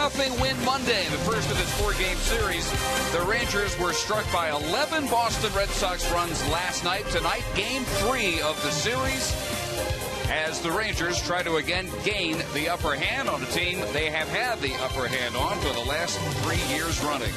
4-0 win Monday, the first of its 4-game series. The Rangers were struck by 11 Boston Red Sox runs last night. Tonight, Game 3 of the series, as the Rangers try to again gain the upper hand on a team they have had the upper hand on for the last 3 years running.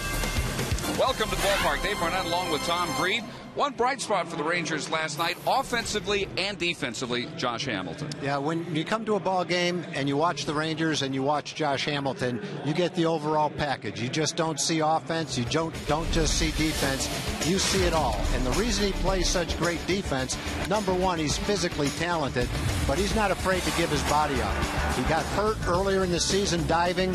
Welcome to the ballpark. Dave Barnett along with Tom Grieve. One bright spot for the Rangers last night, offensively and defensively, Josh Hamilton. Yeah, when you come to a ball game and you watch the Rangers and you watch Josh Hamilton, you get the overall package. You just don't see offense. You don't just see defense. You see it all. And the reason he plays such great defense, number one, he's physically talented, but he's not afraid to give his body up. He got hurt earlier in the season diving.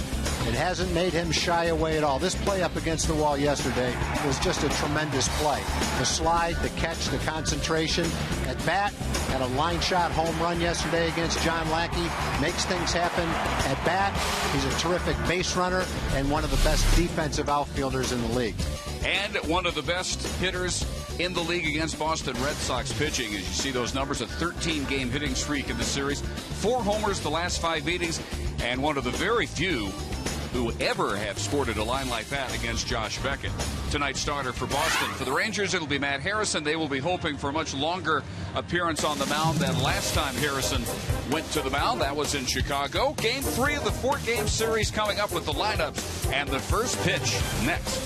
It hasn't made him shy away at all. This play up against the wall yesterday was just a tremendous play. The slide, the catch, the concentration. At bat, had a line shot home run yesterday against John Lackey. Makes things happen. At bat, he's a terrific base runner and one of the best defensive outfielders in the league. And one of the best hitters in the league against Boston Red Sox pitching. As you see those numbers, a 13-game hitting streak in the series. 4 homers the last 5 meetings, and one of the very few who ever have sported a line like that against Josh Beckett. Tonight's starter for Boston. For the Rangers, it'll be Matt Harrison. They will be hoping for a much longer appearance on the mound than last time Harrison went to the mound. That was in Chicago. Game 3 of the 4-game series coming up with the lineups and the first pitch next.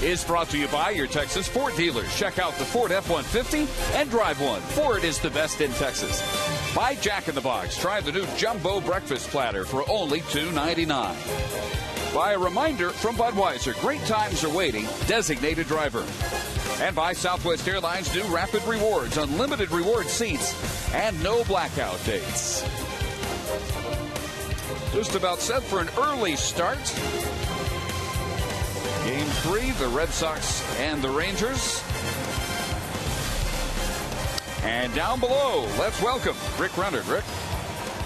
Is brought to you by your Texas Ford dealers. Check out the Ford F-150 and drive one. Ford is the best in Texas. By Jack in the Box. Try the new Jumbo Breakfast Platter for only $2.99. By a reminder from Budweiser, great times are waiting, designated driver. And by Southwest Airlines, new Rapid Rewards, unlimited reward seats, and no blackout dates. Just about set for an early start. Game 3, the Red Sox and the Rangers. And down below, let's welcome Rick Leonard. Rick.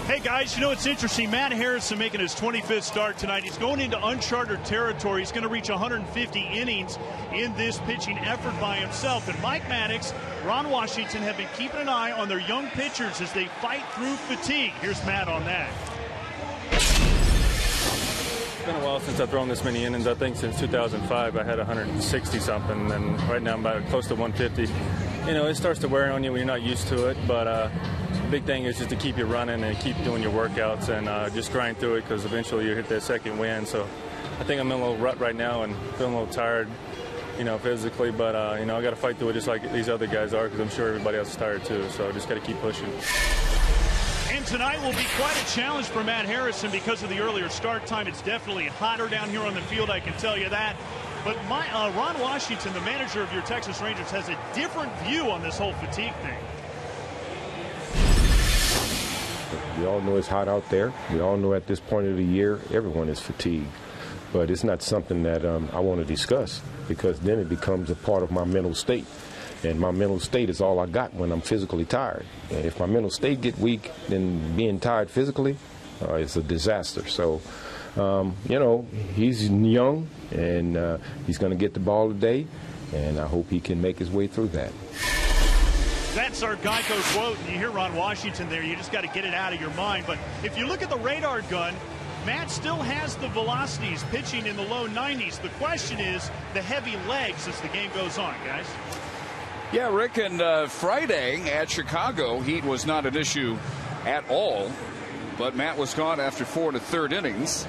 Hey guys, you know it's interesting. Matt Harrison making his 25th start tonight. He's going into uncharted territory. He's going to reach 150 innings in this pitching effort by himself. And Mike Maddox, Ron Washington have been keeping an eye on their young pitchers as they fight through fatigue. Here's Matt on that. It's been a while since I've thrown this many innings. I think since 2005 I had 160 something, and right now I'm about close to 150. You know, it starts to wear on you when you're not used to it, but the big thing is just to keep you running and keep doing your workouts and just grind through it, because eventually you hit that second win. So I think I'm in a little rut right now and feeling a little tired, you know, physically, but you know, I got to fight through it just like these other guys are, because I'm sure everybody else is tired too. So I just got to keep pushing. And tonight will be quite a challenge for Matt Harrison because of the earlier start time. It's definitely hotter down here on the field, I can tell you that. But Ron Washington, the manager of your Texas Rangers, has a different view on this whole fatigue thing. We all know it's hot out there. We all know at this point of the year, everyone is fatigued. But it's not something that I want to discuss, because then it becomes a part of my mental state. And my mental state is all I got when I'm physically tired. And if my mental state get weak, then being tired physically is a disaster. So, you know, he's young, and he's going to get the ball today, and I hope he can make his way through that. That's our Geico quote, and you hear Ron Washington there. You just got to get it out of your mind. But if you look at the radar gun, Matt still has the velocities, pitching in the low 90s. The question is the heavy legs as the game goes on, guys. Yeah, Rick, and Friday at Chicago, heat was not an issue at all. But Matt was caught after 4 1/3 innings.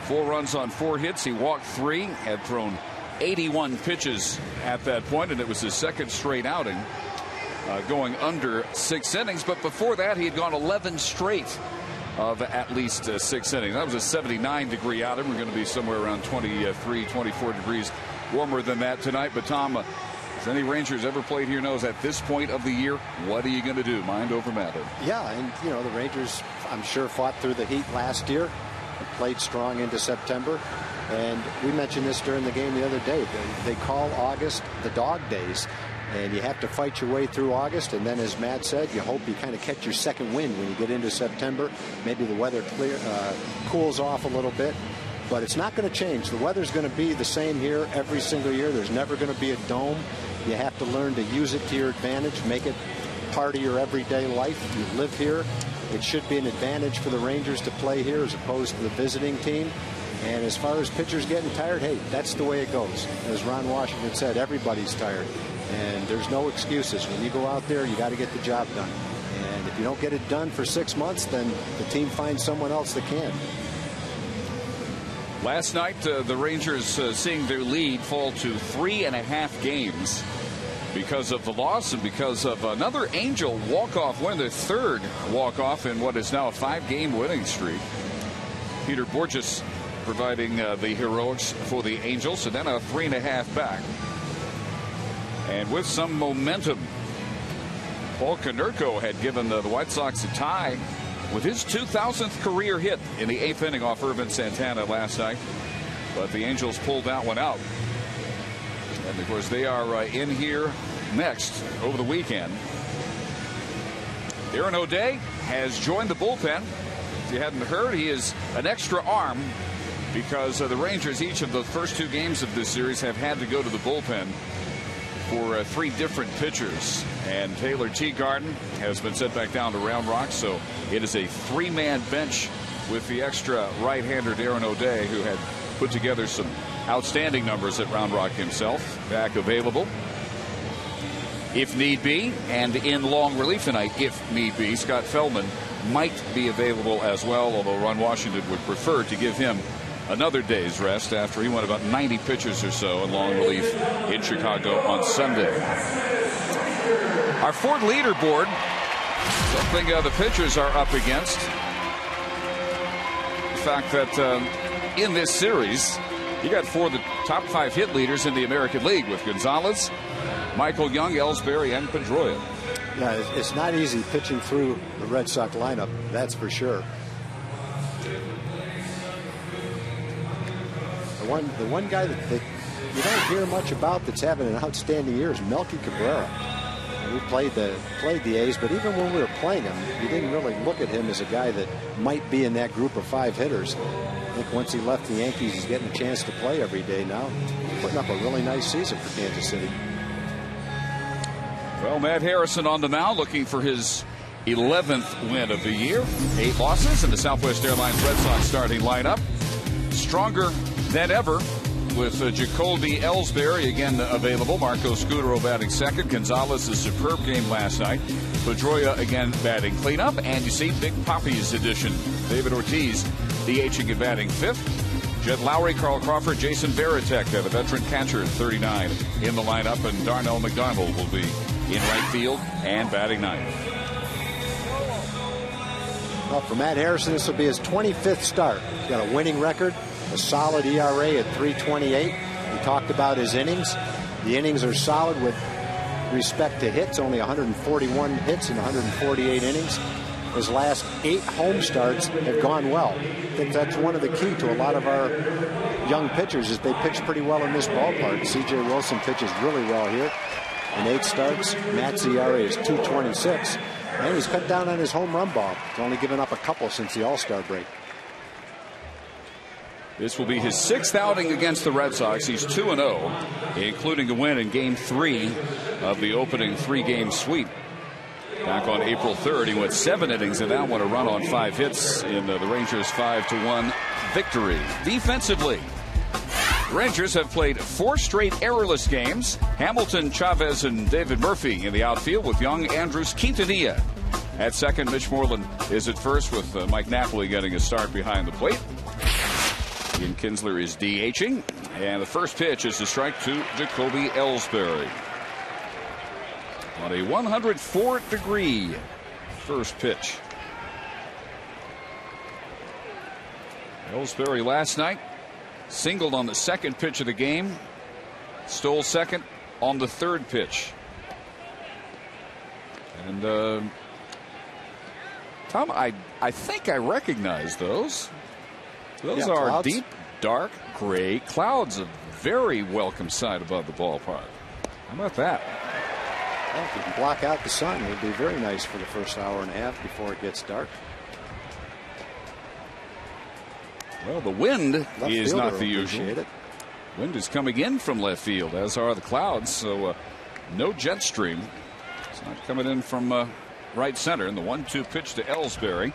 4 runs on 4 hits. He walked 3, had thrown 81 pitches at that point, and it was his second straight outing, going under 6 innings. But before that, he had gone 11 straight of at least 6 innings. That was a 79-degree outing. We're going to be somewhere around 23, 24 degrees warmer than that tonight. But Tom, as any Rangers ever played here knows, at this point of the year, what are you going to do? Mind over matter. Yeah, and you know, the Rangers, I'm sure, fought through the heat last year and played strong into September. And we mentioned this during the game the other day. They call August the dog days, and you have to fight your way through August. And then, as Matt said, you hope you kind of catch your second wind when you get into September. Maybe the weather cools off a little bit. But it's not going to change. The weather's going to be the same here every single year. There's never going to be a dome. You have to learn to use it to your advantage, make it part of your everyday life. You live here. It should be an advantage for the Rangers to play here as opposed to the visiting team. And as far as pitchers getting tired, hey, that's the way it goes. As Ron Washington said, everybody's tired. And there's no excuses. When you go out there, you got to get the job done. And if you don't get it done for 6 months, then the team finds someone else that can. Last night, the Rangers seeing their lead fall to 3.5 games because of the loss and because of another Angel walk-off win, their third walk-off in what is now a 5-game winning streak. Peter Borges providing the heroics for the Angels, and then a 3.5 back. And with some momentum, Paul Konerko had given the White Sox a tie with his 2000th career hit in the 8th inning off Irvin Santana last night. But the Angels pulled that one out. And, of course, they are in here next over the weekend. Aaron O'Day has joined the bullpen. If you hadn't heard, he is an extra arm because the Rangers, each of the first 2 games of this series, have had to go to the bullpen for 3 different pitchers. And Taylor Teagarden has been sent back down to Round Rock, so it is a 3-man bench with the extra right-hander Aaron O'Day, who had put together some outstanding numbers at Round Rock himself, back available if need be, and in long relief tonight if need be. Scott Feldman might be available as well, although Ron Washington would prefer to give him another day's rest after he went about 90 pitches or so in long relief in Chicago on Sunday. Our Ford leaderboard, something the pitchers are up against. The fact that in this series, you got 4 of the top 5 hit leaders in the American League with Gonzalez, Michael Young, Ellsbury, and Pedroia. Yeah, it's not easy pitching through the Red Sox lineup, that's for sure. The one guy that you don't hear much about that's having an outstanding year is Melky Cabrera. We played the A's, but even when we were playing him, you didn't really look at him as a guy that might be in that group of 5 hitters. I think once he left the Yankees, he's getting a chance to play every day now. He's putting up a really nice season for Kansas City. Well, Matt Harrison on the mound looking for his 11th win of the year. 8 losses in the Southwest Airlines Red Sox starting lineup. Stronger than ever with Jacoby Ellsbury again available. Marco Scutaro batting second. Gonzalez's superb game last night. Pedroia again batting cleanup. And you see Big Papi's addition. David Ortiz DHing and batting fifth. Jed Lowry, Carl Crawford, Jason Varitek, the veteran catcher at 39 in the lineup. And Darnell McDonald will be in right field and batting ninth. Well, for Matt Harrison, this will be his 25th start. He's got a winning record, a solid ERA at 3.28. He talked about his innings. The innings are solid with respect to hits, only 141 hits in 148 innings. His last 8 home starts have gone well. I think that's one of the key to a lot of our young pitchers is they pitch pretty well in this ballpark. C.J. Wilson pitches really well here. In 8 starts, Matt's ERA is 2.26. And he's cut down on his home run ball. He's only given up a couple since the All-Star break. This will be his 6th outing against the Red Sox. He's 2-0, including a win in Game 3 of the opening 3-game sweep. Back on April 3rd, he went 7 innings and that one a run on 5 hits in the Rangers' 5-1 victory. Defensively, Rangers have played 4 straight errorless games. Hamilton, Chavez, and David Murphy in the outfield with Young, Andrews, Quintanilla at second. Mitch Moreland is at first with Mike Napoli getting a start behind the plate. Ian Kinsler is DHing. And the first pitch is a strike to Jacoby Ellsbury. On a 104-degree first pitch. Ellsbury last night singled on the second pitch of the game, stole second on the third pitch. And Tom, I think I recognize those. Those are clouds. Deep, dark, gray clouds. A very welcome sight above the ballpark. How about that? Well, if you can block out the sun, it would be very nice for the first hour and a half before it gets dark. Well, the wind Left is fielder not the usual. it. Wind is coming in from left field, as are the clouds. So no jet stream. It's not coming in from right center. And the 1-2 pitch to Ellsbury.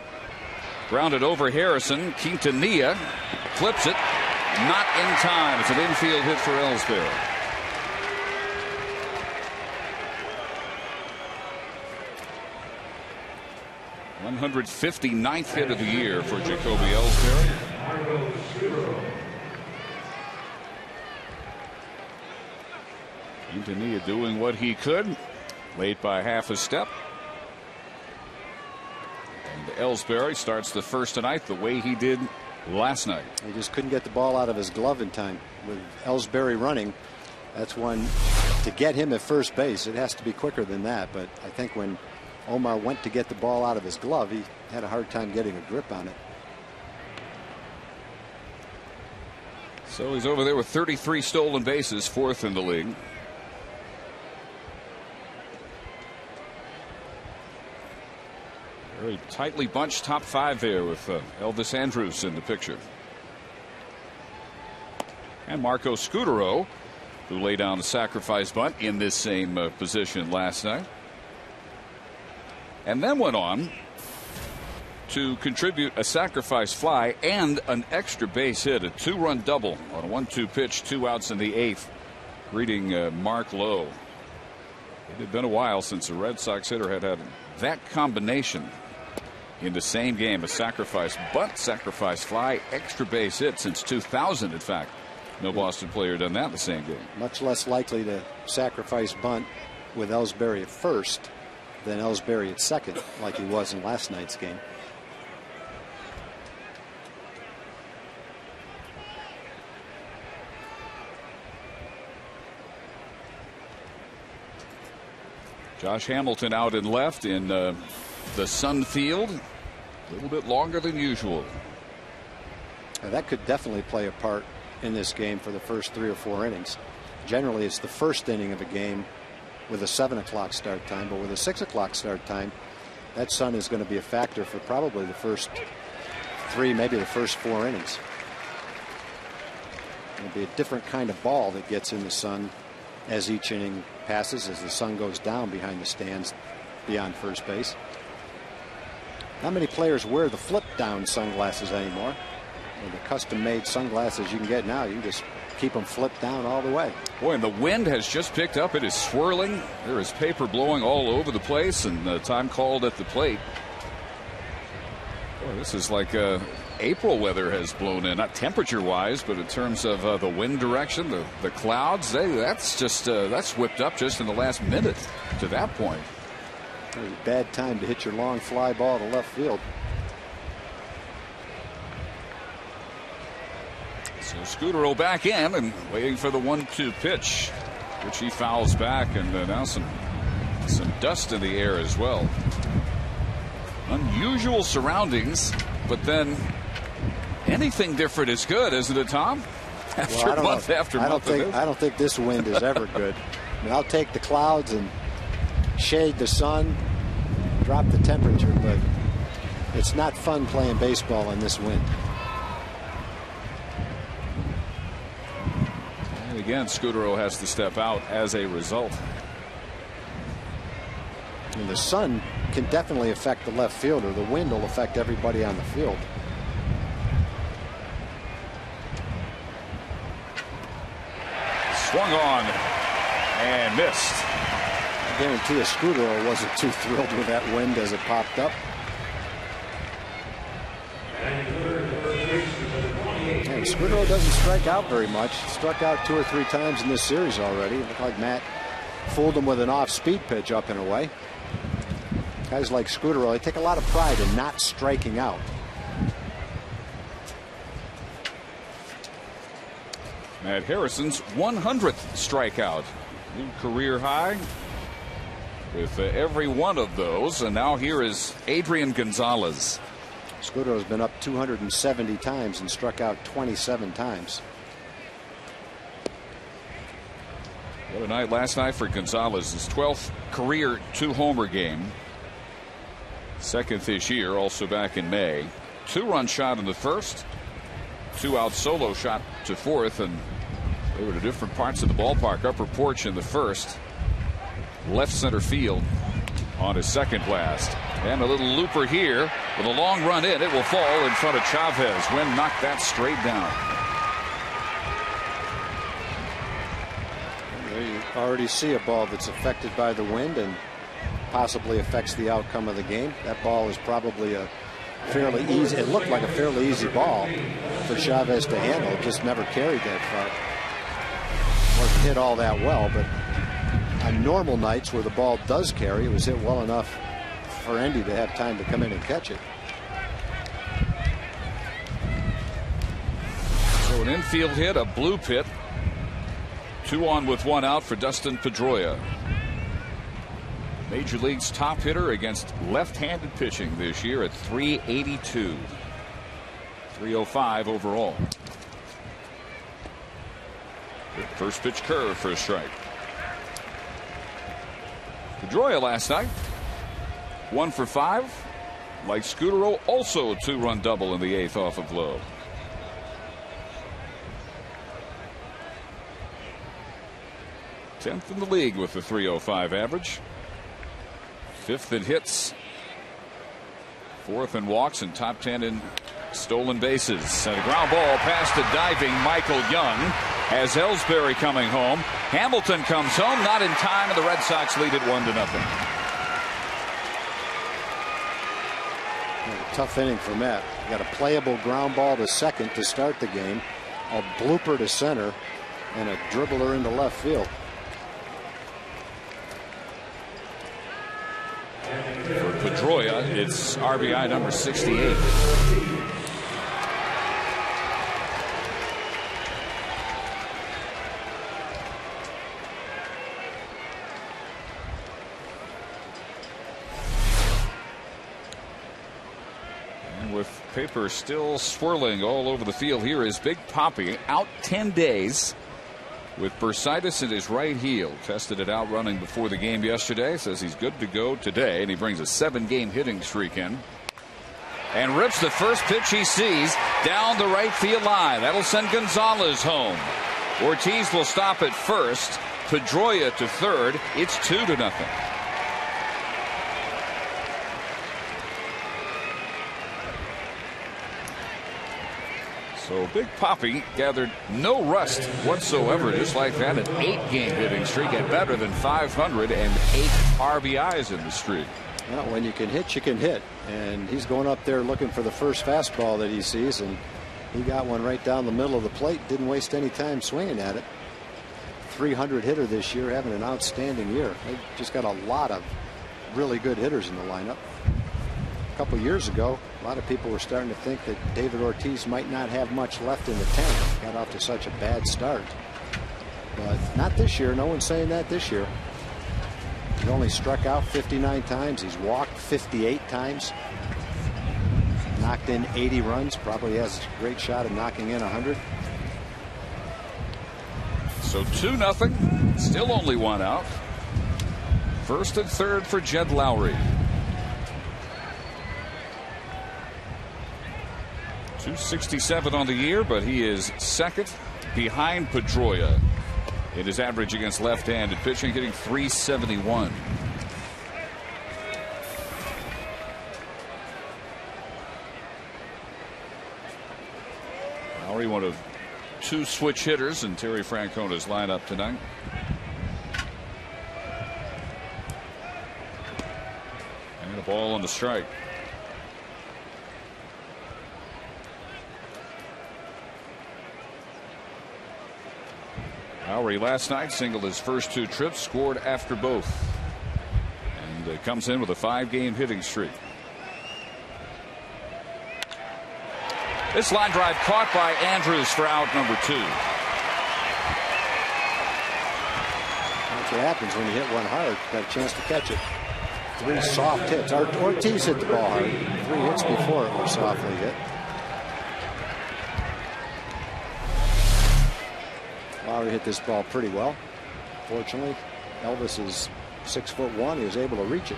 Grounded over Harrison. Quintanilla clips it. Not in time. It's an infield hit for Ellsbury. #159th hit of the year for Jacoby Ellsbury. Quintanilla doing what he could, late by half a step. And Ellsbury starts the first tonight the way he did last night. He just couldn't get the ball out of his glove in time. With Ellsbury running, that's one to get him at first base. It has to be quicker than that. But I think when Omar went to get the ball out of his glove, he had a hard time getting a grip on it. So he's over there with 33 stolen bases, 4th in the league. Very tightly bunched top 5 there with Elvis Andrus in the picture. And Marco Scutaro, who laid down the sacrifice bunt in this same position last night. And then went on to contribute a sacrifice fly and an extra base hit, a 2-run double on a 1-2 pitch, 2 outs in the 8th, greeting Mark Lowe. It had been a while since a Red Sox hitter had that combination in the same game, a sacrifice bunt, sacrifice fly, extra base hit since 2000. In fact, no Boston player done that in the same game. Much less likely to sacrifice bunt with Ellsbury at first than Ellsbury at second, like he was in last night's game. Josh Hamilton out in left in the Sun Field, a little bit longer than usual. That could definitely play a part in this game for the first 3 or 4 innings. Generally, it's the first inning of a game with a 7 o'clock start time, but with a 6 o'clock start time, that sun is going to be a factor for probably the first 3, maybe the first 4 innings. It'll be a different kind of ball that gets in the sun as each inning passes, as the sun goes down behind the stands beyond first base. Not many players wear the flip down sunglasses anymore. And the custom made sunglasses you can get now, you can just keep them flipped down all the way. Boy, and the wind has just picked up. It is swirling. There is paper blowing all over the place, and time called at the plate. Boy, this is like April weather has blown in, not temperature wise, but in terms of the wind direction, the clouds, that's whipped up just in the last minute to that point. It was a bad time to hit your long fly ball to left field. So Scudero back in and waiting for the 1-2 pitch, which he fouls back, and now some dust in the air as well. Unusual surroundings, but then anything different is good, isn't it, Tom? Month after month. I don't think this wind is ever good. I mean, I'll take the clouds and shade the sun, drop the temperature, but it's not fun playing baseball in this wind. And again, Scudero has to step out as a result. And the sun can definitely affect the left fielder. The wind will affect everybody on the field. Swung on and missed. I guarantee you Scudero wasn't too thrilled with that wind as it popped up. And Scudero doesn't strike out very much. Struck out 2 or 3 times in this series already. It looked like Matt fooled him with an off-speed pitch up and away. Guys like Scudero, they take a lot of pride in not striking out. Matt Harrison's 100th strikeout. New career high with every one of those. And now here is Adrian Gonzalez. Scudero's been up 270 times and struck out 27 times. What a night last night for Gonzalez. His 12th career 2-homer game. Second this year, also back in May. 2-run shot in the first. 2-out solo shot to fourth, and they were to different parts of the ballpark. Upper porch in the first. Left center field on his second blast. And a little looper here with a long run in. It will fall in front of Chavez. Wynn knocked that straight down. You already see a ball that's affected by the wind and possibly affects the outcome of the game. That ball is probably a fairly easy. It looked like a fairly easy ball for Chavez to handle. It just never carried that far. Wasn't hit all that well, but on normal nights where the ball does carry, it was hit well enough for Endy to have time to come in and catch it. So an infield hit, a blue pit. 2 on with 1 out for Dustin Pedroia. Major League's top hitter against left-handed pitching this year at .382. .305 overall. First pitch curve for a strike. Pedroia last night 1 for 5. Like Scudero, also a 2-run double in the 8th off of Lowe. Tenth in the league with the .305 average. 5th in hits. 4th in walks, and top 10 in stolen bases. And a ground ball past a diving Michael Young. As Ellsbury coming home. Hamilton comes home, not in time, and the Red Sox lead it 1-0. Tough inning for Matt. Got a playable ground ball to second to start the game, a blooper to center, and a dribbler into left field. For Pedroia, it's RBI number 68. And with paper still swirling all over the field. Here is Big Papi, out 10 days with bursitis in his right heel. Tested it out running before the game yesterday. Says he's good to go today, and he brings a 7-game hitting streak in. And rips the first pitch he sees down the right field line. That'll send Gonzalez home. Ortiz will stop at first. Pedroia to third. It's 2-0. So Big Papi gathered no rust whatsoever, just like that. An 8-game hitting streak at better than 500 and 8 RBIs in the streak. Well, when you can hit, you can hit. And he's going up there looking for the first fastball that he sees, and he got one right down the middle of the plate. Didn't waste any time swinging at it. 300 hitter this year, having an outstanding year. They've just got a lot of really good hitters in the lineup. A couple years ago, a lot of people were starting to think that David Ortiz might not have much left in the tank. Got off to such a bad start. But not this year. No one's saying that this year. He's only struck out 59 times. He's walked 58 times. Knocked in 80 runs. Probably has a great shot at knocking in 100. So 2-0. Still only one out. First and third for Jed Lowry. 267 on the year, but he is second behind Pedroia in his average against left-handed pitching, hitting .371. Lowry, one of 2 switch hitters in Terry Francona's lineup tonight. And a ball on the strike. Lowry last night singled his first 2 trips, scored after both, and comes in with a 5-game hitting streak. This line drive caught by Andrews for out number 2. That's what happens when you hit one hard. Got a chance to catch it. 3 soft hits. Ortiz hit the ball hard. 3 hits before it was softly hit. Lowry hit this ball pretty well. Fortunately, Elvis is 6'1". He was able to reach it.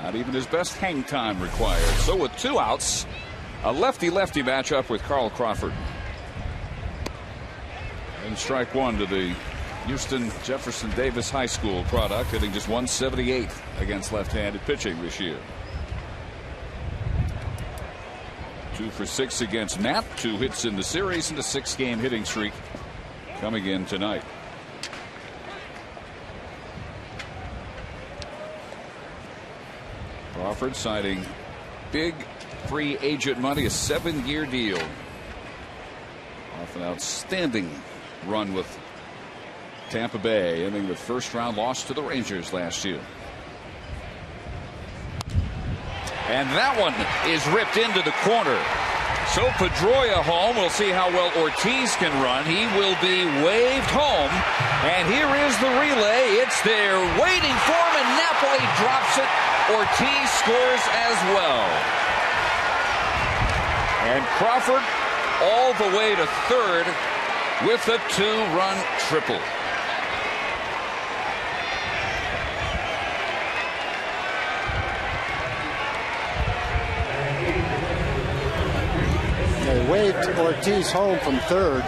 Not even his best hang time required. So with 2 outs, a lefty-lefty matchup with Carl Crawford. And strike 1 to the Houston Jefferson Davis High School product, hitting just .178 against left-handed pitching this year. 2 for 6 against Knapp, 2 hits in the series, and a 6-game hitting streak coming in tonight. Crawford signing big free agent money, a 7-year deal. Off an outstanding run with Tampa Bay, ending with first-round loss to the Rangers last year. And that one is ripped into the corner. So Pedroia home. We'll see how well Ortiz can run. He will be waved home. And here is the relay. It's there waiting for him, and Napoli drops it. Ortiz scores as well. And Crawford all the way to third with a 2-run triple. They waved Ortiz home from third.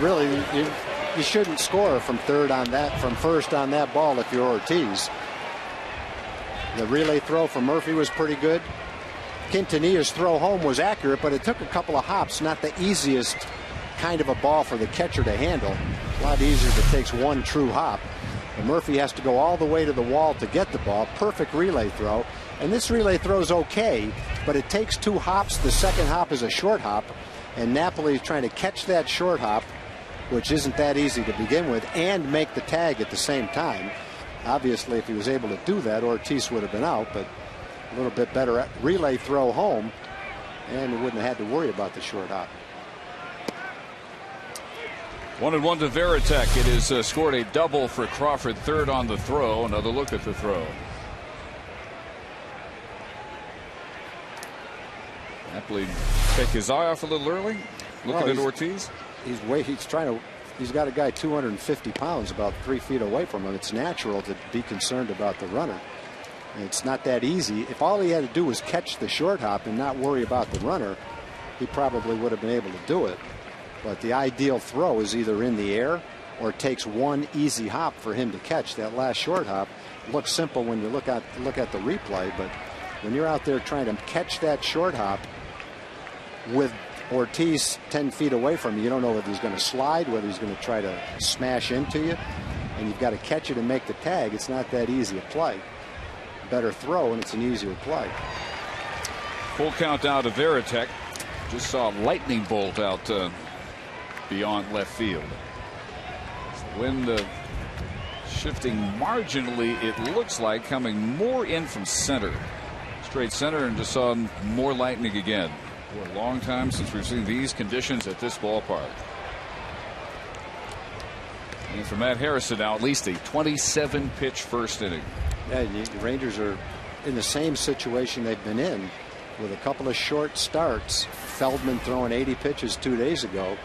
Really, you shouldn't score from third on that, from first on that ball if you're Ortiz. The relay throw from Murphy was pretty good. Quintanilla's throw home was accurate, but it took a couple of hops. Not the easiest kind of a ball for the catcher to handle. A lot easier if it takes 1 true hop. And Murphy has to go all the way to the wall to get the ball. Perfect relay throw. And this relay throw is okay, but it takes 2 hops. The second hop is a short hop, and Napoli is trying to catch that short hop, which isn't that easy to begin with, and make the tag at the same time. Obviously, if he was able to do that, Ortiz would have been out, but a little bit better relay throw home, and he wouldn't have had to worry about the short hop. 1-1 to Veritek. It has scored a double for Crawford, third on the throw. Another look at the throw. Napoli take his eye off a little early. Looking at Ortiz. He's got a guy 250 pounds about 3 feet away from him. It's natural to be concerned about the runner. And it's not that easy. If all he had to do was catch the short hop and not worry about the runner, he probably would have been able to do it. But the ideal throw is either in the air or it takes one easy hop for him to catch. That last short hop looks simple when you look at the replay, but when you're out there trying to catch that short hop with Ortiz 10 feet away from you, you don't know whether he's going to slide, whether he's going to try to smash into you, and you've got to catch it and make the tag. It's not that easy a play. Better throw, and it's an easier play. Full count out of Veritek. Just saw a lightning bolt out beyond left field. Wind shifting marginally, it looks like, coming more in from center. Straight center, and just saw more lightning again. For a long time since we've seen these conditions at this ballpark. And for Matt Harrison now, at least a 27-pitch first inning. Yeah, the Rangers are in the same situation they've been in with a couple of short starts. Feldman throwing 80 pitches 2 days ago.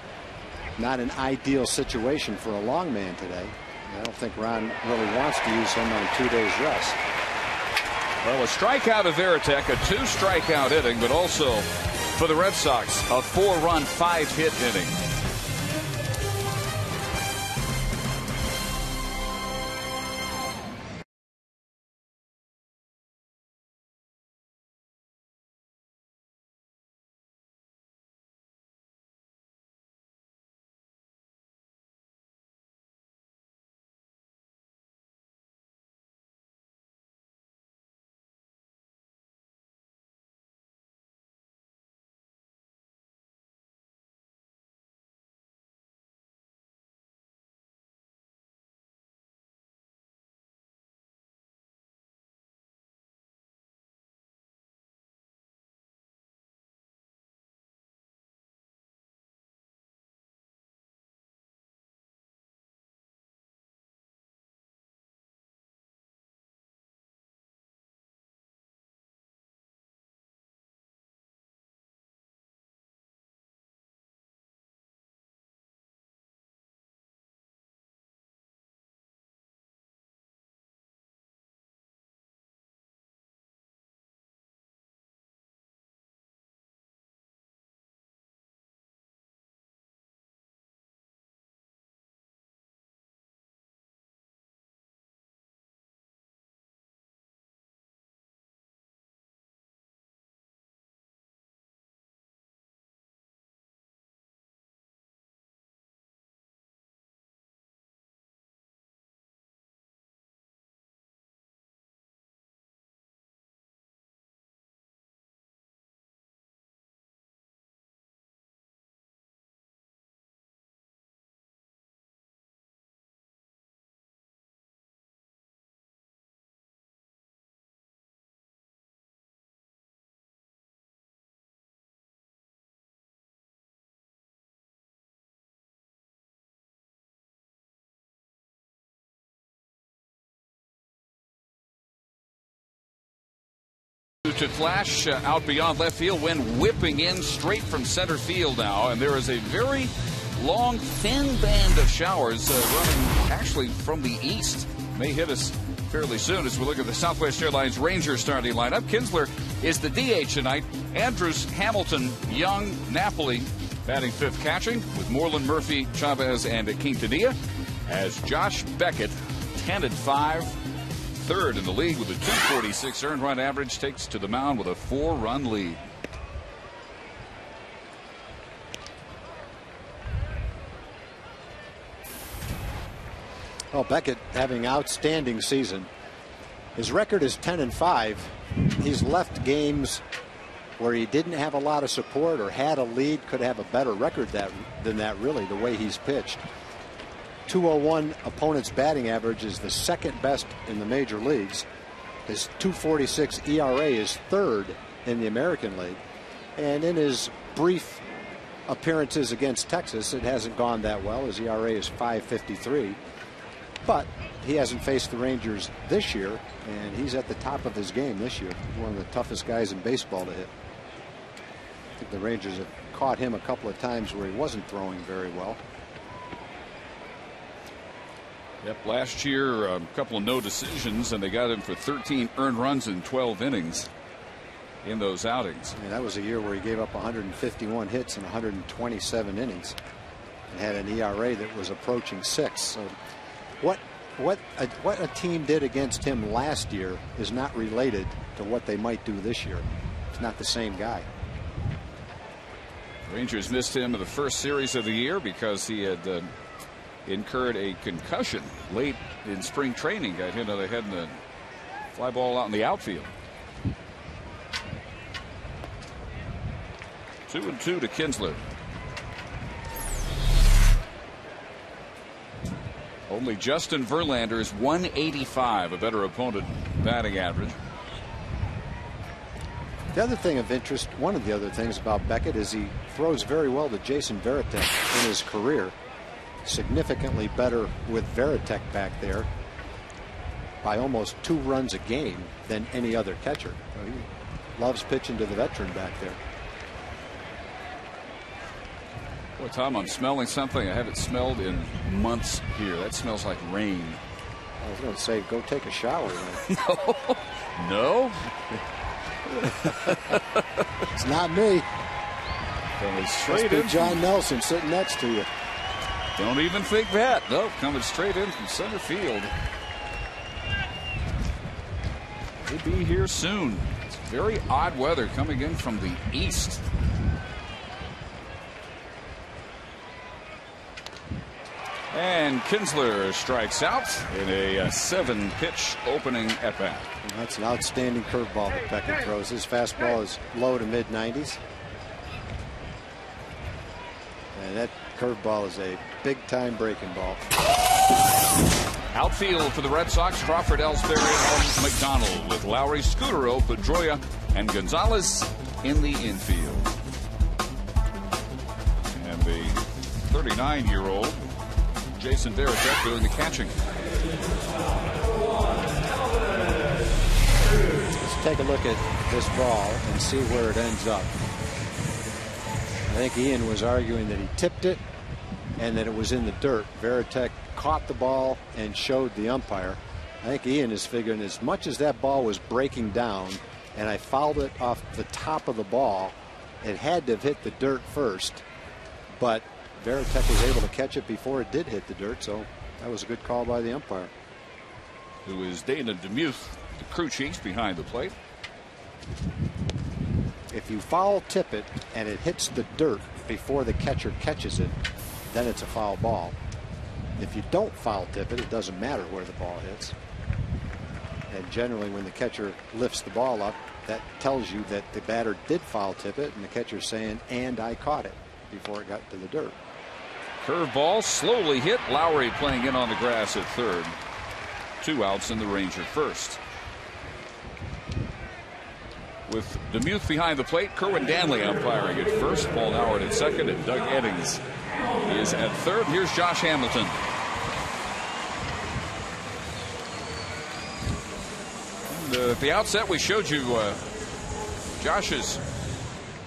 Not an ideal situation for a long man today. I don't think Ron really wants to use him on 2 days rest. Well, a strikeout of Veritek, a 2-strikeout inning, but also for the Red Sox, a 4-run, 5-hit inning. To flash out beyond left field, wind whipping in straight from center field now, and there is a very long thin band of showers running actually from the east. May hit us fairly soon as we look at the Southwest Airlines Rangers starting lineup. Kinsler is the DH tonight. Andrews, Hamilton, Young, Napoli batting fifth, catching with Moreland, Murphy, Chavez, and Quintanilla, as Josh Beckett 10-5. Third in the league with a 246 earned run average, takes to the mound with a 4-run lead. Well, Beckett having an outstanding season. His record is 10-5. He's left games where he didn't have a lot of support or had a lead, could have a better record than that, really, the way he's pitched. 201 opponent's batting average is the second best in the major leagues. His 246 ERA is third in the American League. And in his brief appearances against Texas, it hasn't gone that well. His ERA is 5.53. But he hasn't faced the Rangers this year, and he's at the top of his game this year. One of the toughest guys in baseball to hit. I think the Rangers have caught him a couple of times where he wasn't throwing very well. Yep, last year a couple of no decisions, and they got him for 13 earned runs in 12 innings in those outings. And that was a year where he gave up 151 hits in 127 innings and had an ERA that was approaching 6. So what a team did against him last year is not related to what they might do this year. It's not the same guy. Rangers missed him in the first series of the year because he had incurred a concussion late in spring training. Got hit on the head and a fly ball out in the outfield. 2-2 to Kinsler. Only Justin Verlander's 185, a better opponent batting average. The other thing of interest, one of the other things about Beckett is he throws very well to Jason Varitek in his career. Significantly better with Varitek back there by almost 2 runs a game than any other catcher. So he loves pitching to the veteran back there. Boy, Tom, I'm smelling something I haven't smelled in months here. That smells like rain. I was going to say, go take a shower. No. It's not me. Coming straight in. John Nelson sitting next to you. Don't even think that. Nope, coming straight in from center field. He'll be here soon. It's very odd weather coming in from the east. And Kinsler strikes out in a 7-pitch opening at bat. That's an outstanding curveball that Beckett throws. His fastball is low to mid-90s. And that curveball is a big-time breaking ball. Outfield for the Red Sox, Crawford, Ellsbury, and McDonald, with Lowry, Scutaro, Pedroia, and Gonzalez in the infield. And the 39-year-old Jason Varitek doing the catching. Let's take a look at this ball and see where it ends up. I think Ian was arguing that he tipped it and that it was in the dirt. Varitek caught the ball and showed the umpire. I think Ian is figuring as much as that ball was breaking down and I fouled it off the top of the ball, it had to have hit the dirt first, but Varitek was able to catch it before it did hit the dirt, so that was a good call by the umpire. Who is Dana DeMuth, the crew chief behind the plate. If you foul tip it and it hits the dirt before the catcher catches it, then it's a foul ball. If you don't foul tip it, it doesn't matter where the ball hits. And generally when the catcher lifts the ball up, that tells you that the batter did foul tip it and the catcher's saying, and I caught it, before it got to the dirt. Curveball slowly hit. Lowry playing in on the grass at third. 2 outs in the Ranger first. With DeMuth behind the plate, Kerwin Danley umpiring at first, Paul Howard at second, and Doug Eddings is at third. Here's Josh Hamilton. And, at the outset, we showed you Josh's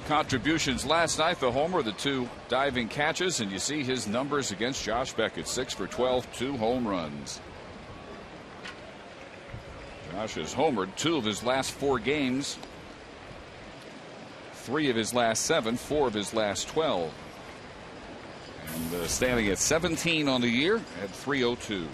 contributions last night, the homer, the 2 diving catches, and you see his numbers against Josh Beckett. 6 for 12, 2 home runs. Josh has homered 2 of his last 4 games, 3 of his last 7, 4 of his last 12, and standing at 17 on the year at .302.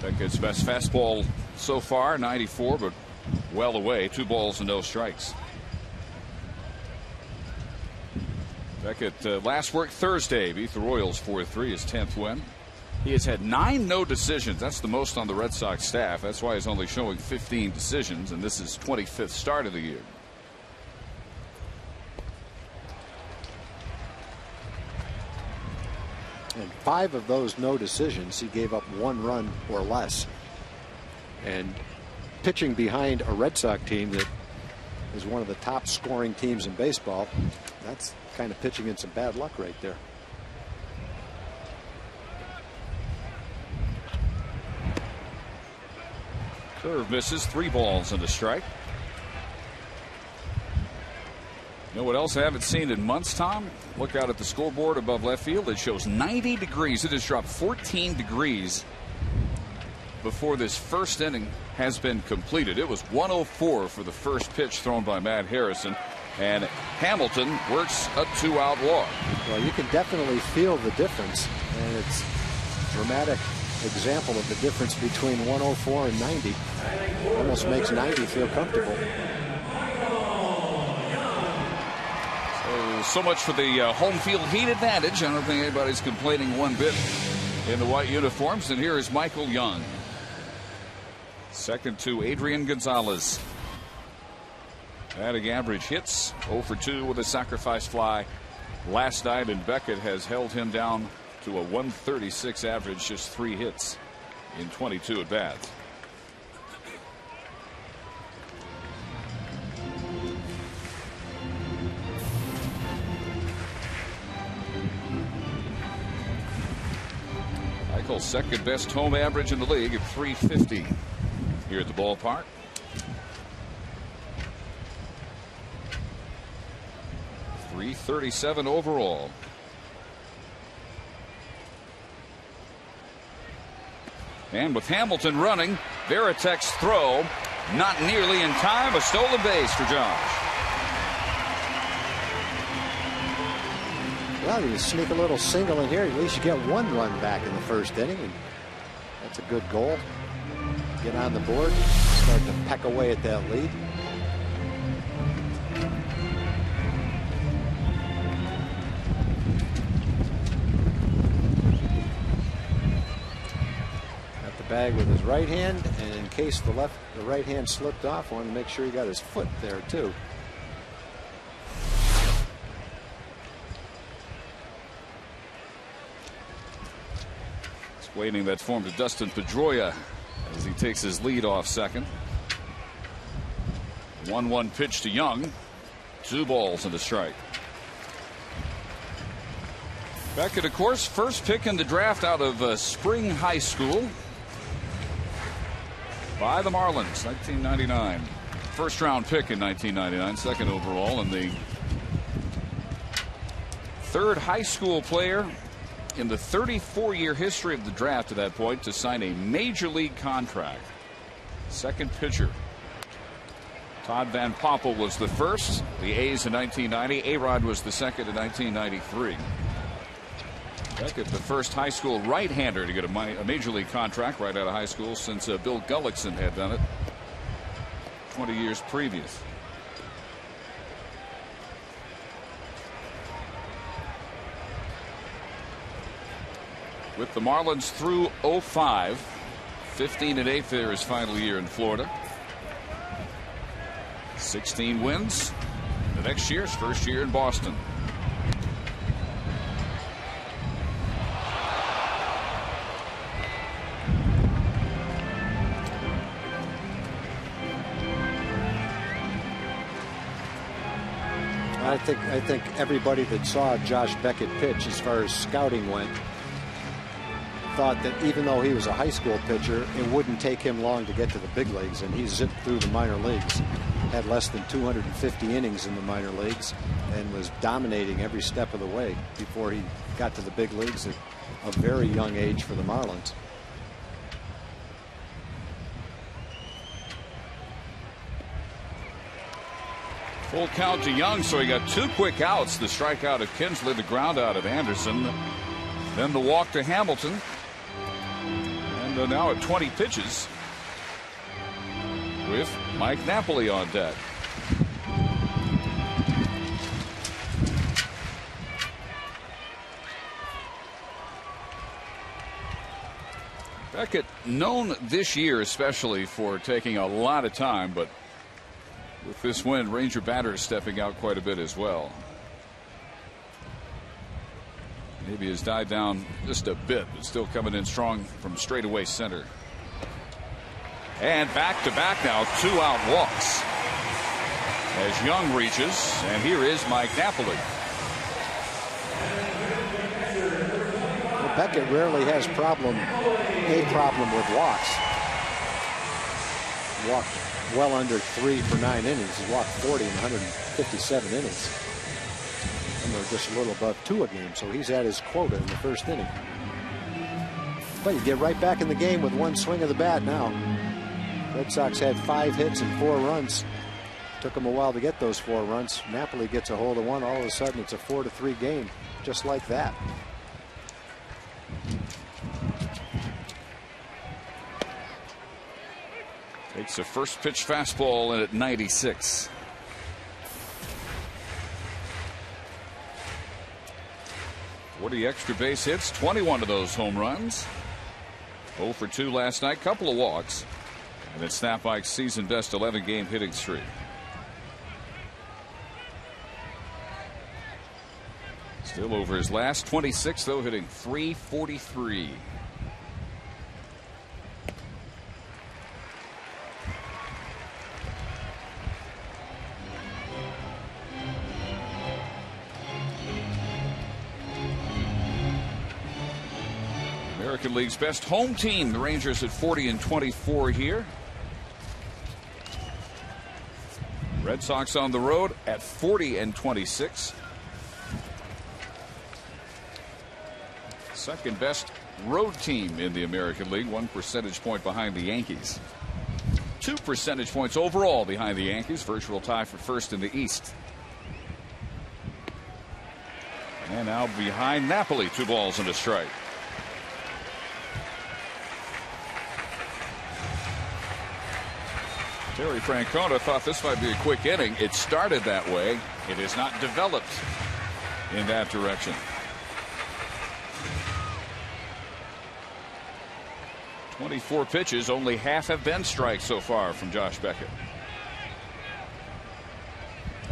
Beckett's best fastball so far, 94, but well away. 2 balls and no strikes. Beckett last work Thursday beat the Royals 4-3, his 10th win. He has had 9 no decisions. That's the most on the Red Sox staff. That's why he's only showing 15 decisions, and this is his 25th start of the year. 5 of those no decisions, he gave up 1 run or less. And pitching behind a Red Sox team that is one of the top scoring teams in baseball, that's kind of pitching in some bad luck right there. Curve misses, 3 balls and a strike. You know what else I haven't seen in months, Tom? Look out at the scoreboard above left field. It shows 90 degrees. It has dropped 14 degrees before this first inning has been completed. It was 104 for the first pitch thrown by Matt Harrison. And Hamilton works a 2-out walk. Well, you can definitely feel the difference. And it's a dramatic example of the difference between 104 and 90. Almost makes 90 feel comfortable. So much for the home field heat advantage. I don't think anybody's complaining one bit in the white uniforms. And here is Michael Young. Second to Adrian Gonzalez. Batting average hits 0 for 2 with a sacrifice fly last night, and Beckett has held him down to a 136 average, just 3 hits in 22 at bats. Michael's second best home average in the league at 350 here at the ballpark. .337 overall. And with Hamilton running, Varitek's throw not nearly in time. A stolen base for Josh. Well, you sneak a little single in here, at least you get 1 run back in the first inning, and that's a good goal. Get on the board, start to peck away at that lead. Got the bag with his right hand, and in case the right hand slipped off, wanted to make sure he got his foot there too. Waiting that form to Dustin Pedroia as he takes his lead off second. 1-1 pitch to Young. 2 balls and a strike. Beckett, of course, first pick in the draft out of Spring High School by the Marlins, 1999. First round pick in 1999, second overall, and the 3rd high school player in the 34-year history of the draft to that point to sign a major league contract. Second pitcher. Todd Van Poppel was the first. The A's in 1990. A-Rod was the second in 1993. Beckett, the first high school right-hander to get a major league contract right out of high school since Bill Gullickson had done it 20 years previous. With the Marlins through 05, 15-8 for his final year in Florida. 16 wins. The next year's first year in Boston. I think everybody that saw Josh Beckett pitch, as far as scouting went, thought that even though he was a high school pitcher, it wouldn't take him long to get to the big leagues, and he zipped through the minor leagues. Had less than 250 innings in the minor leagues and was dominating every step of the way before he got to the big leagues at a very young age for the Marlins. Full count to Young, so he got 2 quick outs. The strikeout of Kinsley, the ground out of Anderson, then the walk to Hamilton. And now at 20 pitches with Mike Napoli on deck. Beckett known this year especially for taking a lot of time, but with this win, Ranger batters stepping out quite a bit as well. Maybe has died down just a bit, but still coming in strong from straightaway center. And back to back now, 2 out walks as Young reaches, and here is Mike Napoli. Well, Beckett rarely has a problem with walks. Walked well under 3 for 9 innings. He's walked 40 in 157 innings. And they're just a little above 2 a game, so he's at his quota in the first inning. But you get right back in the game with 1 swing of the bat now. Red Sox had 5 hits and 4 runs. Took them a while to get those 4 runs. Napoli gets a hold of one. All of a sudden, it's a 4-3 game, just like that. Takes a first pitch fastball in at 96. Forty extra base hits, 21 of those home runs. 0 for 2 last night, couple of walks. And it's Snapbike's season best 11 game hitting streak. Still over his last 26, though, hitting .343. American League's best home team, the Rangers at 40-24 here. Red Sox on the road at 40-26. Second best road team in the American League, 1 percentage point behind the Yankees. 2 percentage points overall behind the Yankees, virtual tie for first in the East. And now behind Napoli, 2 balls and a strike. Terry Francona thought this might be a quick inning. It started that way. It has not developed in that direction. 24 pitches, only half have been strikes so far from Josh Beckett.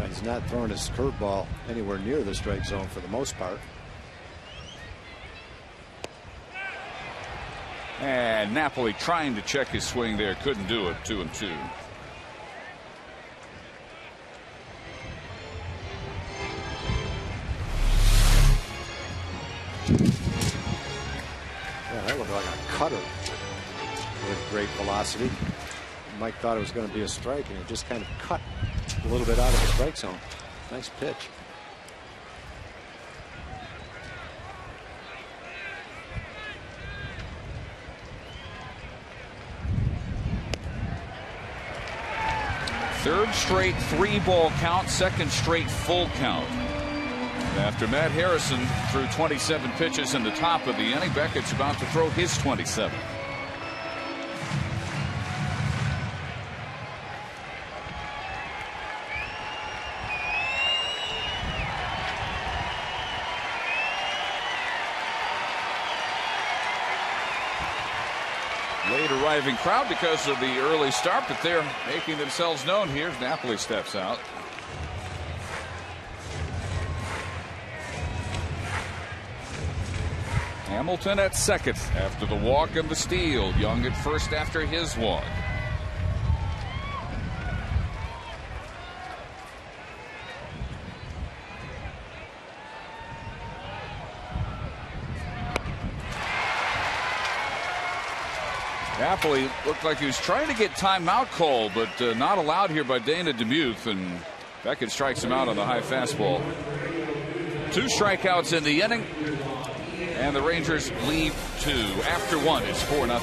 He's not throwing his curveball anywhere near the strike zone for the most part. And Napoli trying to check his swing there, couldn't do it. 2-2. That looked like a cutter with great velocity. Mike thought it was going to be a strike, and it just kind of cut a little bit out of the strike zone. Nice pitch. Third straight 3-ball count, second straight full count. After Matt Harrison threw 27 pitches in the top of the inning, Beckett's about to throw his 27. Late arriving crowd because of the early start, but they're making themselves known here as Napoli steps out. Hamilton at second after the walk and the steal. Young at first after his walk. Napoli looked like he was trying to get timeout called, but not allowed here by Dana DeMuth, and Beckett strikes him out on the high fastball. 2 strikeouts in the inning, and the Rangers lead 2. After 1, it's 4-0.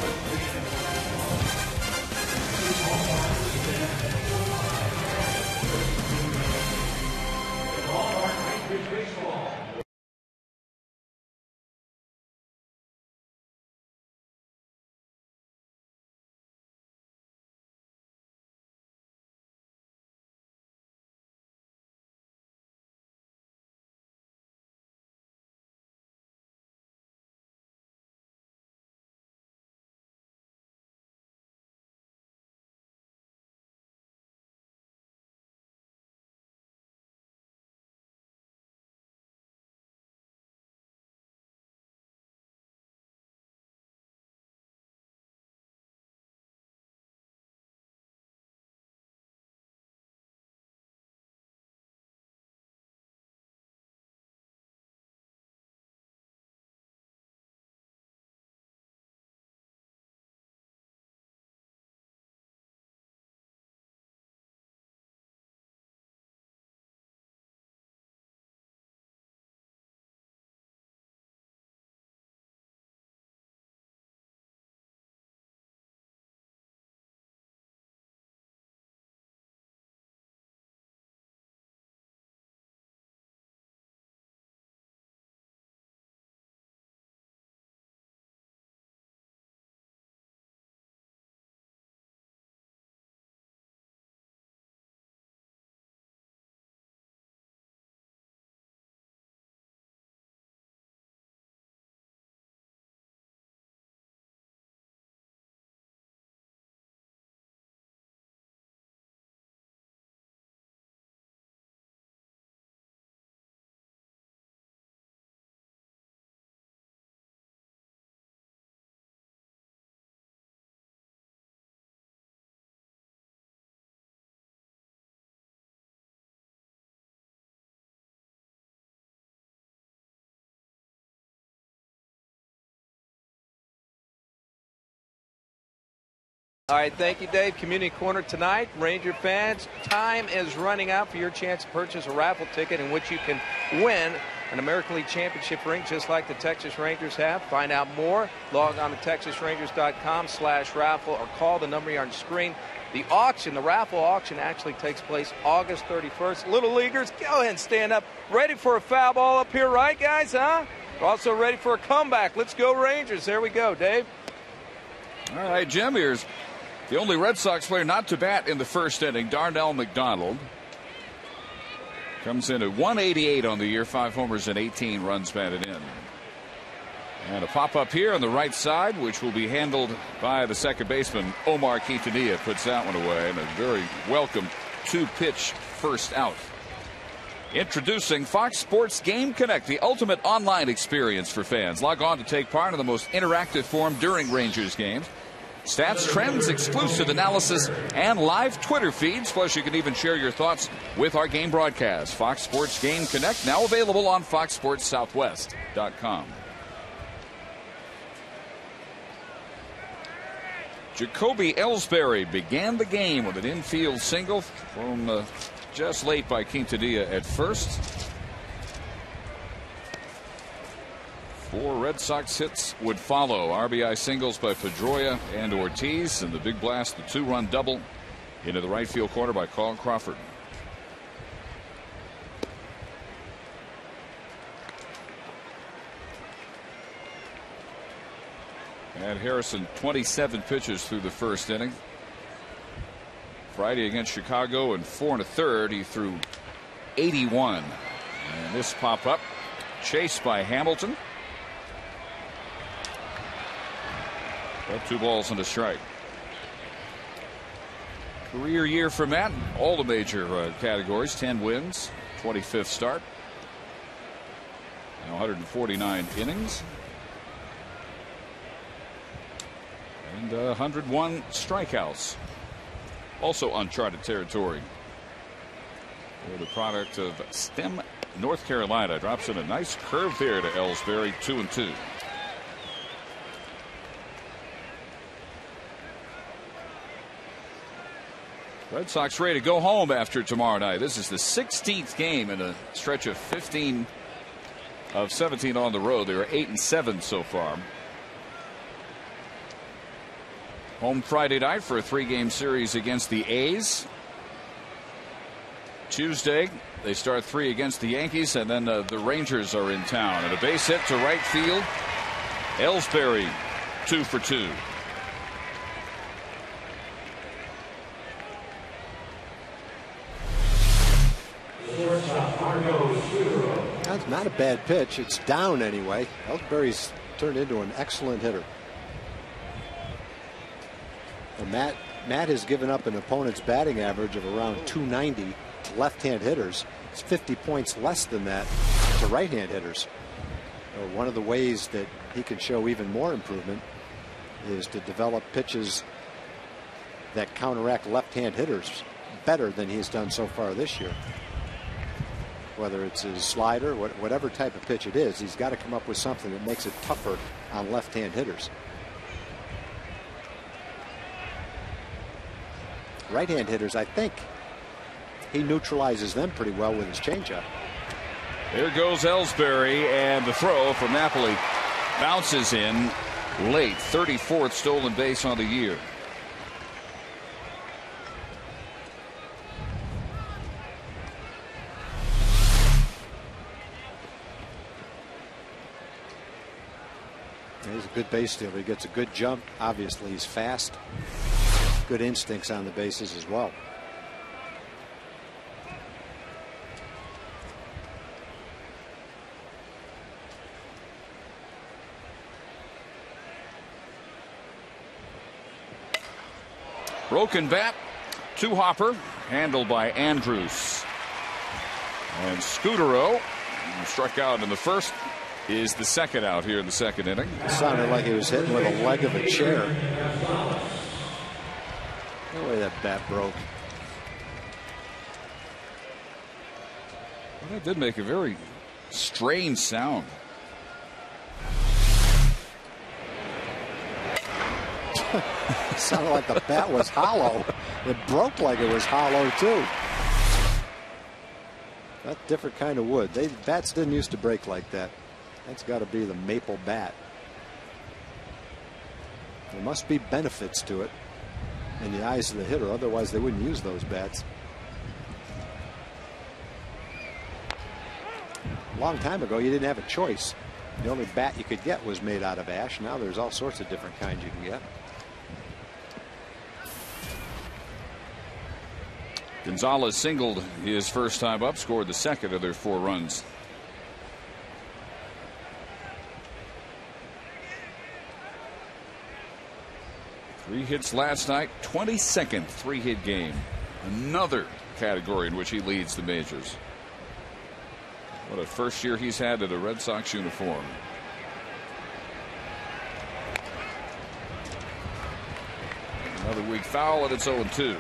All right, thank you, Dave. Community Corner tonight. Ranger fans, time is running out for your chance to purchase a raffle ticket in which you can win an American League Championship ring just like the Texas Rangers have. Find out more. Log on to texasrangers.com/raffle or call the number on your screen. The auction, the raffle auction, actually takes place August 31st. Little Leaguers, go ahead and stand up. Ready for a foul ball up here, right, guys, huh? We're also ready for a comeback. Let's go, Rangers. There we go, Dave. All right, Jim, here's the only Red Sox player not to bat in the first inning, Darnell McDonald. Comes in at 188 on the year, 5 homers and 18 runs batted in. And a pop-up here on the right side, which will be handled by the second baseman, Omar Quintanilla, puts that one away. And a very welcome 2-pitch first out. Introducing Fox Sports Game Connect, the ultimate online experience for fans. Log on to take part in the most interactive forum during Rangers games. Stats, trends, exclusive analysis, and live Twitter feeds. Plus, you can even share your thoughts with our game broadcast. Fox Sports Game Connect, now available on foxsportssouthwest.com. Jacoby Ellsbury began the game with an infield single from just late by Quintanilla at first. 4 Red Sox hits would follow. RBI singles by Pedroia and Ortiz, and the big blast, the 2-run double into the right field corner by Carl Crawford. And Harrison, 27 pitches through the first inning. Friday against Chicago, and 4 1/3 he threw 81. And this pop up chased by Hamilton. But 2 balls and a strike. Career year for Matt. All the major categories. 10 wins. 25th start. Now 149 innings. And 101 strikeouts. Also uncharted territory. They're the product of Stem, North Carolina. Drops in a nice curve there to Ellsbury. 2-2. Red Sox ready to go home after tomorrow night. This is the 16th game in a stretch of 15 of 17 on the road. They are 8-7 so far. Home Friday night for a 3-game series against the A's. Tuesday they start 3 against the Yankees, and then the Rangers are in town. And a base hit to right field. Ellsbury 2 for 2. That's not a bad pitch. It's down anyway. Ellsbury's turned into an excellent hitter. And Matt has given up an opponent's batting average of around 290 to left-hand hitters. It's 50 points less than that to right-hand hitters. One of the ways that he can show even more improvement is to develop pitches that counteract left-hand hitters better than he's done so far this year. Whether it's his slider, whatever type of pitch it is, he's got to come up with something that makes it tougher on left-hand hitters. Right-hand hitters, I think he neutralizes them pretty well with his changeup. There goes Ellsbury, and the throw from Napoli bounces in late. 34th stolen base on the year. He's a good base stealer. He gets a good jump. Obviously, he's fast. Good instincts on the bases as well. Broken bat to Hopper, handled by Andrews. And Scudero, who struck out in the first, is the second out here in the second inning. It sounded like he was hitting with a leg of a chair. The way that bat broke. Well, that did make a very strange sound. It sounded like the bat was hollow. It broke like it was hollow, too. That's a different kind of wood. Bats didn't used to break like that. That's got to be the maple bat. There must be benefits to it in the eyes of the hitter. Otherwise, they wouldn't use those bats. A long time ago, you didn't have a choice. The only bat you could get was made out of ash. Now there's all sorts of different kinds you can get. Gonzalez singled his first time up, scored the second of their 4 runs. Three hits last night, 22nd 3-hit game. Another category in which he leads the majors. What a first year he's had in a Red Sox uniform. Another weak foul, and it's 0-2.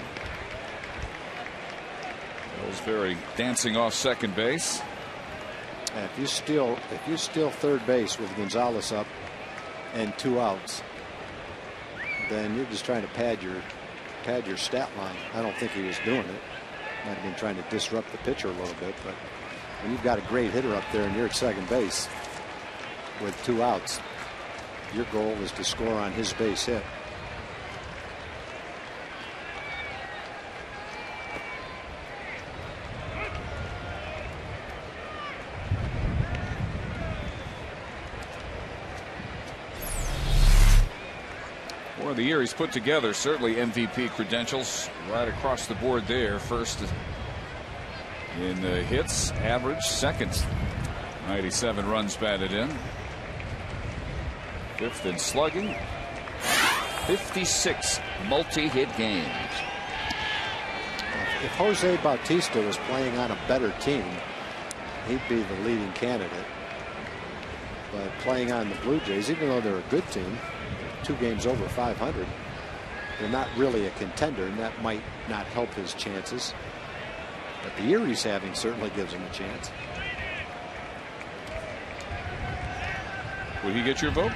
Ellsbury dancing off second base. And if you steal third base with Gonzalez up and 2 outs, then you're just trying to pad your stat line. I don't think he was doing it. Might have been trying to disrupt the pitcher a little bit, but when you've got a great hitter up there and you're at second base with 2 outs, your goal is to score on his base hit. Boy, the year he's put together, certainly MVP credentials right across the board there. First in hits, average, second, 97 runs batted in. 5th in slugging, 56 multi-hit games. If Jose Bautista was playing on a better team, he'd be the leading candidate. But playing on the Blue Jays, even though they're a good team, 2 games over 500, they're not really a contender, and that might not help his chances. But the year he's having certainly gives him a chance. Would he get your vote,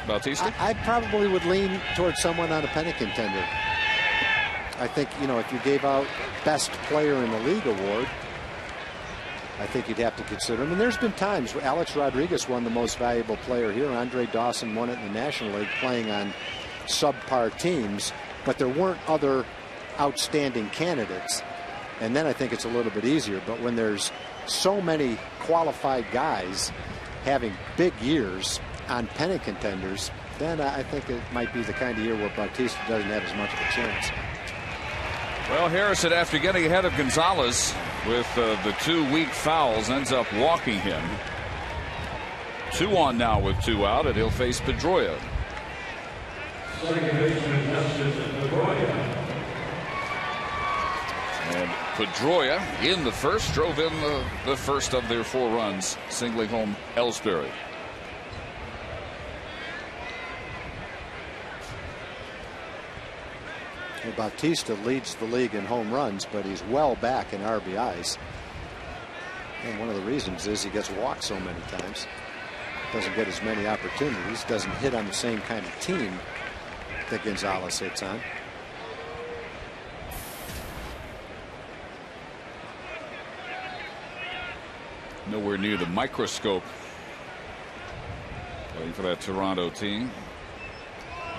Bautista? I probably would lean towards someone on a pennant contender. I think, if you gave out best player in the league award, I think you'd have to consider him. And there's been times where Alex Rodriguez won the most valuable player here. Andre Dawson won it in the National League playing on subpar teams, but there weren't other outstanding candidates. And then I think it's a little bit easier. But when there's so many qualified guys having big years on pennant contenders, then I think it might be the kind of year where Bautista doesn't have as much of a chance. Well, Harrison, after getting ahead of Gonzalez with the 2 weak fouls, ends up walking him. 2 on now with 2 out, and he'll face Pedroia. And Pedroia in the first drove in the first of their 4 runs, singling home Ellsbury. Bautista leads the league in home runs, but he's well back in RBIs. And one of the reasons is he gets walked so many times. Doesn't get as many opportunities. Doesn't hit on the same kind of team that Gonzalez hits on. Nowhere near the microscope playing for that Toronto team.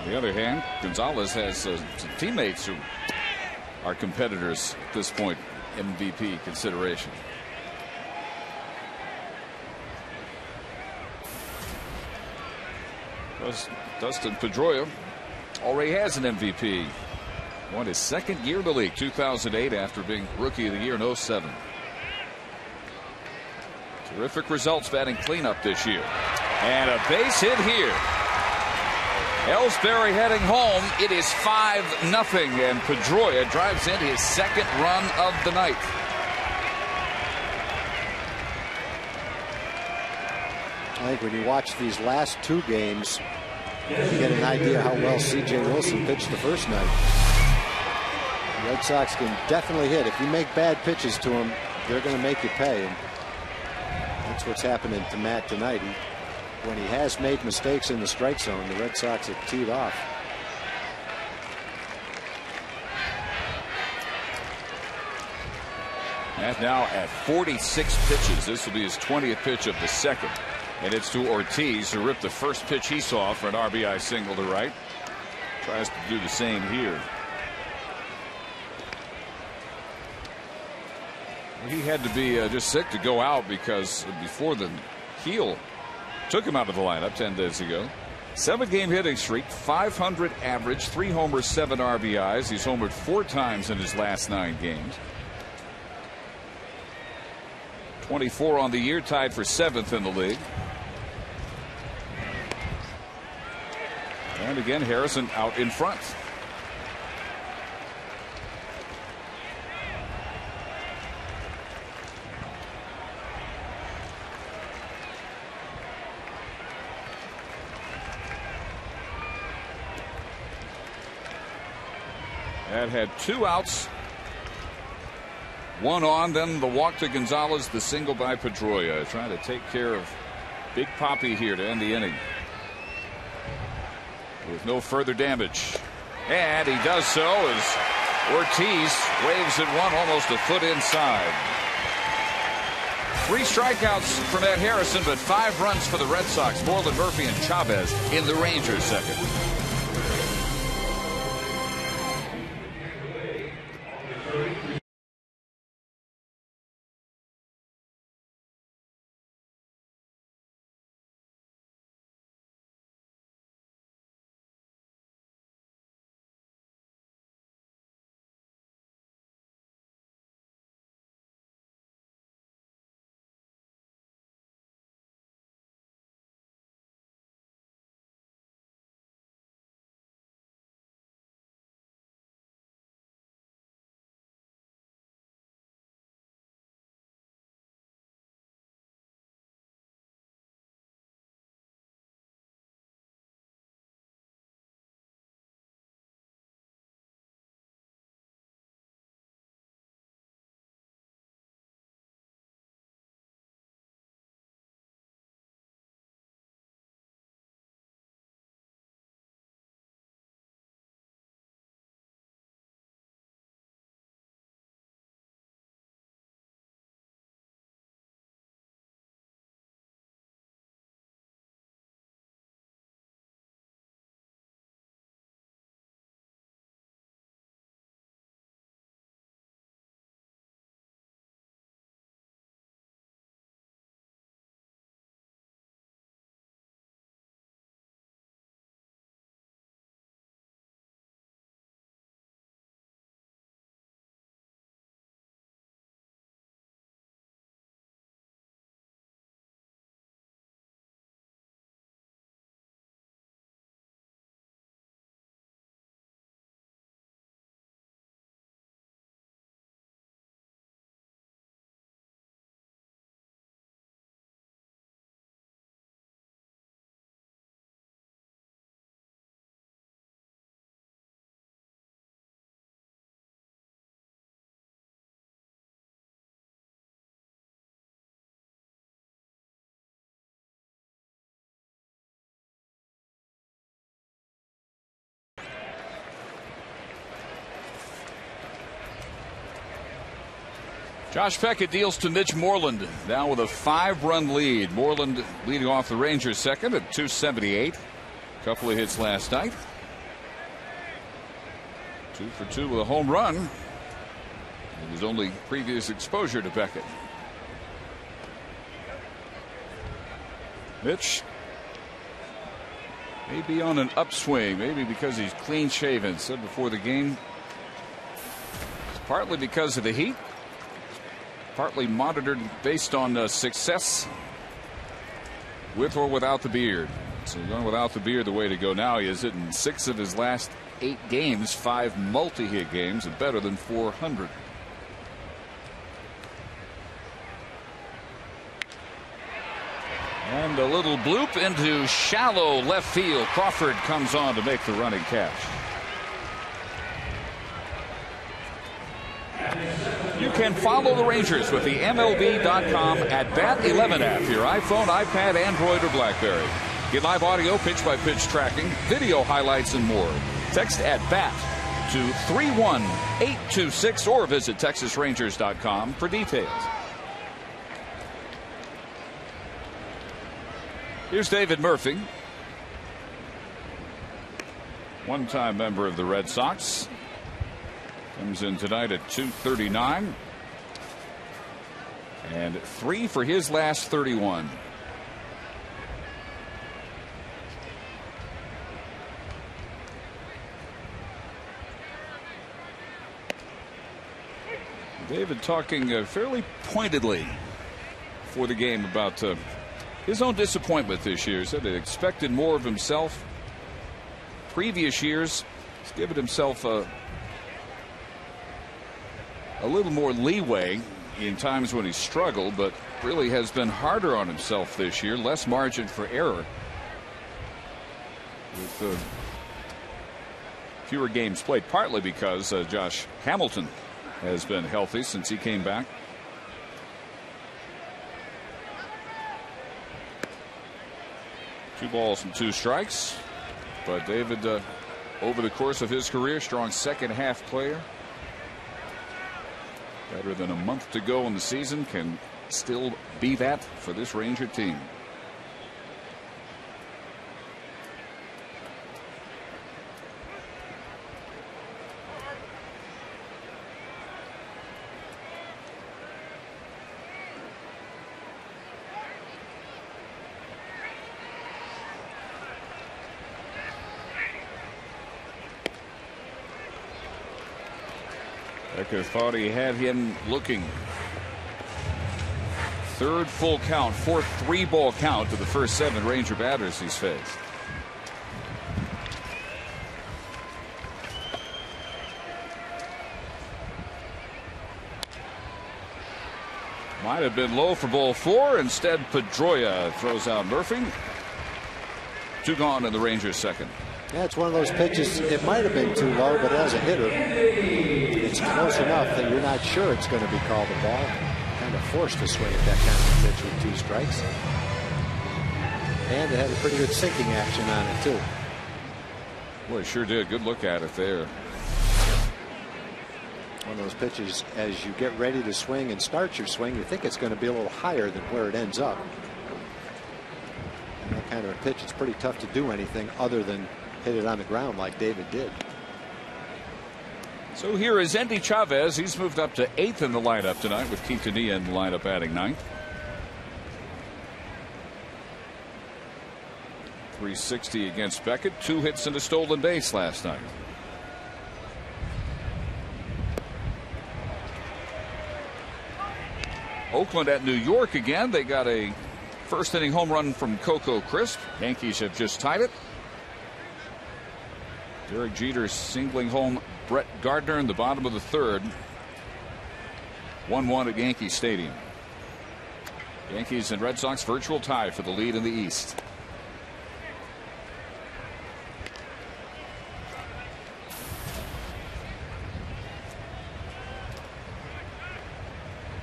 On the other hand, Gonzalez has some teammates who are competitors at this point, MVP consideration. Dustin Pedroia already has an MVP. Won his 2nd year in the league, 2008, after being Rookie of the Year in 07. Terrific results batting cleanup this year. And a base hit here. Ellsbury heading home. It is 5-0, and Pedroia drives in his 2nd run of the night. I think when you watch these last 2 games, you get an idea how well C.J. Wilson pitched the first night. The Red Sox can definitely hit. If you make bad pitches to them, they're going to make you pay. And that's what's happening to Matt tonight. When he has made mistakes in the strike zone, the Red Sox have teed off. Matt now at 46 pitches. This will be his 20th pitch of the second. And it's to Ortiz, who ripped the first pitch he saw for an RBI single to right. Tries to do the same here. He had to be just sick to go out because before the heel took him out of the lineup 10 days ago. 7-game hitting streak, 500 average, 3 homers, 7 RBIs. He's homered 4 times in his last 9 games. 24 on the year, tied for 7th in the league. And again, Harrison out in front. That had 2 outs. 1 on, then the walk to Gonzalez, the single by Pedroia. Trying to take care of Big Papi here to end the inning. With no further damage. And he does so as Ortiz waves at one almost a foot inside. 3 strikeouts from Ed Harrison, but 5 runs for the Red Sox. Moreland, Murphy, and Chavez in the Rangers' second. Josh Peckett deals to Mitch Moreland, now with a 5-run lead. Moreland leading off the Rangers' second at 278. A couple of hits last night. 2 for 2 with a home run. It was only previous exposure to Peckett. Mitch may be on an upswing, maybe because he's clean shaven. Said before the game, it's partly because of the heat, partly monitored based on success with or without the beard. So going without the beard, the way to go now. He is hitting 6 of his last 8 games, 5 multi-hit games, and better than 400. And a little bloop into shallow left field. Crawford comes on to make the running catch. You can follow the Rangers with the MLB.com at Bat 11 app for your iPhone, iPad, Android, or BlackBerry. Get live audio, pitch-by-pitch tracking, video highlights, and more. Text at BAT to 31826 or visit TexasRangers.com for details. Here's David Murphy, one-time member of the Red Sox. Comes in tonight at 239. And 3 for his last 31. David talking fairly pointedly for the game about his own disappointment this year. He said he expected more of himself. Previous years, he's given himself a little more leeway in times when he struggled, but really has been harder on himself this year. Less margin for error with fewer games played, partly because Josh Hamilton has been healthy since he came back. Two balls and 2 strikes. But David, over the course of his career, strong second half player. Better than a month to go in the season, can still be that for this Ranger team. Becker thought he had him looking. Third full count, 4th 3-ball count to the first 7 Ranger batters he's faced. Might have been low for ball 4. Instead, Pedroia throws out Murphy. 2 gone in the Rangers' second. Yeah, it's one of those pitches. It might have been too low, but as a hitter, it's close enough that you're not sure it's going to be called a ball. Kind of forced to swing at that kind of pitch with 2 strikes. And it had a pretty good sinking action on it, too. Boy, it sure did. Good look at it there. One of those pitches, as you get ready to swing and start your swing, you think it's going to be a little higher than where it ends up. And that kind of a pitch, it's pretty tough to do anything other than hit it on the ground like David did. So here is Endy Chavez. He's moved up to 8th in the lineup tonight, with Quintanilla in the lineup adding 9th. 360 against Beckett. 2 hits and a stolen base last night. Oakland at New York again. They got a first inning home run from Coco Crisp. Yankees have just tied it. Derek Jeter singling home Brett Gardner in the bottom of the 3rd. 1-1 at Yankee Stadium. Yankees and Red Sox virtual tie for the lead in the East.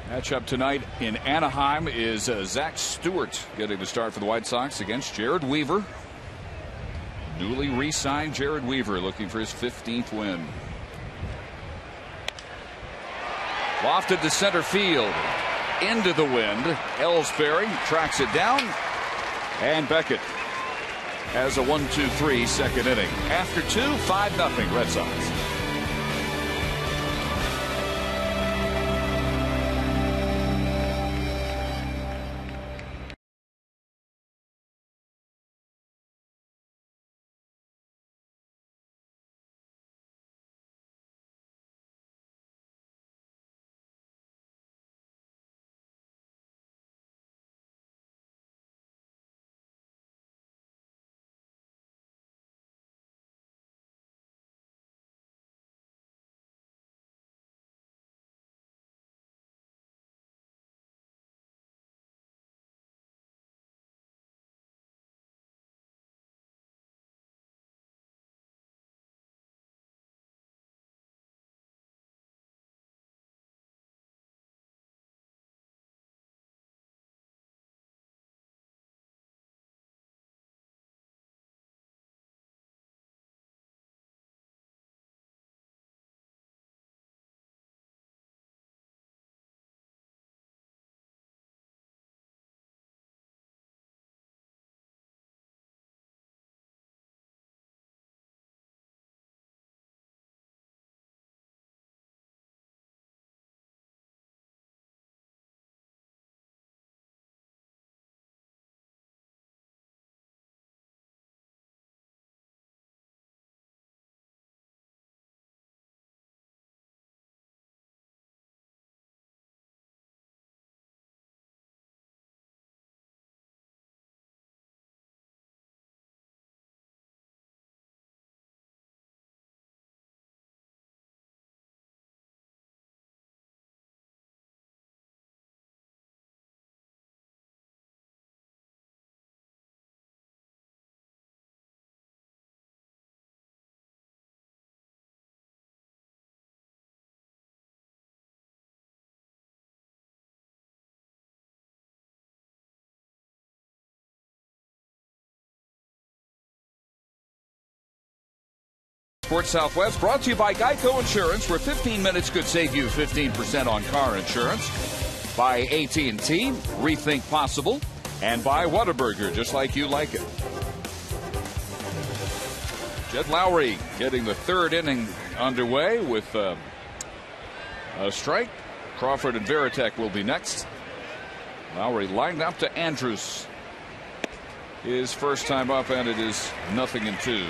Matchup tonight in Anaheim is Zach Stewart getting the start for the White Sox against Jared Weaver. Newly re-signed Jared Weaver looking for his 15th win. Lofted to center field. Into the wind. Ellsbury tracks it down. And Beckett has a 1-2-3 second inning. After 2, 5-0 Red Sox. Sports Southwest brought to you by Geico Insurance, where 15 minutes could save you 15% on car insurance. By AT&T, Rethink Possible. And by Whataburger, just like you like it. Jed Lowry getting the third inning underway with a strike. Crawford and Varitek will be next. Lowry lined up to Andrews. His first time up, and it is 0-2.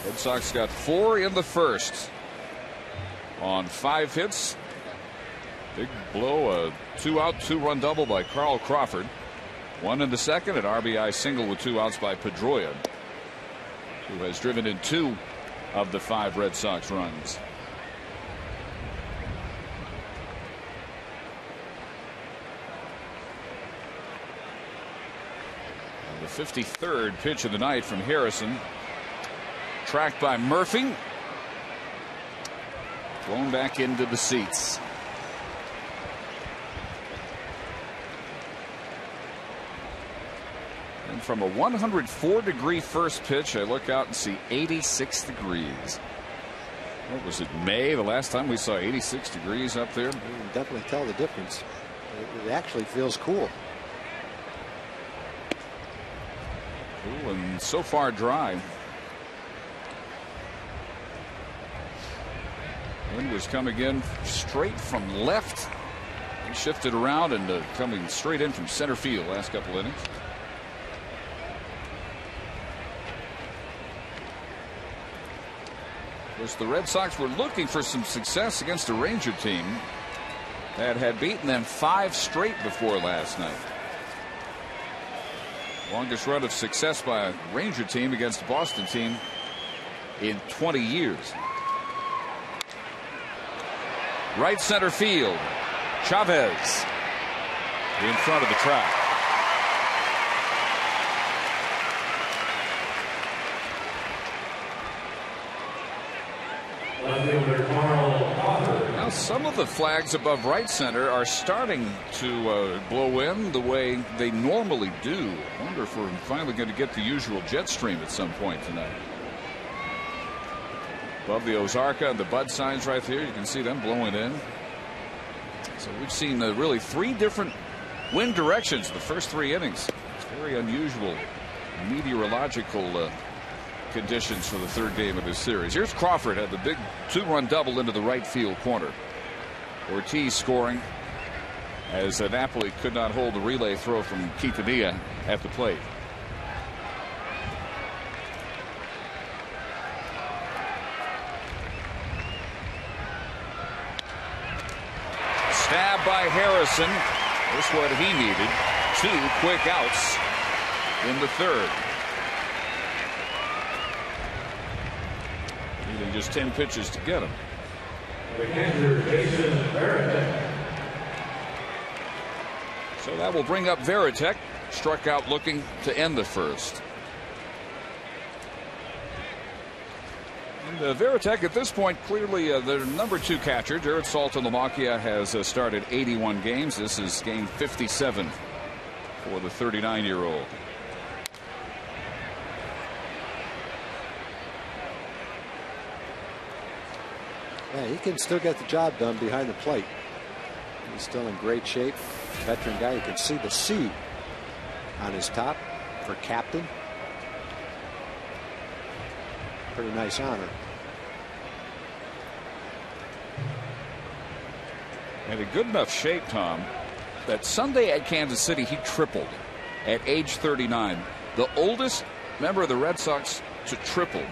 Red Sox got 4 in the first on 5 hits. Big blow, a 2-out, 2-run double by Carl Crawford. 1 in the second, an RBI single with 2 outs by Pedroia, who has driven in 2 of the 5 Red Sox runs. The 53rd pitch of the night from Harrison. Tracked by Murphy. Blown back into the seats. And from a 104-degree first pitch, I look out and see 86 degrees. What was it, May, the last time we saw 86 degrees up there? You can definitely tell the difference. It actually feels cool. Cool and so far dry. Wind was coming in straight from left. He shifted around and coming straight in from center field last couple innings. The Red Sox were looking for some success against a Ranger team that had beaten them 5 straight before last night. Longest run of success by a Ranger team against a Boston team in 20 years. Right center field. Chavez in front of the track. Now some of the flags above right center are starting to blow in the way they normally do. I wonder if we're finally going to get the usual jet stream at some point tonight. Above the Ozarka and the Bud signs right there, you can see them blowing in. So we've seen really 3 different wind directions the first 3 innings. It's very unusual meteorological conditions for the 3rd game of this series. Here's Crawford, had the big 2-run double into the right field corner. Ortiz scoring as Napoli could not hold the relay throw from Quintanilla at the plate. Stab by Harrison. That's what he needed. 2 quick outs in the 3rd. Needing just 10 pitches to get him. So that will bring up Varitek. Struck out looking to end the first. And Varitek at this point clearly the number 2 catcher. Jared Saltalamacchia has started 81 games. This is game 57 for the 39-year-old. Yeah, he can still get the job done behind the plate. He's still in great shape. Veteran guy. You can see the C on his top for captain. Pretty nice honor. And in good enough shape, Tom, that Sunday at Kansas City he tripled at age 39. The oldest member of the Red Sox to triple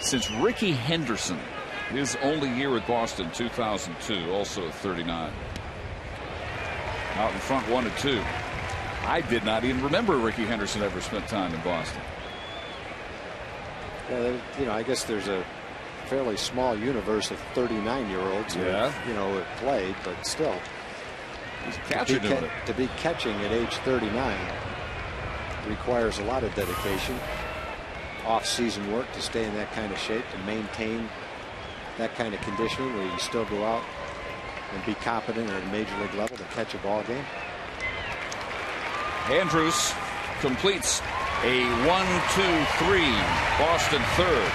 since Ricky Henderson. His only year with Boston, 2002, also at 39. Out in front, 1-2. I did not even remember Ricky Henderson ever spent time in Boston. You know, I guess there's a fairly small universe of 39-year-olds who, have played, but still. He's catching to be catching at age 39 requires a lot of dedication, off-season work to stay in that kind of shape, to maintain that kind of conditioning where you can still go out and be competent at a major league level to catch a ball game. Andrews completes A 1-2-3. Boston third.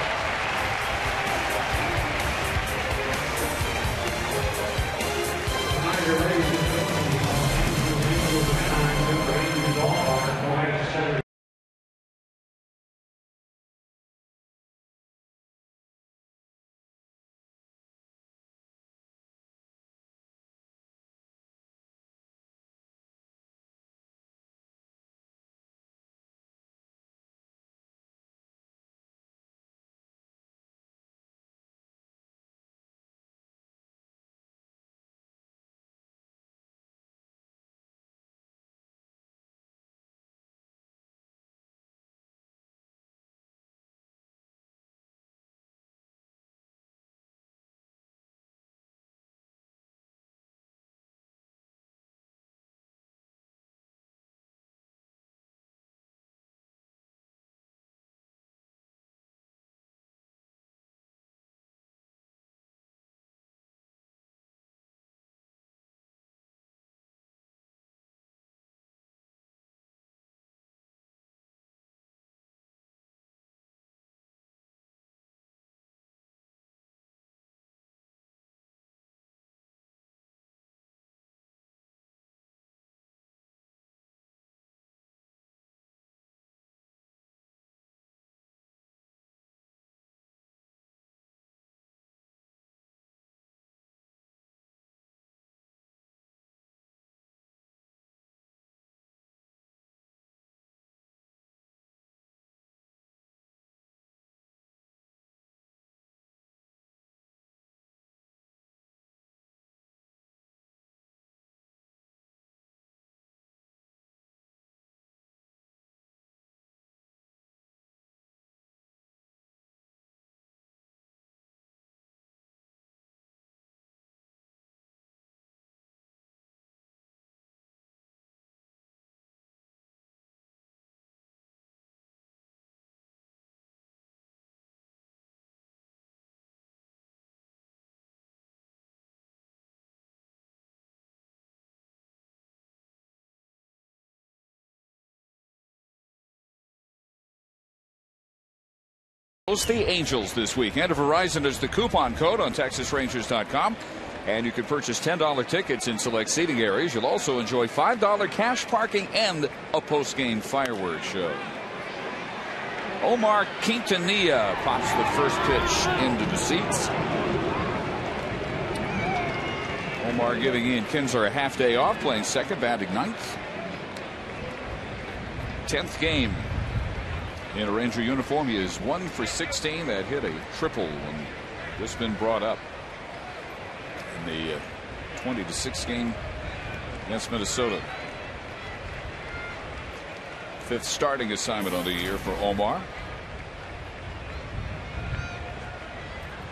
The Angels this weekend. Verizon is the coupon code on TexasRangers.com. And you can purchase $10 tickets in select seating areas. You'll also enjoy $5 cash parking and a post-game fireworks show. Omar Quintanilla pops the first pitch into the seats. Omar giving Ian Kinsler a half day off, playing second, batting ninth. 10th game in a Ranger uniform. He is 1 for 16. That hit a triple and just been brought up in the 20-6 game against Minnesota. 5th starting assignment on the year for Omar.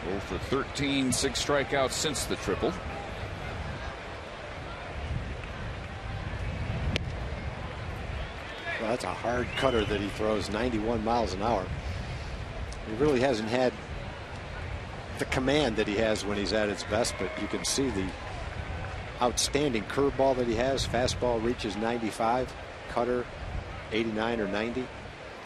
0 for 13, 6 strikeouts since the triple. Well, that's a hard cutter that he throws, 91 miles an hour. He really hasn't had the command that he has when he's at its best, but you can see the outstanding curveball that he has. Fastball reaches 95, cutter 89 or 90. You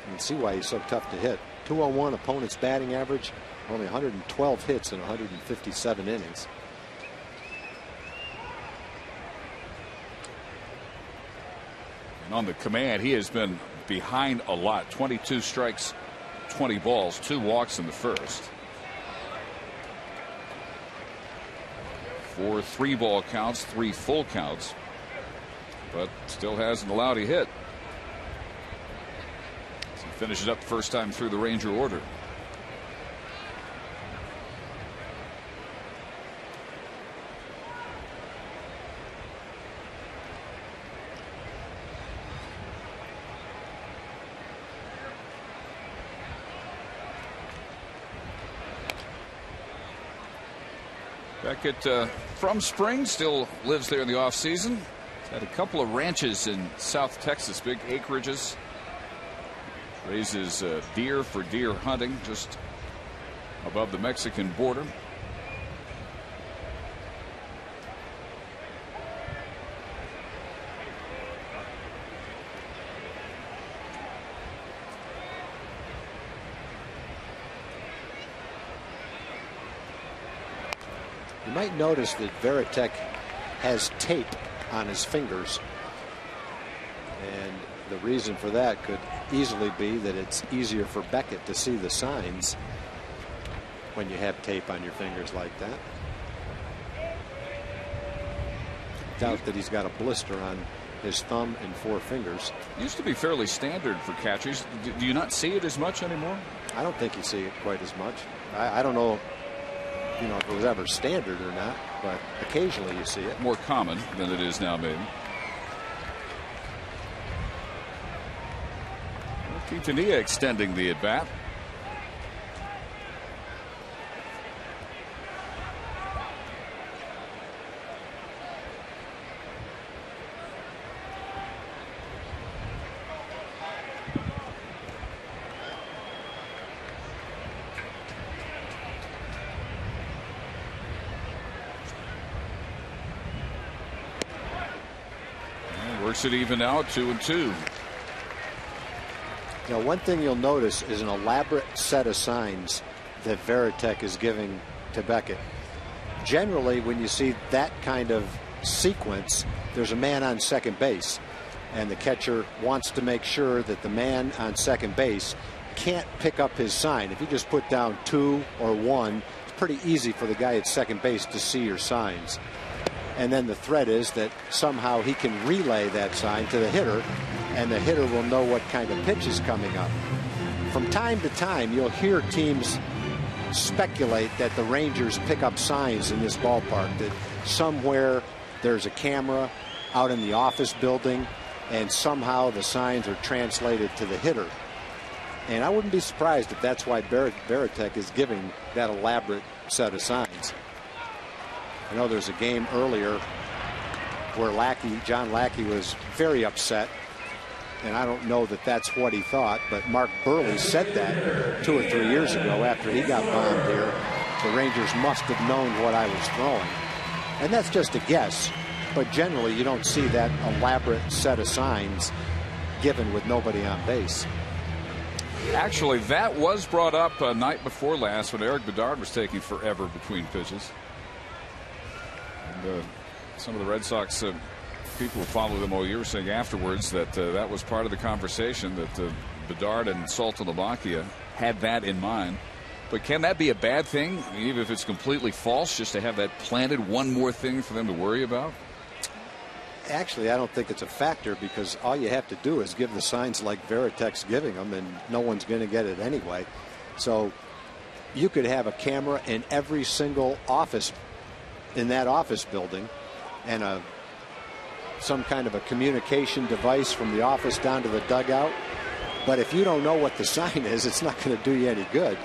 can see why he's so tough to hit. 201 opponent's batting average, only 112 hits in 157 innings. And on the command, he has been behind a lot. 22 strikes, 20 balls, 2 walks in the first. 4 3-ball counts, 3 full counts, but still hasn't allowed a hit. So he finishes up the first time through the Ranger order. Beckett from Spring, still lives there in the off season. He's had a couple of ranches in South Texas, big acreages. Raises deer for deer hunting just above the Mexican border. You might notice that Varitek has tape on his fingers. And the reason for that could easily be that it's easier for Beckett to see the signs when you have tape on your fingers like that. Doubt that he's got a blister on his thumb and 4 fingers. Used to be fairly standard for catchers. Do you not see it as much anymore? I don't think you see it quite as much. I don't know, if it was ever standard or not, but occasionally you see it. More common than it is now, maybe. Quintanilla extending the at-bat. Works it even now, 2-2. Now, one thing you'll notice is an elaborate set of signs that Varitek is giving to Beckett. Generally, when you see that kind of sequence, there's a man on second base, and the catcher wants to make sure that the man on second base can't pick up his sign. If you just put down 2 or 1, it's pretty easy for the guy at second base to see your signs. And then the threat is that somehow he can relay that sign to the hitter, and the hitter will know what kind of pitch is coming up. From time to time, you'll hear teams speculate that the Rangers pick up signs in this ballpark, that somewhere there's a camera out in the office building, and somehow the signs are translated to the hitter. And I wouldn't be surprised if that's why Varitek is giving that elaborate set of signs. I know there's a game earlier where John Lackey was very upset, and I don't know that that's what he thought, but Mark Burley said that 2 or 3 years ago after he got bombed here. The Rangers must have known what I was throwing. And that's just a guess, but generally you don't see that elaborate set of signs given with nobody on base. Actually, that was brought up night before last when Eric Bedard was taking forever between pitches. And some of the Red Sox people who follow them all year saying afterwards that that was part of the conversation, that Bedard and Saltalamacchia had that in mind. But can that be a bad thing, even if it's completely false, just to have that planted, one more thing for them to worry about? Actually, I don't think it's a factor, because all you have to do is give the signs like Varitek's giving them, and no one's going to get it anyway. So you could have a camera in every single office in that office building, and some kind of a communication device from the office down to the dugout. But if you don't know what the sign is, it's not going to do you any good.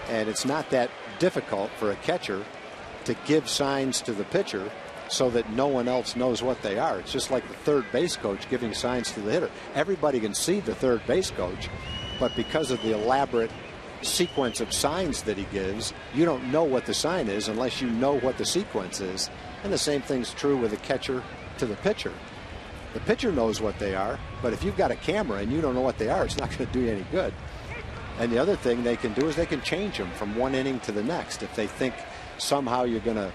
And it's not that difficult for a catcher to give signs to the pitcher so that no one else knows what they are. It's just like the third base coach giving signs to the hitter. Everybody can see the third base coach, but because of the elaborate sequence of signs that he gives, you don't know what the sign is unless you know what the sequence is. And the same thing's true with a catcher to the pitcher. The pitcher knows what they are, but if you've got a camera and you don't know what they are, it's not going to do you any good. And the other thing they can do is they can change them from one inning to the next. If they think somehow you're going to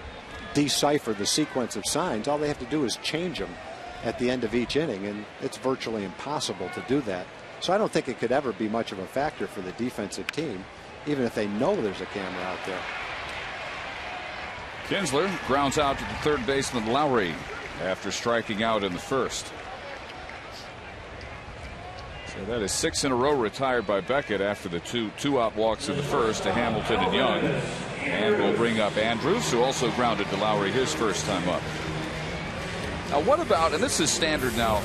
decipher the sequence of signs, all they have to do is change them at the end of each inning, and it's virtually impossible to do that. So I don't think it could ever be much of a factor for the defensive team, even if they know there's a camera out there. Kinsler grounds out to the third baseman Lowry after striking out in the first. So that is 6 in a row retired by Beckett after the two-out walks in the first to Hamilton and Young. And we'll bring up Andrews, who also grounded to Lowry his first time up. Now, what about, and this is standard now,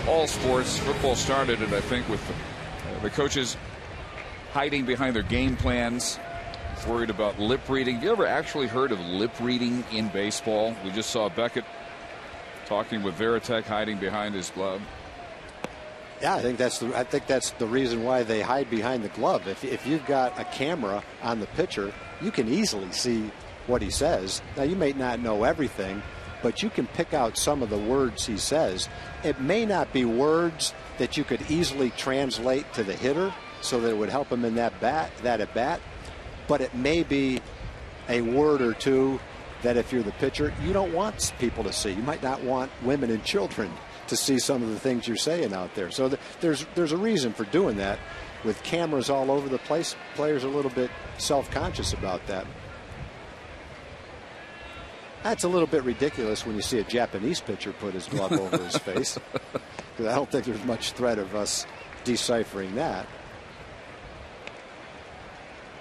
all sports, football started it, I think, with the coaches hiding behind their game plans, worried about lip reading. Have you ever actually heard of lip reading in baseball? We just saw Beckett talking with Varitek, hiding behind his glove. Yeah, I think that's the reason why they hide behind the glove. If you've got a camera on the pitcher, you can easily see what he says. Now, you may not know everything, but you can pick out some of the words he says. It may not be words that you could easily translate to the hitter so that it would help him in that at bat, but it may be a word or two that if you're the pitcher, you don't want people to see. You might not want women and children to see some of the things you're saying out there. So there's a reason for doing that. With cameras all over the place, players are a little bit self-conscious about that. That's a little bit ridiculous when you see a Japanese pitcher put his glove over his face. Because I don't think there's much threat of us deciphering that.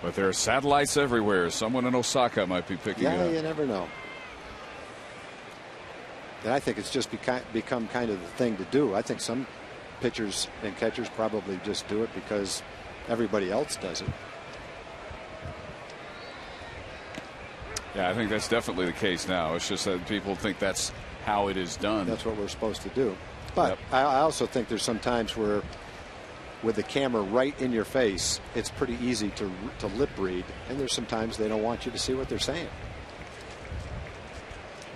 But there are satellites everywhere. Someone in Osaka might be picking it up. Yeah, you never know. And I think it's just become kind of the thing to do. I think some pitchers and catchers probably just do it because everybody else does it. Yeah, I think that's definitely the case now. It's just that people think that's how it is done. That's what we're supposed to do. But I also think there's some times where with the camera right in your face, it's pretty easy to lip read. And there's some times they don't want you to see what they're saying.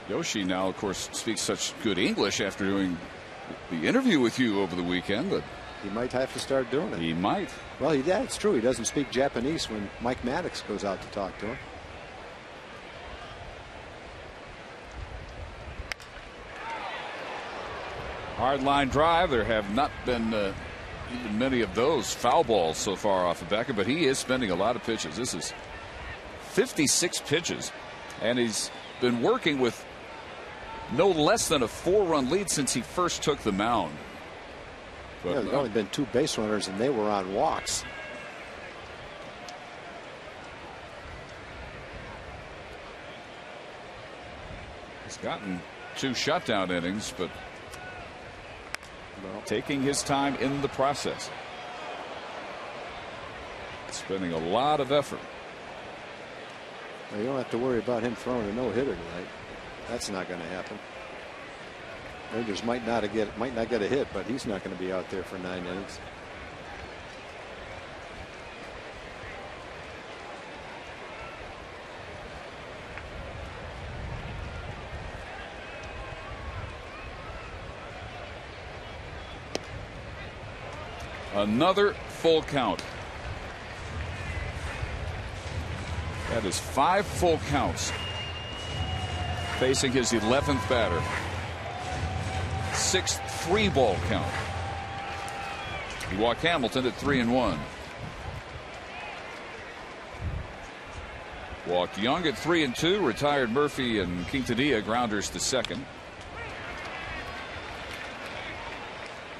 Yoshi now, of course, speaks such good English after doing the interview with you over the weekend. But he might have to start doing it. He might. Well, yeah, it's true. He doesn't speak Japanese when Mike Maddox goes out to talk to him. Hard line drive. There have not been even many of those foul balls so far off of Becker, but he is spending a lot of pitches. This is 56 pitches, and he's been working with no less than a 4-run lead since he first took the mound. But, yeah, there's only been 2 base runners, and they were on walks. He's gotten 2 shutdown innings, but taking his time in the process. Spending a lot of effort. Well, you don't have to worry about him throwing a no-hitter tonight. That's not going to happen. Rangers might not get a hit, but he's not going to be out there for 9 innings. Another full count. That is 5 full counts. Facing his 11th batter. 6th 3-ball count. He walked Hamilton at 3-1. Walked Young at 3-2. Retired Murphy and Quintanilla grounders to second.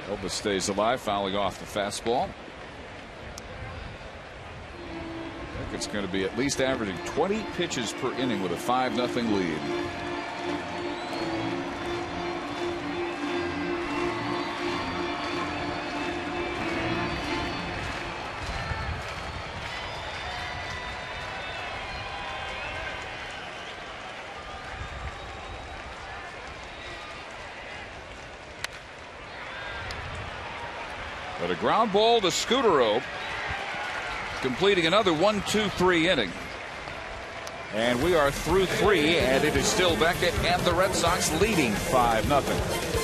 Elba stays alive, fouling off the fastball. I think it's going to be at least averaging 20 pitches per inning with a 5-0 lead. But a ground ball to Scutaro, completing another 1-2-3 inning. And we are through 3, and it is still Beckett and the Red Sox leading 5-0.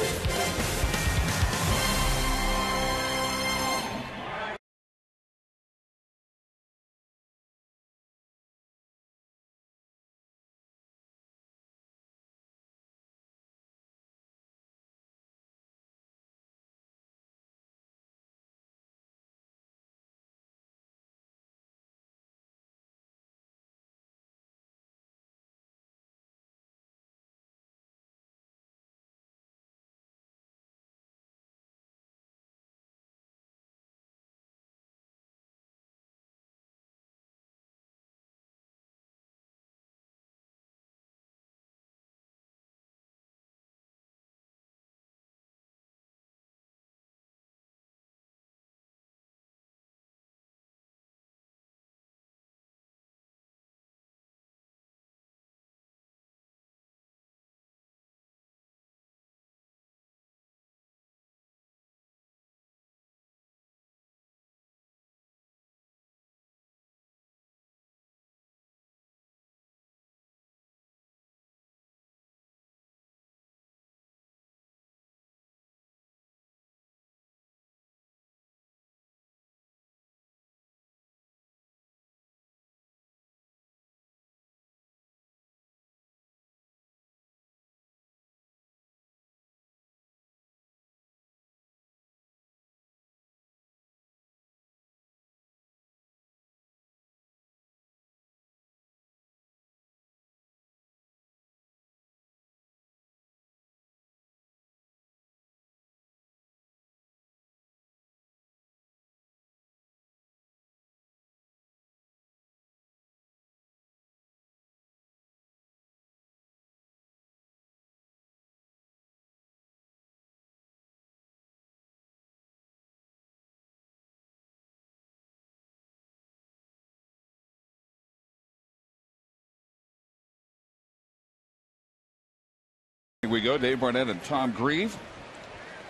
Here we go. Dave Barnett and Tom Grieve.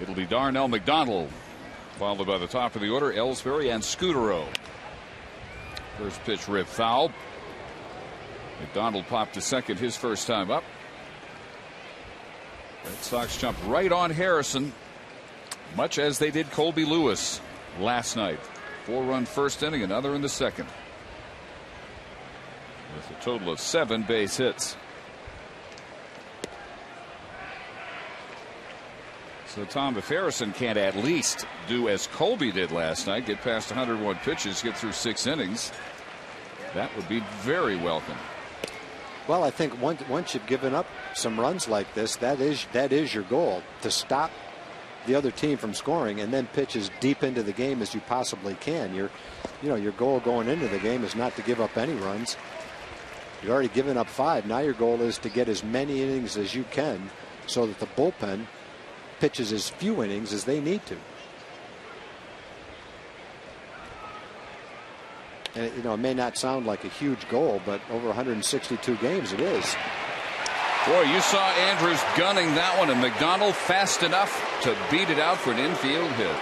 It'll be Darnell McDonald, followed by the top of the order, Ellsbury and Scutaro. First pitch rip foul. McDonald popped to second his first time up. Red Sox jump right on Harrison, much as they did Colby Lewis last night. 4-run first inning, another in the second. With a total of 7 base hits. So, Tom, if Harrison can't at least do as Colby did last night, get past 101 pitches, get through 6 innings, that would be very welcome. Well, I think once you've given up some runs like this, that is your goal, to stop the other team from scoring and then pitch as deep into the game as you possibly can. Your goal going into the game is not to give up any runs. You've already given up 5. Now your goal is to get as many innings as you can so that the bullpen pitches as few innings as they need to. And it may not sound like a huge goal, but over 162 games it is. Boy, you saw Andrews gunning that one, and McDonald fast enough to beat it out for an infield hit.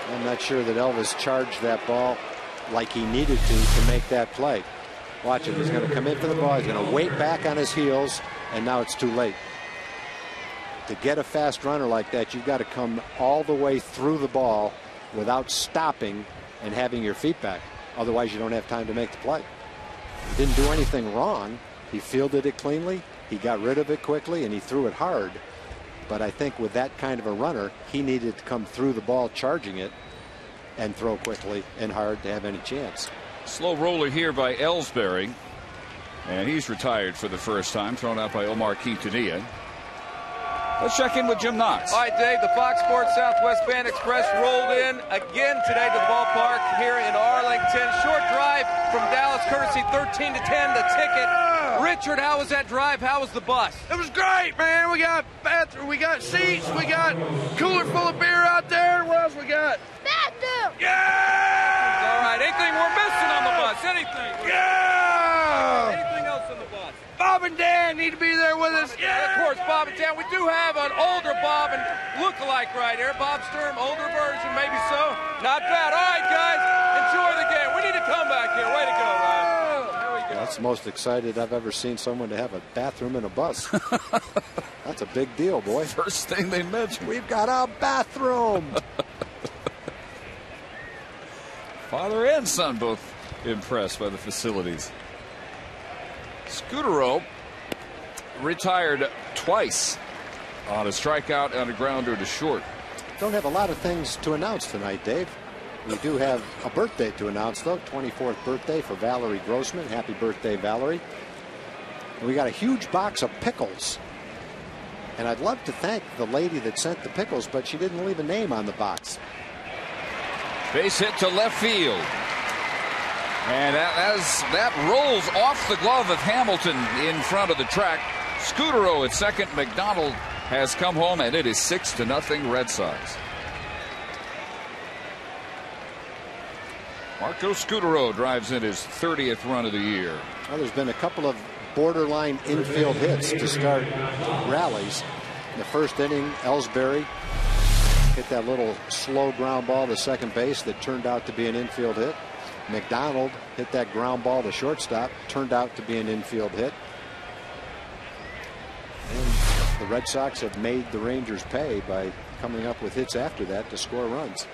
I'm not sure that Elvis charged that ball like he needed to make that play. Watch him. He's going to come in for the ball. He's going to wait back on his heels, and now it's too late. To get a fast runner like that, you've got to come all the way through the ball without stopping and having your feet back. Otherwise, you don't have time to make the play. He didn't do anything wrong. He fielded it cleanly. He got rid of it quickly, and he threw it hard. But I think with that kind of a runner, he needed to come through the ball charging it and throw quickly and hard to have any chance. Slow roller here by Ellsbury, and he's retired for the first time, thrown out by Omar Quintanilla. Let's check in with Jim Knox. All right, Dave, the Fox Sports Southwest Band Express rolled in again today to the ballpark here in Arlington. Short drive from Dallas, courtesy 13-10, the ticket. Richard, how was that drive? How was the bus? It was great, man. We got bathroom, we got seats, we got cooler full of beer out there. What else we got? Bathroom! Yeah! All right, anything we're missing on the bus? Anything? Yeah! Anything else on the bus? Bob and Dan need to be there with us. Yeah, of course, Bob and Dan. We do have an older Bob and look-alike right here. Bob Sturm, older version, maybe so. Not bad. All right, guys, enjoy the game. We need to come back here. Way to go, guys. There we go. That's the most excited I've ever seen someone to have a bathroom in a bus. That's a big deal, boy. First thing they mentioned. We've got a bathroom. Father and son both impressed by the facilities. Scutaro retired twice on a strikeout and a grounder to short. Don't have a lot of things to announce tonight, Dave. We do have a birthday to announce, though. 24th birthday for Valerie Grossman. Happy birthday, Valerie. And we got a huge box of pickles. And I'd love to thank the lady that sent the pickles, but she didn't leave a name on the box. Base hit to left field. And as that rolls off the glove of Hamilton in front of the track, Scutaro at second. McDonald has come home, and it is 6-0 Red Sox. Marco Scutaro drives in his 30th run of the year. Well, there's been a couple of borderline infield hits to start rallies. In the first inning, Ellsbury hit that little slow ground ball to second base that turned out to be an infield hit. McDonald hit that ground ball to shortstop, turned out to be an infield hit. And the Red Sox have made the Rangers pay by coming up with hits after that to score runs.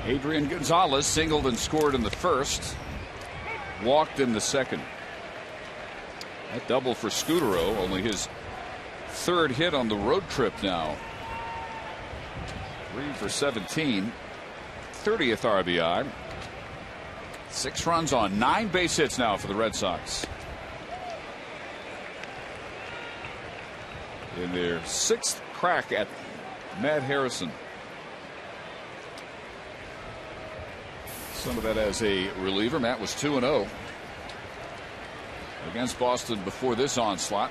Adrian Gonzalez singled and scored in the first, walked in the second. That double for Scutaro, only his third hit on the road trip now. 3 for 17, 30th RBI. 6 runs on 9 base hits now for the Red Sox. In their 6th crack at Matt Harrison. Some of that as a reliever. Matt was 2-0 against Boston before this onslaught.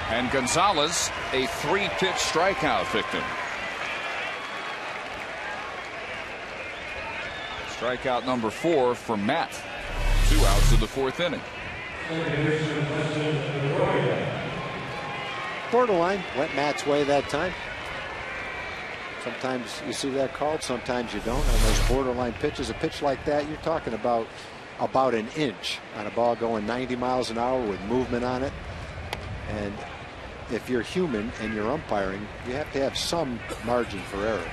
And Gonzalez, a 3-pitch strikeout victim. Strikeout number 4 for Matt. 2 outs in the 4th inning. Borderline went Matt's way that time. Sometimes you see that called, sometimes you don't. On those borderline pitches, a pitch like that, you're talking about an inch on a ball going 90 miles an hour with movement on it. And if you're human and you're umpiring, you have to have some margin for error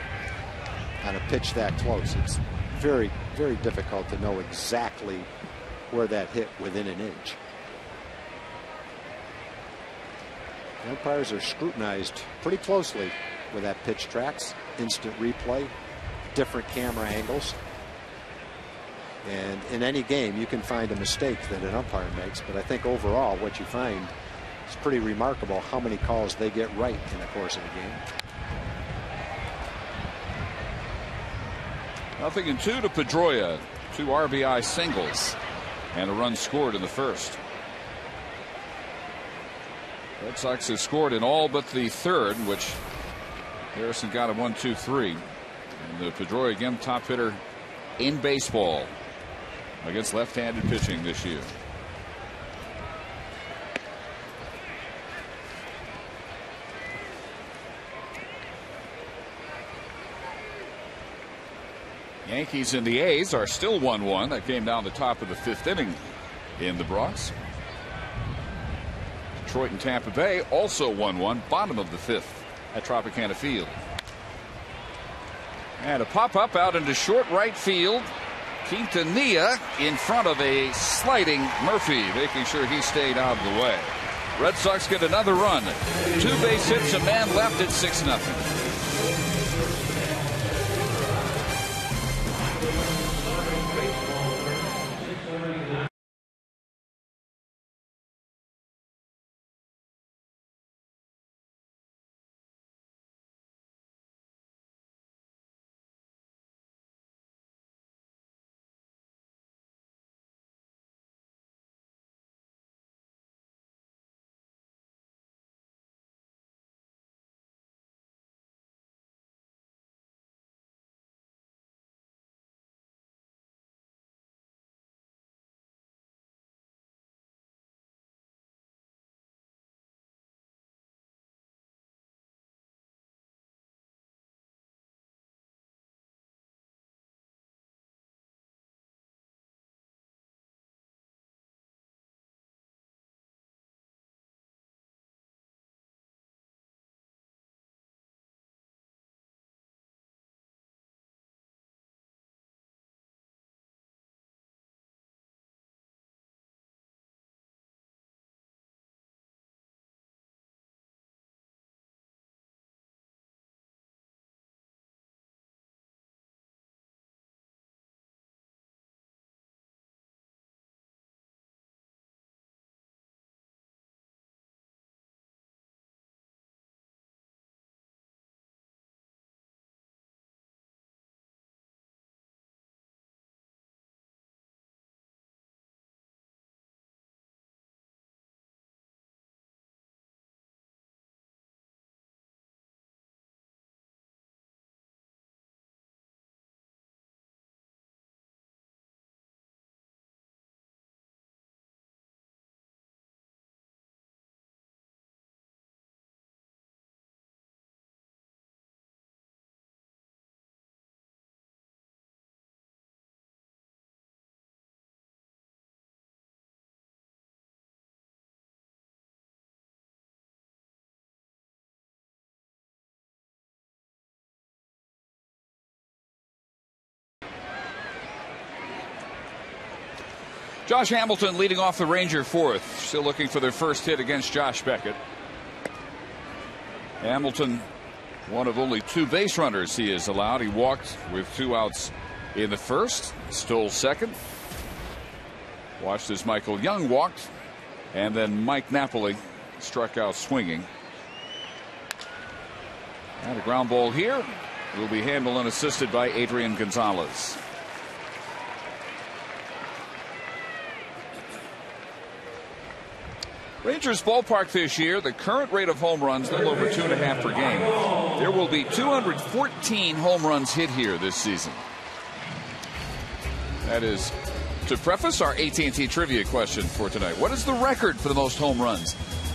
on a pitch that close. It's very, very difficult to know exactly where that hit within an inch. The umpires are scrutinized pretty closely with that pitch tracks, instant replay, different camera angles. And in any game, you can find a mistake that an umpire makes, but I think overall what you find is pretty remarkable how many calls they get right in the course of a game. 0-2 to Pedroia. 2 RBI singles and a run scored in the first. Red Sox have scored in all but the third, which Harrison got a 1-2-3. And Pedroia again top hitter in baseball against left-handed pitching this year. Yankees and the A's are still 1-1. That came down the top of the 5th inning in the Bronx. Detroit and Tampa Bay also 1-1, bottom of the 5th at Tropicana Field. And a pop-up out into short right field. Quintanilla in front of a sliding Murphy, making sure he stayed out of the way. Red Sox get another run. 2 base hits, a man left at 6-0. Josh Hamilton leading off the Ranger 4th. Still looking for their first hit against Josh Beckett. Hamilton, one of only 2 base runners he is allowed. He walked with 2 outs in the first, stole second. Watched as Michael Young walked, and then Mike Napoli struck out swinging. And a ground ball here will be handled and assisted by Adrian Gonzalez. Rangers ballpark this year, the current rate of home runs a little over 2.5 per game. There will be 214 home runs hit here this season. That is to preface our AT&T trivia question for tonight. What is the record for the most home runs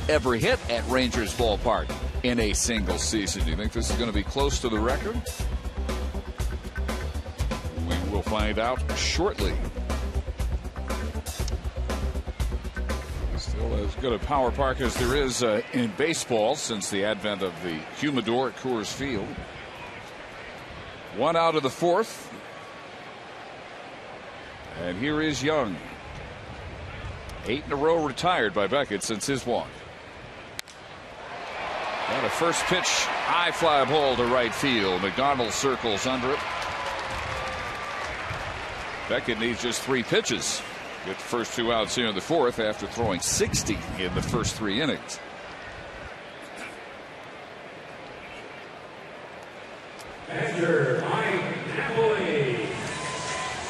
ever hit at Rangers Ballpark in a single season? Do you think this is going to be close to the record? We will find out shortly. Still as good a power park as there is in baseball since the advent of the humidor at Coors Field. 1 out of the 4th. And here is Young. 8 in a row retired by Beckett since his walk. And a first pitch, high fly ball to right field. McDonald circles under it. Beckett needs just 3 pitches. Get the first 2 outs here in the 4th after throwing 60 in the first 3 innings.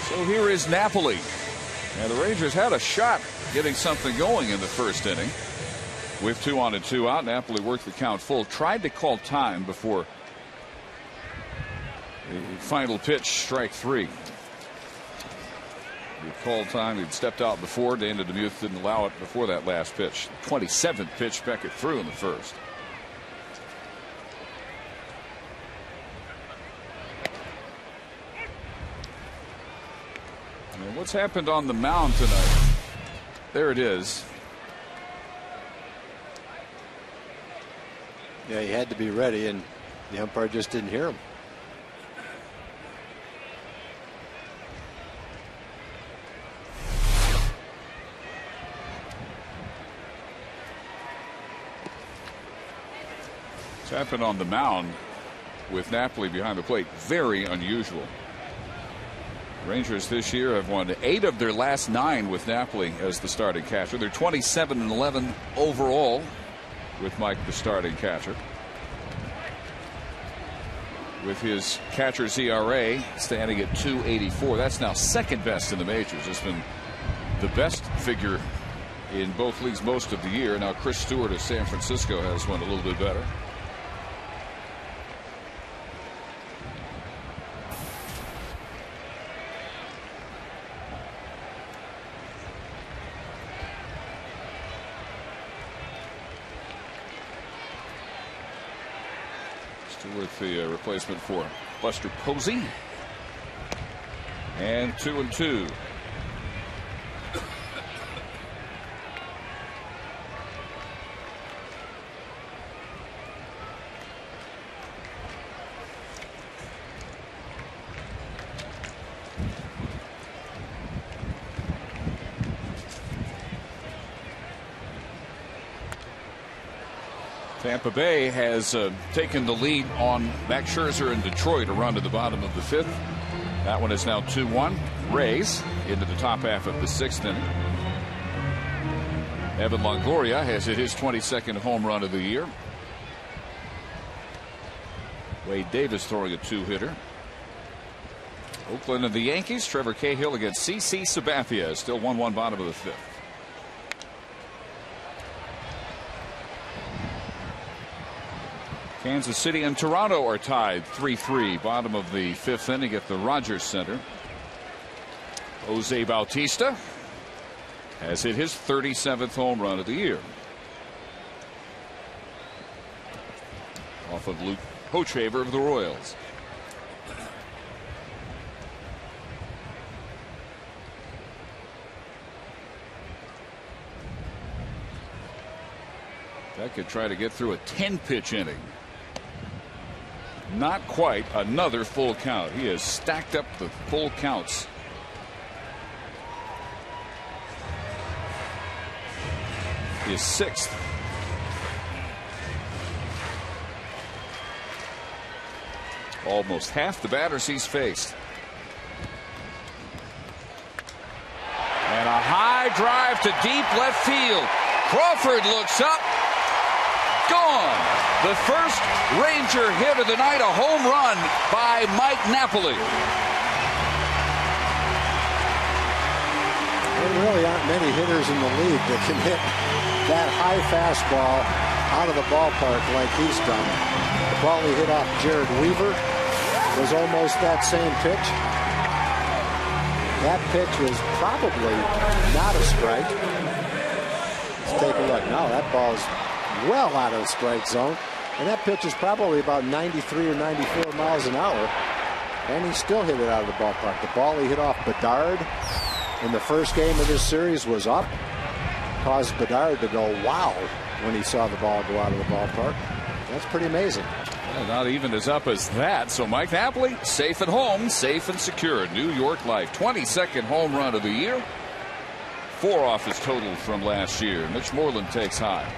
So here is Napoli. And the Rangers had a shot getting something going in the first inning. With 2 on and 2 out, Napoli worked the count full. Tried to call time before the final pitch, strike 3. He called time. He'd stepped out before. Dana DeMuth didn't allow it before that last pitch. 27th pitch Beckett threw in the first. And what's happened on the mound tonight? There it is. Yeah, he had to be ready, and the umpire just didn't hear him. What's happened on the mound with Napoli behind the plate? Very unusual. Rangers this year have won 8 of their last 9 with Napoli as the starting catcher. They're 27-11 overall with Mike the starting catcher. With his catcher's ERA standing at 2.84. That's now second best in the majors. It's been the best figure in both leagues most of the year. Now Chris Stewart of San Francisco has one a little bit better. With the replacement for Buster Posey. And 2-2. Tampa Bay has taken the lead on Max Scherzer in Detroit, a run to the bottom of the 5th. That one is now 2-1. Rays into the top half of the 6th inning. Evan Longoria has hit his 22nd home run of the year. Wade Davis throwing a 2-hitter. Oakland and the Yankees. Trevor Cahill against CC Sabathia. Still 1-1 bottom of the 5th. Kansas City and Toronto are tied 3-3 bottom of the 5th inning at the Rogers Center. Jose Bautista has hit his 37th home run of the year. Off of Luke Hochevar of the Royals. That could try to get through a 10-pitch inning. Not quite. Another full count. He has stacked up the full counts. His 6th. Almost half the batters he's faced. And a high drive to deep left field. Crawford looks up. Gone. The first Ranger hit of the night, a home run by Mike Napoli. There really aren't many hitters in the league that can hit that high fastball out of the ballpark like he's done. The ball he hit off Jared Weaver was almost that same pitch. That pitch was probably not a strike. Let's take a look. No, that ball is well out of the strike zone. And that pitch is probably about 93 or 94 miles an hour. And he still hit it out of the ballpark. The ball he hit off Bedard in the first game of this series was up. Caused Bedard to go, wow, when he saw the ball go out of the ballpark. That's pretty amazing. Well, not even as up as that. So Mike Napoli, safe at home, safe and secure. New York Life, 22nd home run of the year. 4 off his total from last year. Mitch Moreland takes high.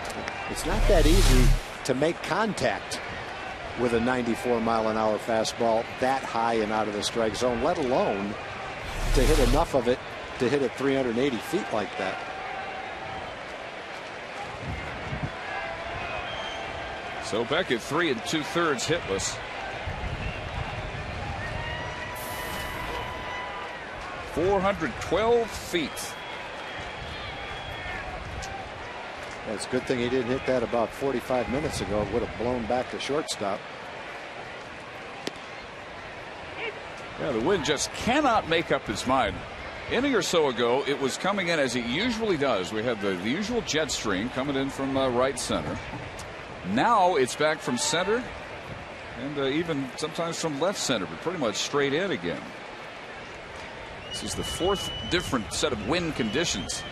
It's not that easy to make contact with a 94-mile-an-hour fastball that high and out of the strike zone, let alone to hit enough of it to hit it 380 feet like that. So Beckett 3 2/3 hitless. 412 feet. It's a good thing he didn't hit that about 45 minutes ago. It would have blown back to shortstop. Yeah, the wind just cannot make up its mind. Inning or so ago, it was coming in as it usually does. We had the usual jet stream coming in from right center. Now it's back from center and even sometimes from left center, but pretty much straight in again. This is the 4th different set of wind conditions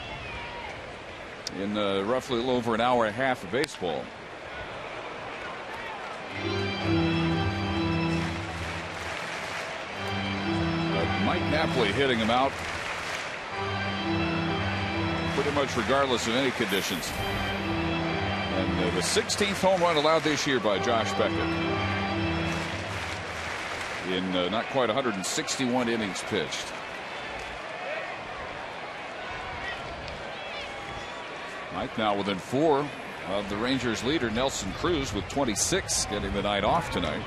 in roughly a little over an hour and a half of baseball. But Mike Napoli hitting him out pretty much regardless of any conditions. And the 16th home run allowed this year by Josh Beckett in not quite 161 innings pitched. Mike now within 4 of the Rangers leader Nelson Cruz with 26, getting the night off tonight.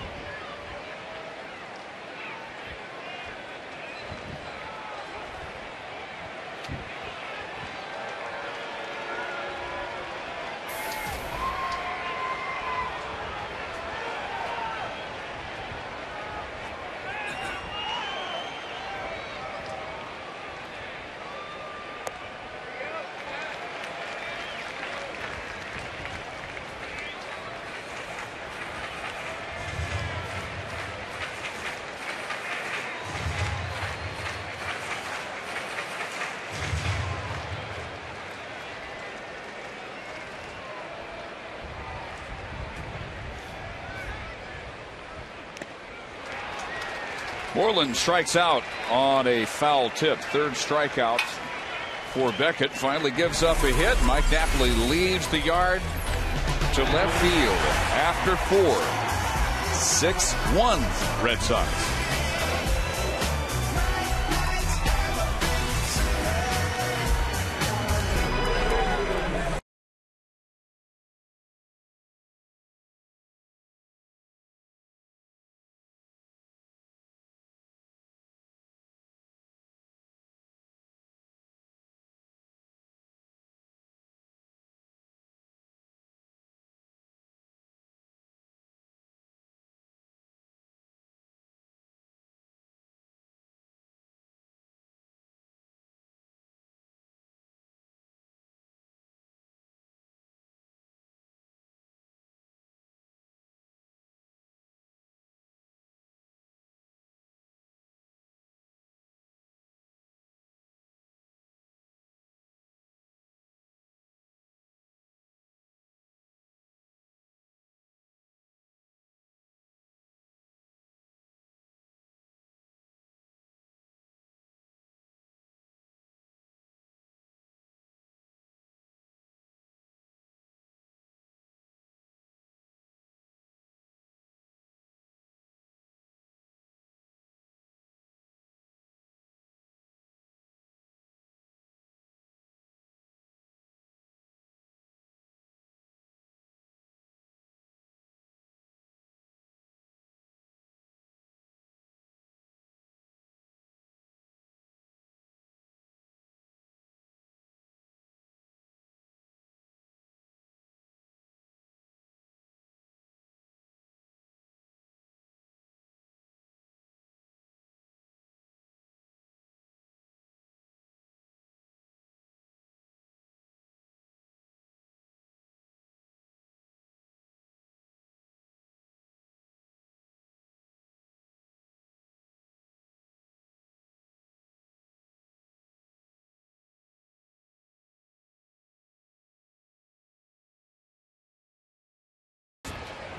Moreland strikes out on a foul tip. 3rd strikeout for Beckett. Finally gives up a hit. Mike Napoli leaves the yard to left field after 4. 6-1 Red Sox.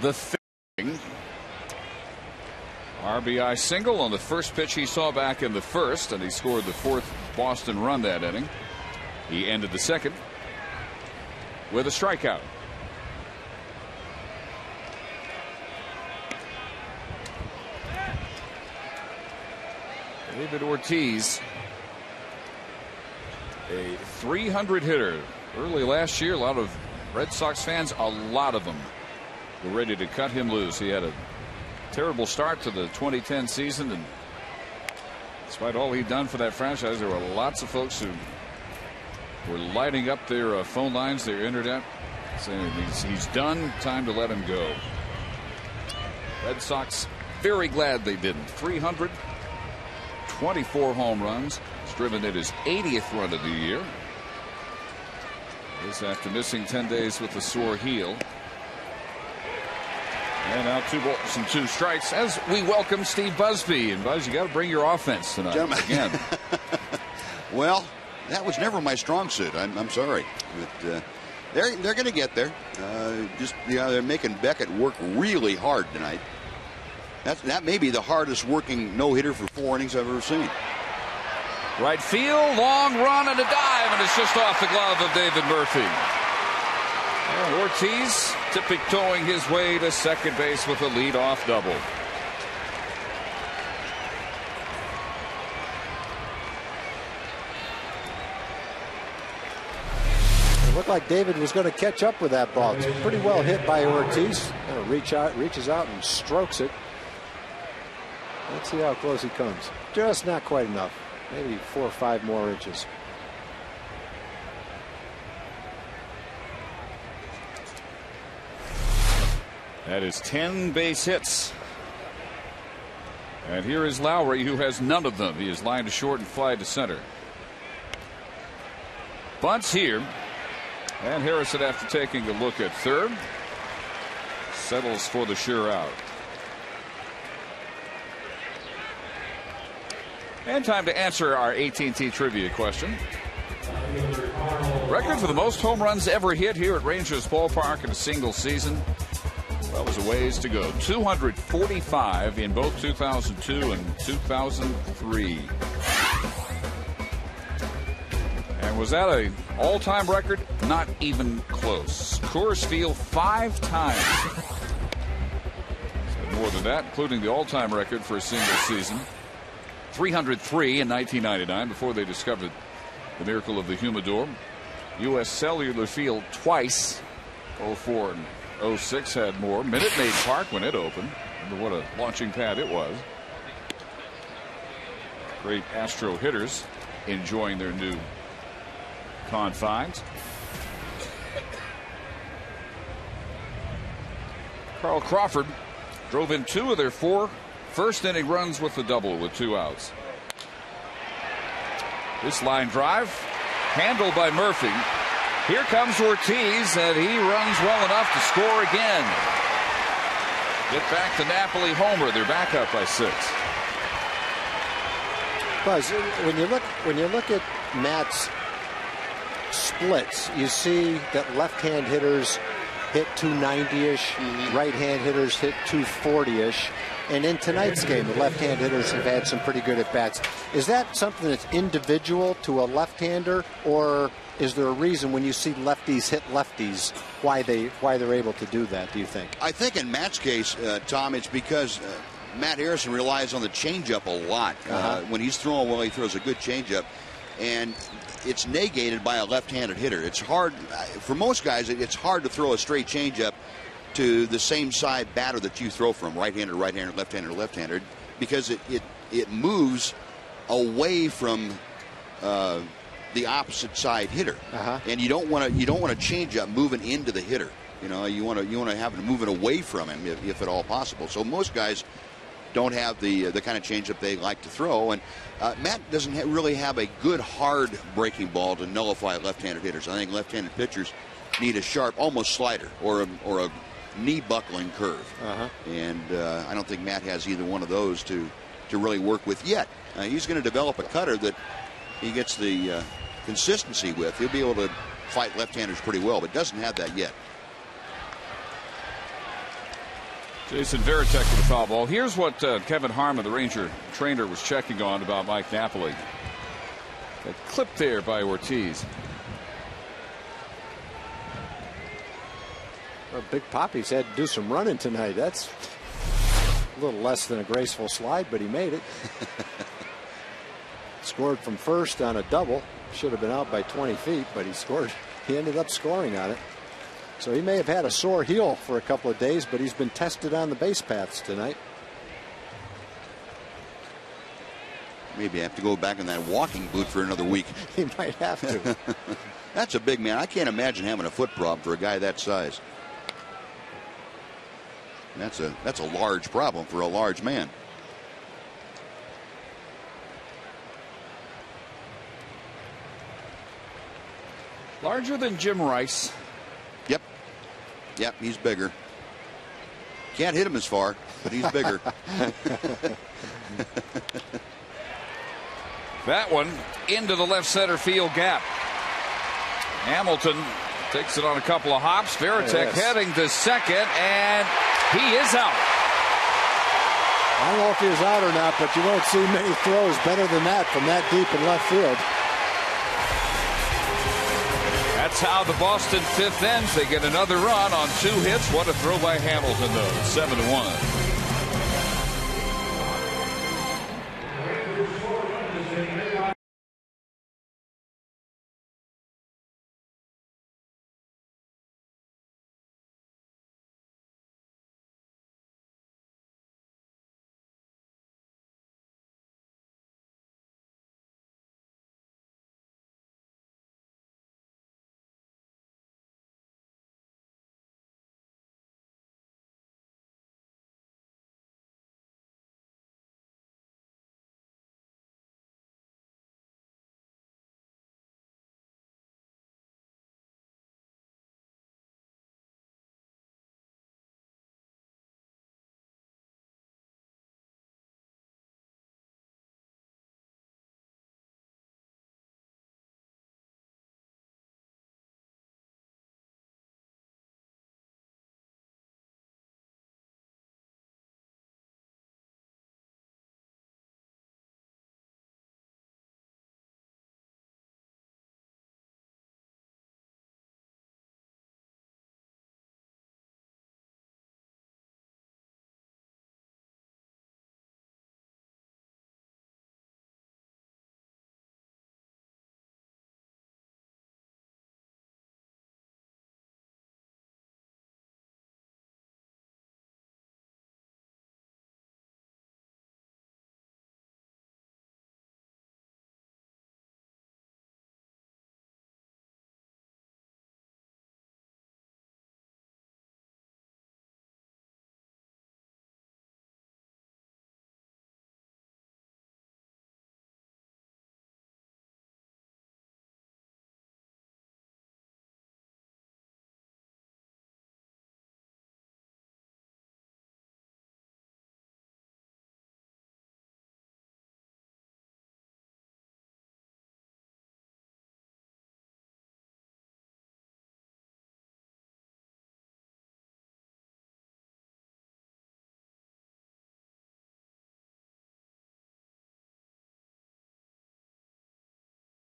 the thing. RBI single on the first pitch he saw back in the first, and he scored the 4th Boston run that inning. He ended the second with a strikeout. David Ortiz, a 300 hitter. Early last year, a lot of Red Sox fans, a lot of them, were ready to cut him loose. He had a terrible start to the 2010 season, and despite all he'd done for that franchise, there were lots of folks who were lighting up their phone lines, their internet, saying he's done, time to let him go. Red Sox very glad they didn't. 324 home runs. He's driven in his 80th run of the year. This after missing 10 days with a sore heel. And now 2 balls and 2 strikes as we welcome Steve Busby. And Buzz, you got to bring your offense tonight again. Well, that was never my strong suit. I'm sorry, but they're going to get there. They're making Beckett work really hard tonight. That may be the hardest working no-hitter for 4 innings I've ever seen. Right field, long run and a dive, and it's just off the glove of David Murphy. And Ortiz tiptoeing his way to second base with a leadoff double. It looked like David was going to catch up with that ball. It's pretty well hit by Ortiz. Reaches out and strokes it. Let's see how close he comes. Just not quite enough. Maybe 4 or 5 more inches. That is 10 base hits. And here is Lowry, who has none of them. He is lined to short and fly to center. Bunts here. And Harrison, after taking a look at third, settles for the sure out. And time to answer our AT&T trivia question. Record for the most home runs ever hit here at Rangers Ballpark in a single season. Well, there's a ways to go. 245 in both 2002 and 2003. And was that an all-time record? Not even close. Coors Field 5 times. So more than that, including the all-time record for a single season. 303 in 1999 before they discovered the miracle of the humidor. U.S. Cellular Field twice. 04 and 06 had more. Minute Maid Park when it opened. Remember what a launching pad it was. Great Astro hitters enjoying their new confines. Carl Crawford drove in 2 of their 4 first inning runs with the double with 2 outs. This line drive handled by Murphy. Here comes Ortiz, and he runs well enough to score again. Get back to Napoli homer. They're back up by 6. Buzz, when you look at Matt's splits, you see that left-hand hitters hit 290-ish, right-hand hitters hit 240-ish. And in tonight's game, the left-hand hitters have had some pretty good at-bats. Is that something that's individual to a left-hander, or is there a reason when you see lefties hit lefties why they're able to do that, do you think? I think in Matt's case, Tom, it's because Matt Harrison relies on the changeup a lot. When he's throwing well, he throws a good changeup, and it's negated by a left-handed hitter. It's hard for most guys. It's hard to throw a straight changeup to the same side batter that you throw from, right-hander, right-hander, left-hander, left-hander, because it moves away from the opposite side hitter, and you don't want to change up moving into the hitter. You know, you want to have it moving away from him if at all possible. So most guys don't have the kind of changeup they like to throw, and Matt doesn't really have a good hard breaking ball to nullify left-handed hitters. I think left-handed pitchers need a sharp, almost slider or a knee buckling curve, and I don't think Matt has either one of those to really work with yet. He's going to develop a cutter that he gets the consistency with. He'll be able to fight left-handers pretty well, but doesn't have that yet. Jason Varitek with the foul ball. Here's what Kevin Harmon, the Ranger trainer, was checking on about Mike Napoli. That clip there by Ortiz. Well, Big Poppy's had to do some running tonight. That's a little less than a graceful slide, but he made it. Scored from first on a double. Should have been out by 20 feet, but he scored. He ended up scoring on it. So he may have had a sore heel for a couple of days, but he's been tested on the base paths tonight. Maybe have to go back in that walking boot for another week. He might have to. That's a big man. I can't imagine having a foot problem for a guy that size. That's a large problem for a large man. Larger than Jim Rice. Yep. Yep, he's bigger. Can't hit him as far, but he's bigger. That one into the left center field gap. Hamilton takes it on a couple of hops. Varitek heading to second, and he is out. I don't know if he was out or not, but you won't see many throws better than that from that deep in left field. That's how the Boston fifth ends. They get another run on 2 hits. What a throw by Hamilton, though. 7-1.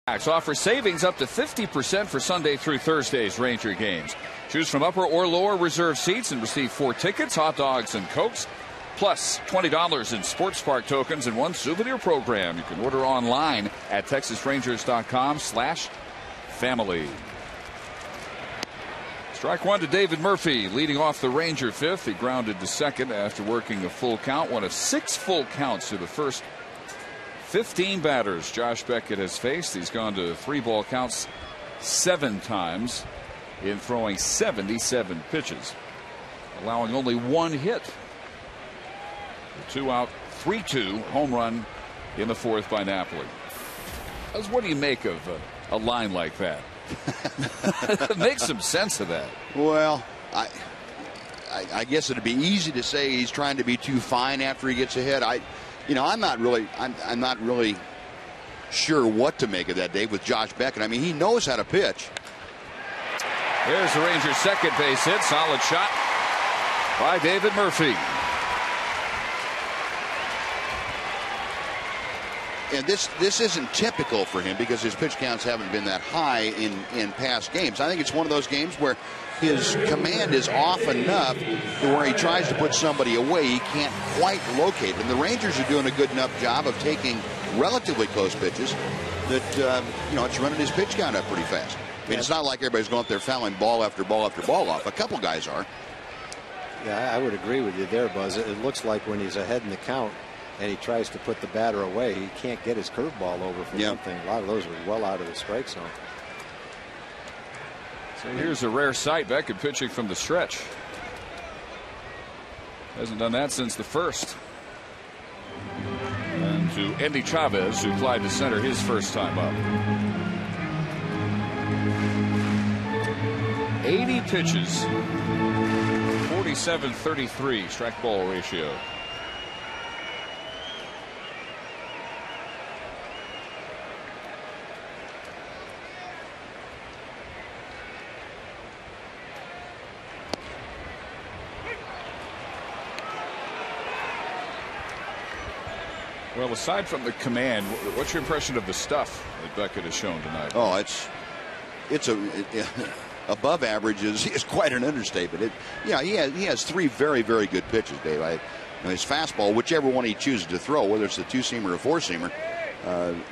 Offer savings up to 50% for Sunday through Thursday's Ranger games. Choose from upper or lower reserve seats and receive 4 tickets, hot dogs, and Cokes, plus $20 in Sports Park tokens and 1 souvenir program. You can order online at TexasRangers.com/family. Strike one to David Murphy, leading off the Ranger fifth. He grounded to second after working a full count, one of 6 full counts to the first 15 batters Josh Beckett has faced. He's gone to 3 ball counts 7 times in throwing 77 pitches, allowing only 1 hit. A 2-out, 3-2 home run in the 4th by Napoli. What do you make of a line like that? Make some sense of that. Well, I guess it'd be easy to say he's trying to be too fine after he gets ahead. I'm not really sure what to make of that, Dave, with Josh Beckett. I mean, he knows how to pitch. There's the Rangers' second base hit. Solid shot by David Murphy. And this isn't typical for him because his pitch counts haven't been that high in past games. I think it's one of those games where his command is off enough to where he tries to put somebody away. He can't quite locate. And the Rangers are doing a good enough job of taking relatively close pitches that, it's running his pitch count up pretty fast. I mean, it's not like everybody's going up there fouling ball after ball after ball off. A couple guys are. Yeah, I would agree with you there, Buzz. It looks like when he's ahead in the count and he tries to put the batter away, he can't get his curveball over for one thing. A lot of those are well out of the strike zone. So here's a rare sight. Beckett pitching from the stretch. Hasn't done that since the first. And to Andy Chavez, who flied to center his first time up. 80 pitches. 47-33 strike ball ratio. Well, aside from the command, what's your impression of the stuff that Beckett has shown tonight? Oh, it's above average is quite an understatement. He has three very, very good pitches, Dave. His fastball, whichever one he chooses to throw, whether it's the two-seamer or four-seamer,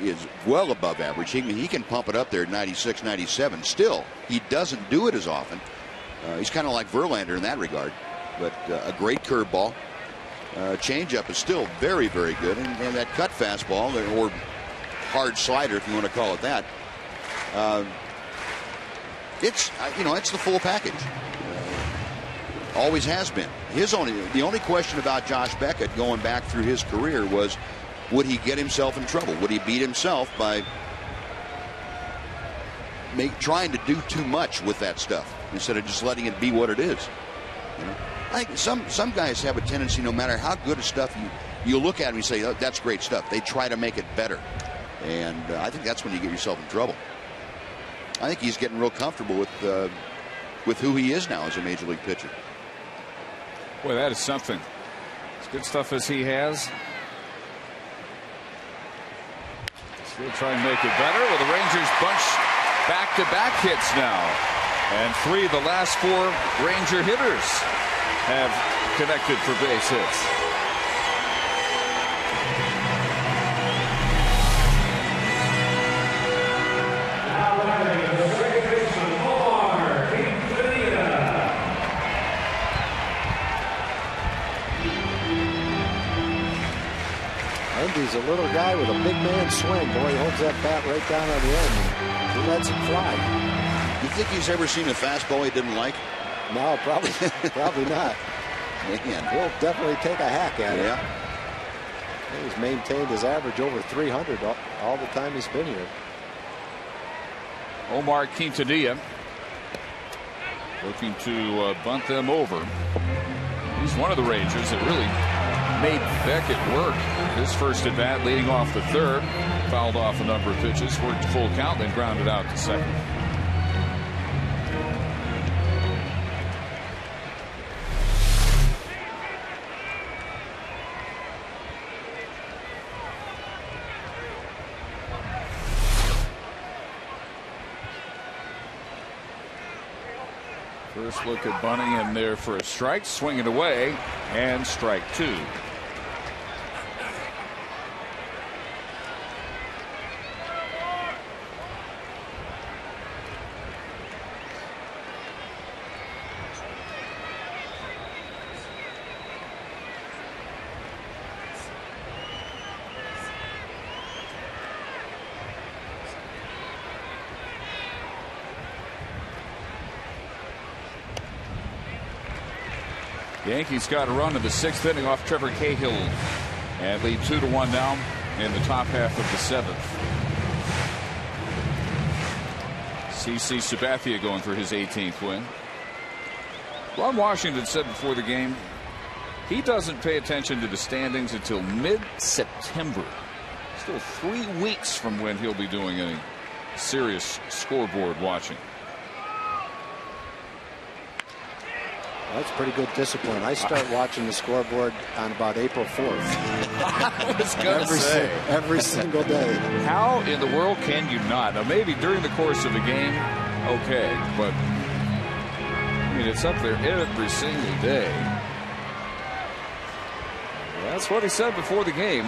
is well above average. He can pump it up there at 96, 97. Still, he doesn't do it as often. He's kind of like Verlander in that regard, but a great curveball. Changeup is still very, very good, and that cut fastball or hard slider, if you want to call it that, it's the full package. Always has been. The only question about Josh Beckett going back through his career was, would he get himself in trouble? Would he beat himself by trying to do too much with that stuff instead of just letting it be what it is? I think some guys have a tendency, no matter how good stuff you look at them and say, oh, that's great stuff. They try to make it better, and I think that's when you get yourself in trouble. I think he's getting real comfortable with who he is now as a major league pitcher. Boy, that is something. As good stuff as he has. Still trying to make it better. Well, the Rangers bunch back-to-back hits now, and 3 of the last 4 Ranger hitters have connected for base hits. He's a little guy with a big man swing. Boy, he holds that bat right down on the end. And he lets it fly. You think he's ever seen a fastball he didn't like? No, probably not. Man. He'll definitely take a hack at it. Yeah. He's maintained his average over 300 all the time he's been here. Omar Quintanilla looking to bunt them over. He's one of the Rangers that really made Beckett work. His first at bat, leading off the third, fouled off a number of pitches, worked full count, then grounded out to second. First look at bunting in there for a strike, swinging away, and strike 2. Yankees got a run in the 6th inning off Trevor Cahill and lead 2-1 now in the top half of the 7th. CC Sabathia going for his 18th win. Ron Washington said before the game he doesn't pay attention to the standings until mid-September. Still 3 weeks from when he'll be doing any serious scoreboard watching. That's pretty good discipline. I start watching the scoreboard on about April 4th. I was going to say. Every single day. How in the world can you not? Now, maybe during the course of a game, okay. But, I mean, it's up there every single day. That's what he said before the game.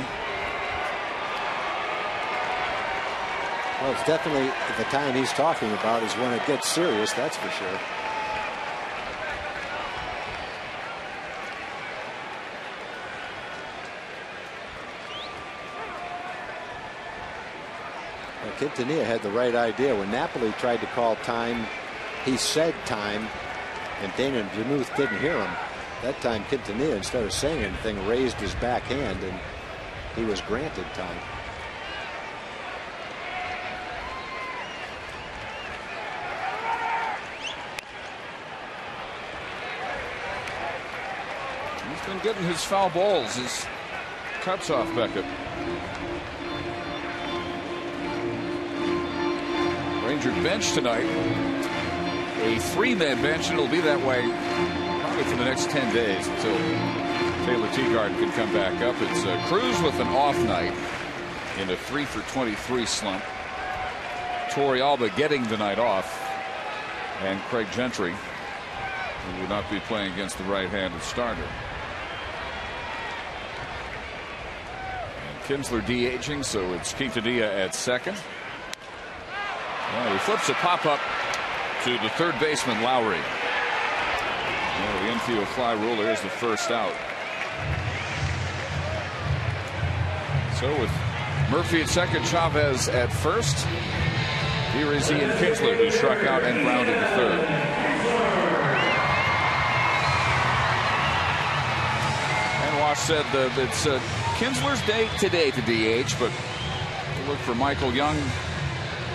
Well, it's definitely the time he's talking about is when it gets serious, that's for sure. Quintanilla had the right idea. When Napoli tried to call time, he said time, and Dana Demuth didn't hear him. That time, Quintanilla, instead of saying anything, raised his backhand, and he was granted time. He's been getting his foul balls, his cuts off Beckett. Ranger bench tonight. A 3-man bench, and it'll be that way probably for the next 10 days until Taylor Teagarden can come back up. It's Cruz with an off night in a 3-for-23 slump. Torrey Alba getting the night off. And Craig Gentry, who will not be playing against the right-handed starter. And Kinsler DHing, so it's Quintanilla at second. Well, he flips a pop-up to the third baseman, Lowry. Well, the infield fly rule, there's the first out. So with Murphy at second, Chavez at first. Here is Ian Kinsler, who struck out and grounded to third. And Wash said that it's Kinsler's day today to DH, but we'll look for Michael Young,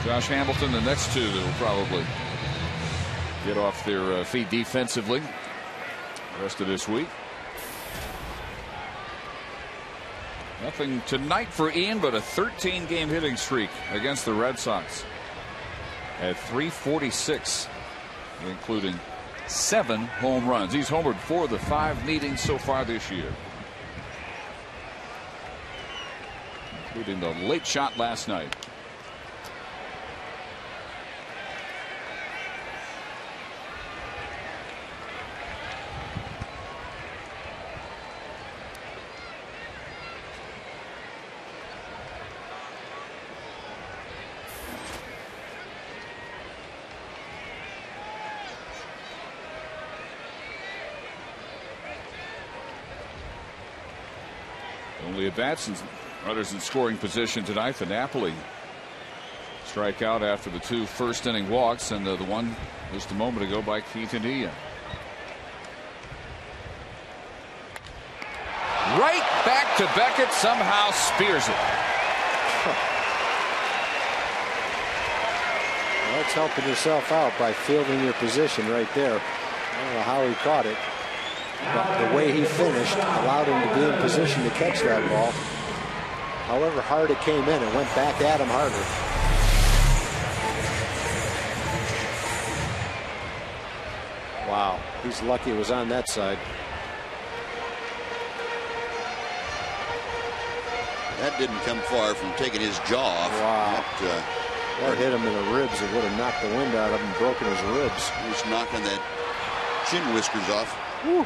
Josh Hamilton, the next two that will probably get off their feet defensively the rest of this week. Nothing tonight for Ian, but a 13-game hitting streak against the Red Sox at .346, including 7 home runs. He's homered 4 of the 5 meetings so far this year, including the late shot last night. Only at bats and runners in scoring position tonight. The Napoli strikeout after the 2 first-inning walks, and the one just a moment ago by Quintanilla. Right back to Beckett, somehow spears it. Well, that's helping yourself out by fielding your position right there. I don't know how he caught it, but the way he finished allowed him to be in position to catch that ball. However hard it came in, it went back at him harder. Wow, he's lucky it was on that side. That didn't come far from taking his jaw off. Wow. That hit him in the ribs. It would have knocked the wind out of him, broken his ribs. He was knocking that chin whiskers off. Whew.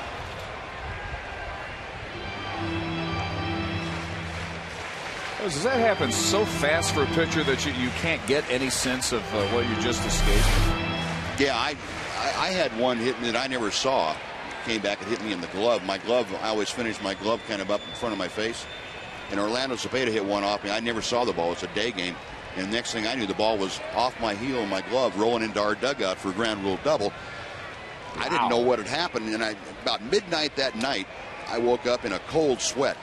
Does that happen so fast for a pitcher that you can't get any sense of what you just escaped? Yeah, I had one hit me that I never saw. Came back and hit me in the glove. My glove, I always finish my glove kind of up in front of my face. And Orlando Cepeda hit one off me. I never saw the ball. It's a day game. And the next thing I knew, the ball was off my heel and my glove, rolling into our dugout for a ground rule double. Wow. I didn't know what had happened. And about midnight that night, I woke up in a cold sweat,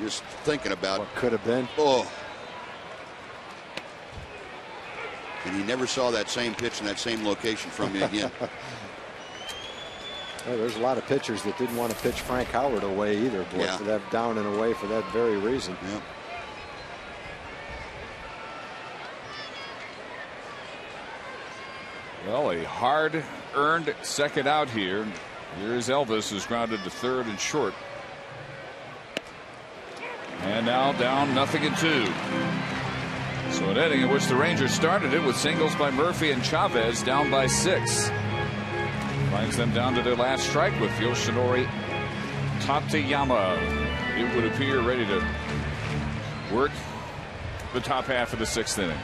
just thinking about what could have been. Oh. And he never saw that same pitch in that same location from me again. Well, there's a lot of pitchers that didn't want to pitch Frank Howard away either, boy, for that down and away for that very reason. Yeah. Well, a hard-earned second out here. Here's Elvis, who's grounded to third and short. And now down 0-2. So an inning in which the Rangers started it with singles by Murphy and Chavez, down by 6. Finds them down to their last strike with Yoshinori Tateyama. It would appear ready to work the top half of the 6th inning.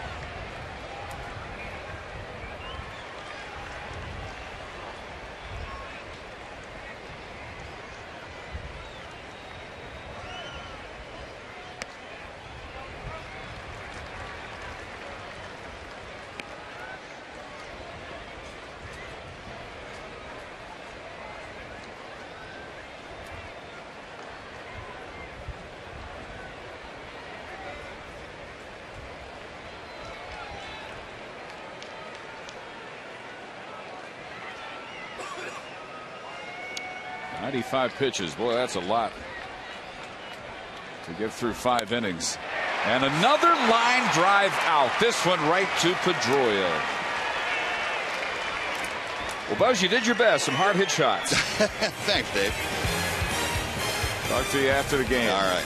Pitches. Boy, that's a lot to get through 5 innings. And another line drive out. This one right to Pedroia. Well, Buzz, you did your best. Some hard hit shots. Thanks, Dave. Talk to you after the game. All right.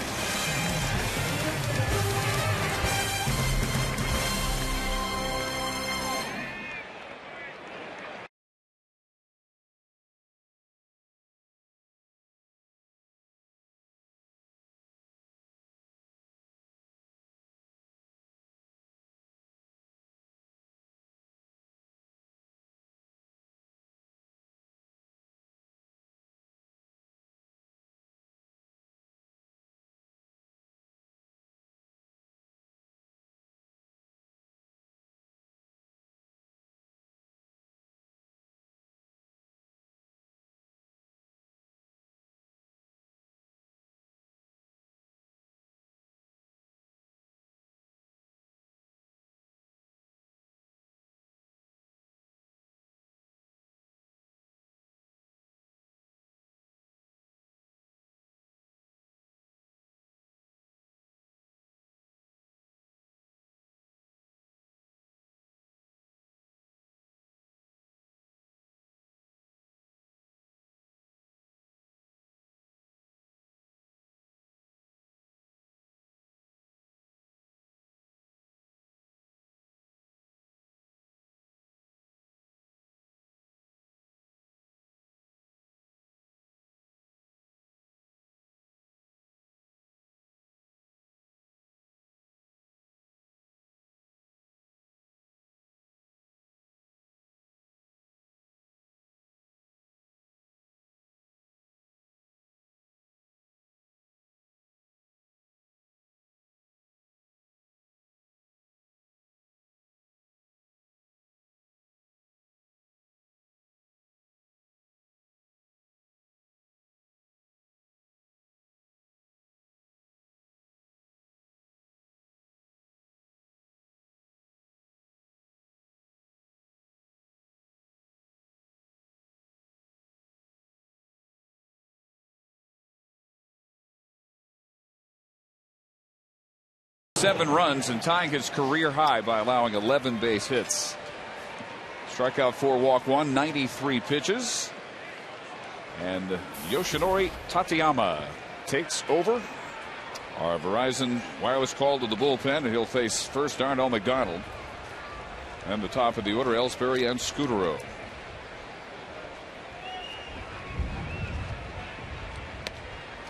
Seven runs and tying his career high by allowing 11 base hits. Strikeout 4, walk 1, 93 pitches. And Yoshinori Tateyama takes over. Our Verizon wireless call to the bullpen, and he'll face first Darnell McDonald. And the top of the order, Ellsbury and Scudero.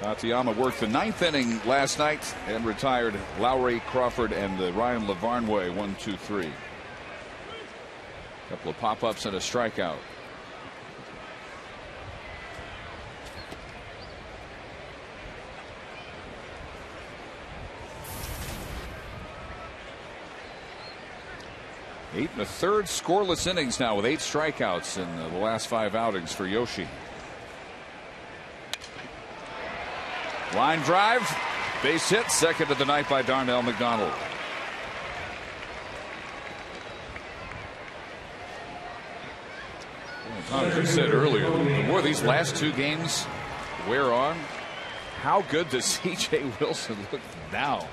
Tateyama worked the 9th inning last night and retired Lowry, Crawford, and the Ryan LaVarn way, 1, 2, 3. Couple of pop-ups and a strikeout. Eight and a third scoreless innings now with 8 strikeouts in the last 5 outings for Yoshi. Line drive, base hit, second of the night by Darnell McDonald. Well, Tom, as you said earlier, the more these last 2 games wear on, how good does C.J. Wilson look now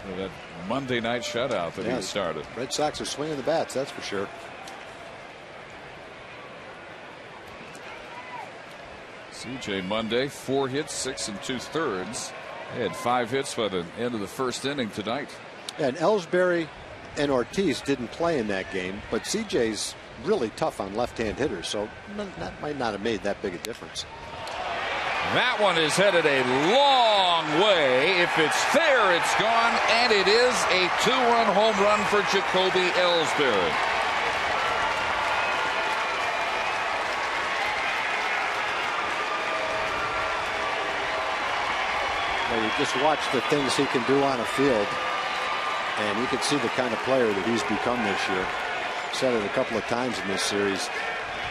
for that Monday night shutout that he started? Red Sox are swinging the bats, that's for sure. CJ Monday, 4 hits, 6 2/3. They had 5 hits by the end of the first inning tonight. And Ellsbury and Ortiz didn't play in that game, but CJ's really tough on left-hand hitters, so that might not have made that big a difference. That one is headed a long way. If it's fair, it's gone, and it is a 2-run home run for Jacoby Ellsbury. Well, you just watch the things he can do on a field, and you can see the kind of player that he's become this year. Said it a couple of times in this series.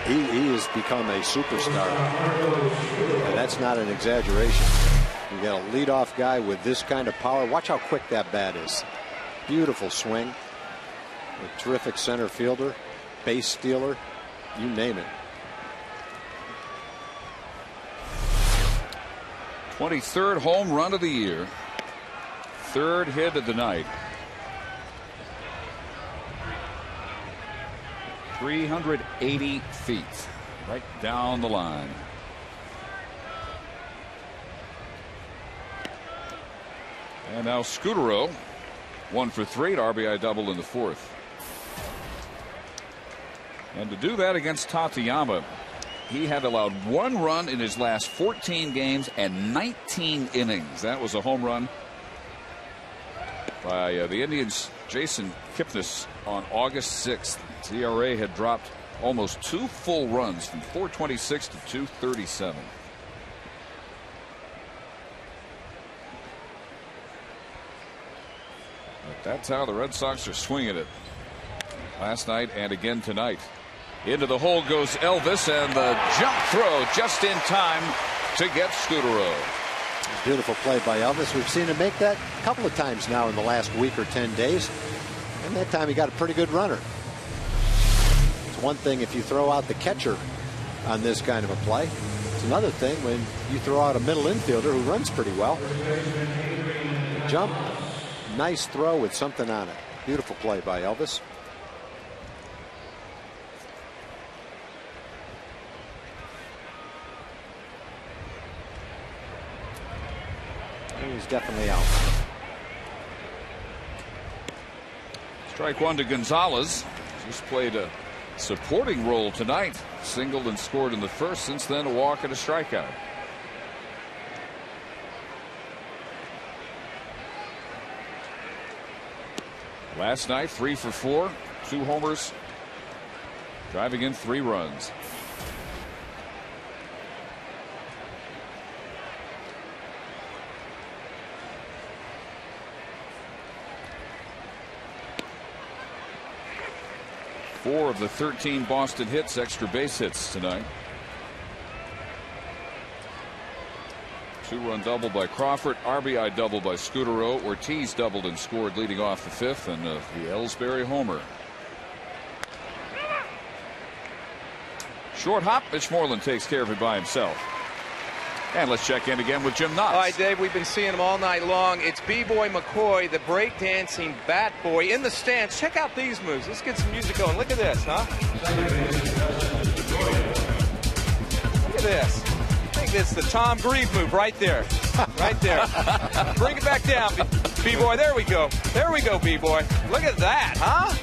He has become a superstar, and that's not an exaggeration. You got a leadoff guy with this kind of power. Watch how quick that bat is. Beautiful swing. A terrific center fielder, base stealer, you name it. 23rd home run of the year. 3rd hit of the night. 380 feet right down the line. And now Scutaro, 1 for 3, an RBI double in the 4th. And to do that against Tateyama, he had allowed 1 run in his last 14 games and 19 innings. That was a home run by the Indians' Jason Kipnis on August 6th. His ERA had dropped almost 2 full runs from 4.26 to 2.37. But that's how the Red Sox are swinging it last night and again tonight. Into the hole goes Elvis, and the jump throw just in time to get Scutaro. Beautiful play by Elvis. We've seen him make that a couple of times now in the last week or 10 days. And that time he got a pretty good runner. It's one thing if you throw out the catcher on this kind of a play. It's another thing when you throw out a middle infielder who runs pretty well. Jump, nice throw with something on it. Beautiful play by Elvis. He's definitely out. Strike 1 to Gonzalez. Just played a supporting role tonight. Singled and scored in the 1st. Since then, a walk and a strikeout. Last night, 3 for 4, 2 homers, driving in 3 runs. Four of the 13 Boston hits, extra base hits tonight. 2-run double by Crawford, RBI double by Scutaro. Ortiz doubled and scored leading off the 5th, and the Ellsbury homer. Short hop, Mitch Moreland takes care of it by himself. And let's check in again with Jim Knox. All right, Dave, we've been seeing him all night long. It's B-Boy McCoy, the breakdancing bat boy, in the stands. Check out these moves. Let's get some music going. Look at this, huh? Look at this. I think it's the Tom Grieve move right there. Right there. Bring it back down, B-Boy. There we go. There we go, B-Boy. Look at that, huh?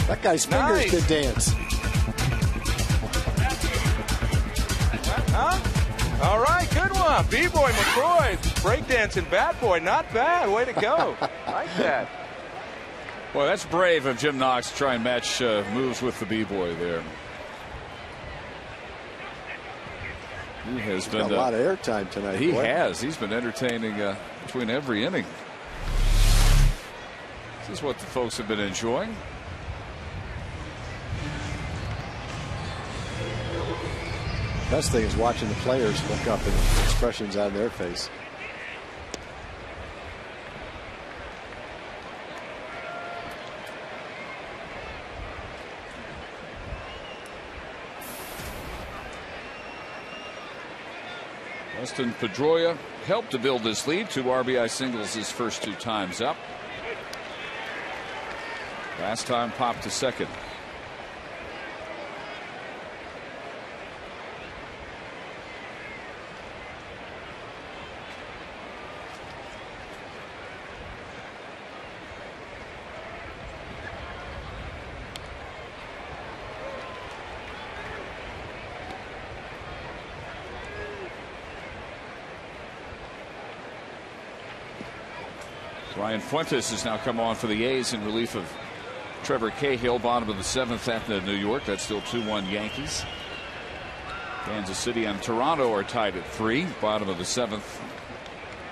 That guy's fingers Nice. could dance. Huh? All right, good one. B-Boy McCoy, breakdancing bat boy. Not bad. Way to go. Like that. Boy, that's brave of Jim Knox to try and match moves with the B-Boy there. He has been Got a lot of airtime tonight. He boy. has. He's been entertaining between every inning. This is what the folks have been enjoying. Best thing is watching the players look up and expressions on their face. Dustin Pedroia helped to build this lead. 2 RBI singles his first 2 times up. Last time popped to second. Ryan Fuentes has now come on for the A's in relief of Trevor Cahill. Bottom of the 7th at New York. That's still 2-1 Yankees. Kansas City and Toronto are tied at 3. Bottom of the 7th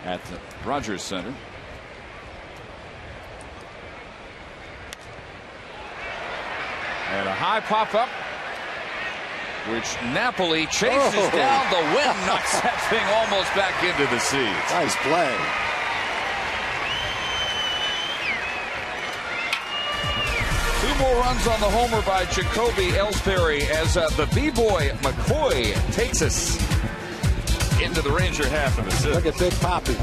at the Rogers Center. And a high pop-up, which Napoli chases down. The wind knocks that thing almost back into the seats. Nice play. Two more runs on the homer by Jacoby Ellsbury as the B-boy McCoy takes us into the Ranger half of the 6th. Look at Big Poppy.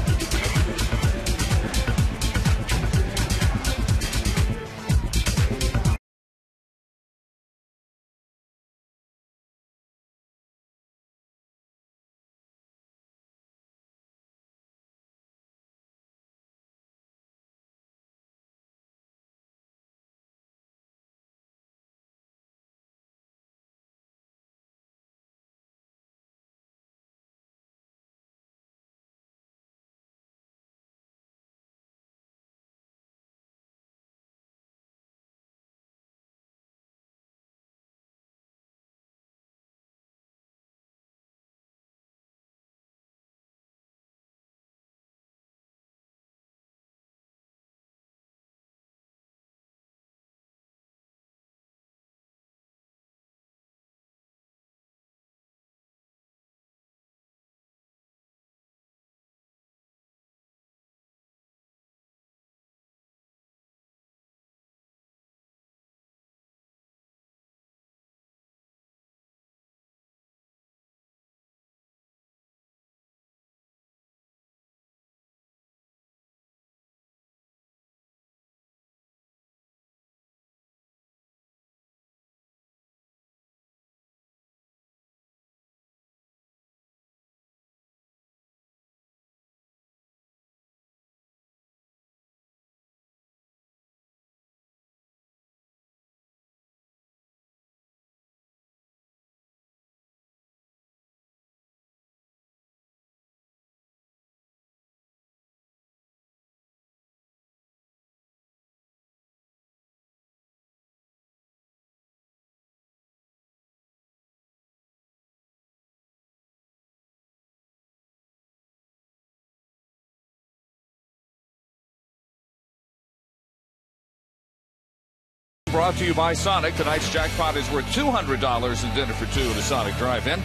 Brought to you by Sonic. Tonight's jackpot is worth $200 in dinner for 2 at a Sonic drive-in.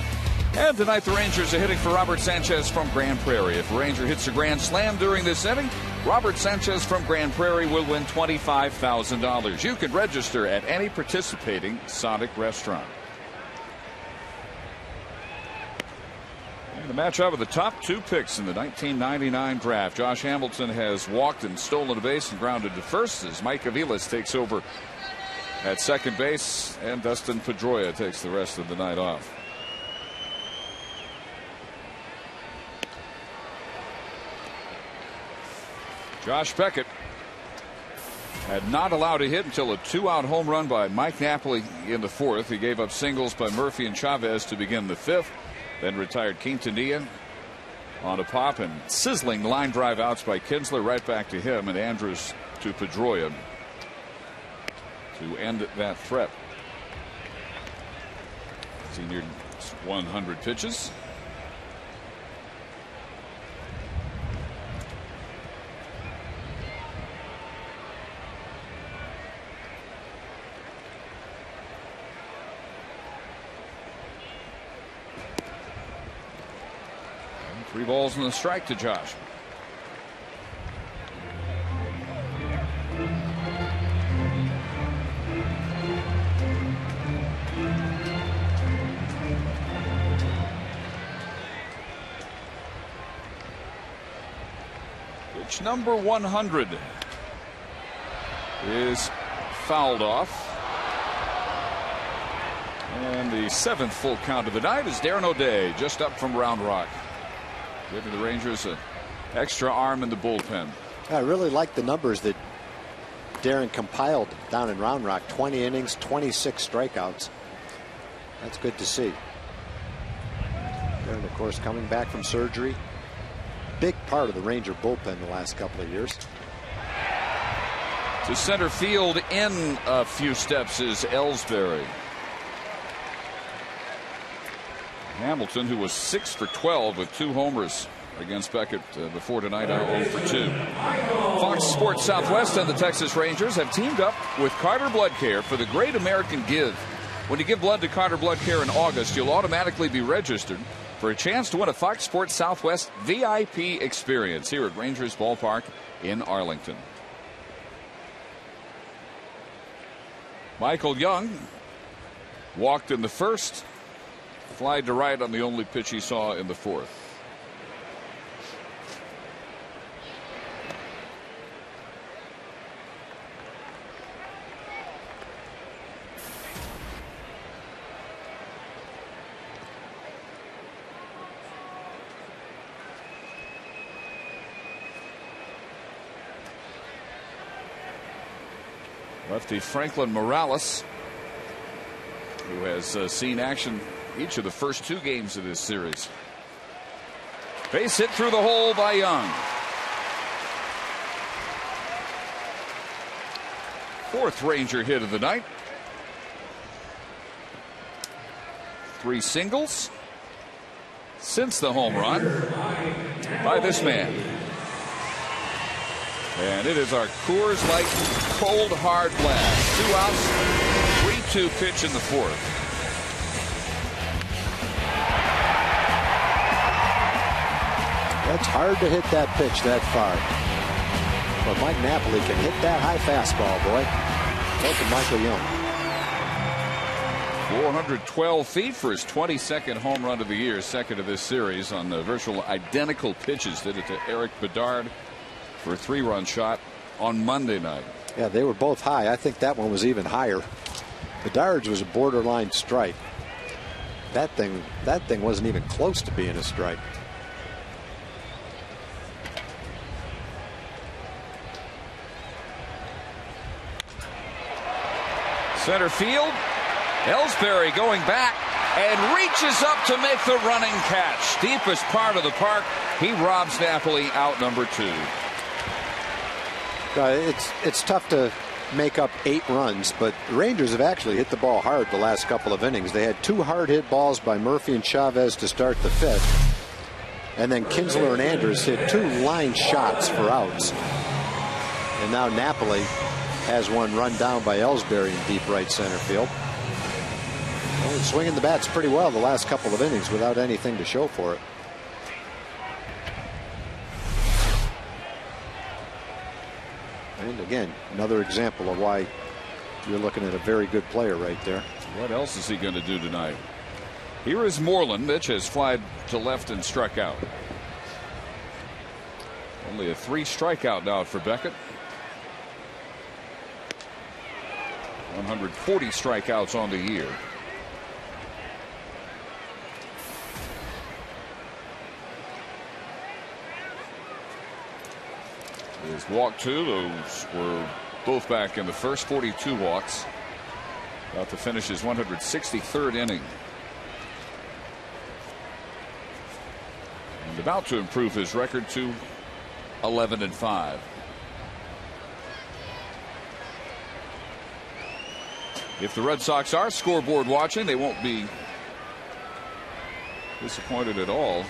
And tonight the Rangers are hitting for Robert Sanchez from Grand Prairie. If a Ranger hits a grand slam during this inning, Robert Sanchez from Grand Prairie will win $25,000. You can register at any participating Sonic restaurant. And the matchup of the top 2 picks in the 1999 draft. Josh Hamilton has walked and stolen a base and grounded to first as Mike Aviles takes over at second base, and Dustin Pedroia takes the rest of the night off. Josh Beckett had not allowed a hit until a 2-out home run by Mike Napoli in the 4th. He gave up singles by Murphy and Chavez to begin the 5th, then retired Quintanilla on a pop and sizzling line drive outs by Kinsler right back to him, and Andrus to Pedroia to end that threat. He neared 100 pitches. And 3 balls and a strike to Josh. Number 100 is fouled off. And the 7th full count of the night is Darren O'Day, just up from Round Rock, giving the Rangers an extra arm in the bullpen. I really like the numbers that Darren compiled down in Round Rock. 20 innings, 26 strikeouts. That's good to see. Darren, of course, coming back from surgery. Big part of the Ranger bullpen the last couple of years. To center field in a few steps is Ellsbury. Hamilton, who was 6 for 12 with 2 homers against Beckett before tonight, now 0 for 2. Fox Sports Southwest and the Texas Rangers have teamed up with Carter Blood Care for the Great American Give. When you give blood to Carter Blood Care in August, you'll automatically be registered for a chance to win a Fox Sports Southwest VIP experience here at Rangers Ballpark in Arlington. Michael Young walked in the first, flied to right on the only pitch he saw in the fourth. Lefty Franklin Morales, who has seen action each of the first 2 games of this series. Base hit through the hole by Young. 4th Ranger hit of the night. 3 singles since the home run by this man. And it is our Coors Light cold hard blast. 2 outs, 3-2 pitch in the 4th. That's hard to hit that pitch that far. But Mike Napoli can hit that high fastball, boy. Look at Michael Young. 412 feet for his 22nd home run of the year, second of this series on the virtual identical pitches. Did it to Eric Bedard for a 3-run shot on Monday night. Yeah, they were both high. I think that one was even higher. Bedard's was a borderline strike. That thing wasn't even close to being a strike. Center field, Ellsbury going back and reaches up to make the running catch. Deepest part of the park. He robs Napoli out number 2. It's tough to make up 8 runs, but the Rangers have actually hit the ball hard the last couple of innings. They had 2 hard hit balls by Murphy and Chavez to start the 5th, and then Kinsler and Andrus hit 2 line shots for outs. And now Napoli has one run down by Ellsbury in deep right center field. Well, swinging the bats pretty well the last couple of innings without anything to show for it. And again, another example of why you're looking at a very good player right there. What else is he going to do tonight? Here is Moreland. Mitch has flied to left and struck out. Only a 3 strikeout now for Beckett. 140 strikeouts on the year. His walk 2, those were both back in the first. 42 walks. About to finish his 163rd inning. And about to improve his record to 11-5. If the Red Sox are scoreboard watching, they won't be disappointed at all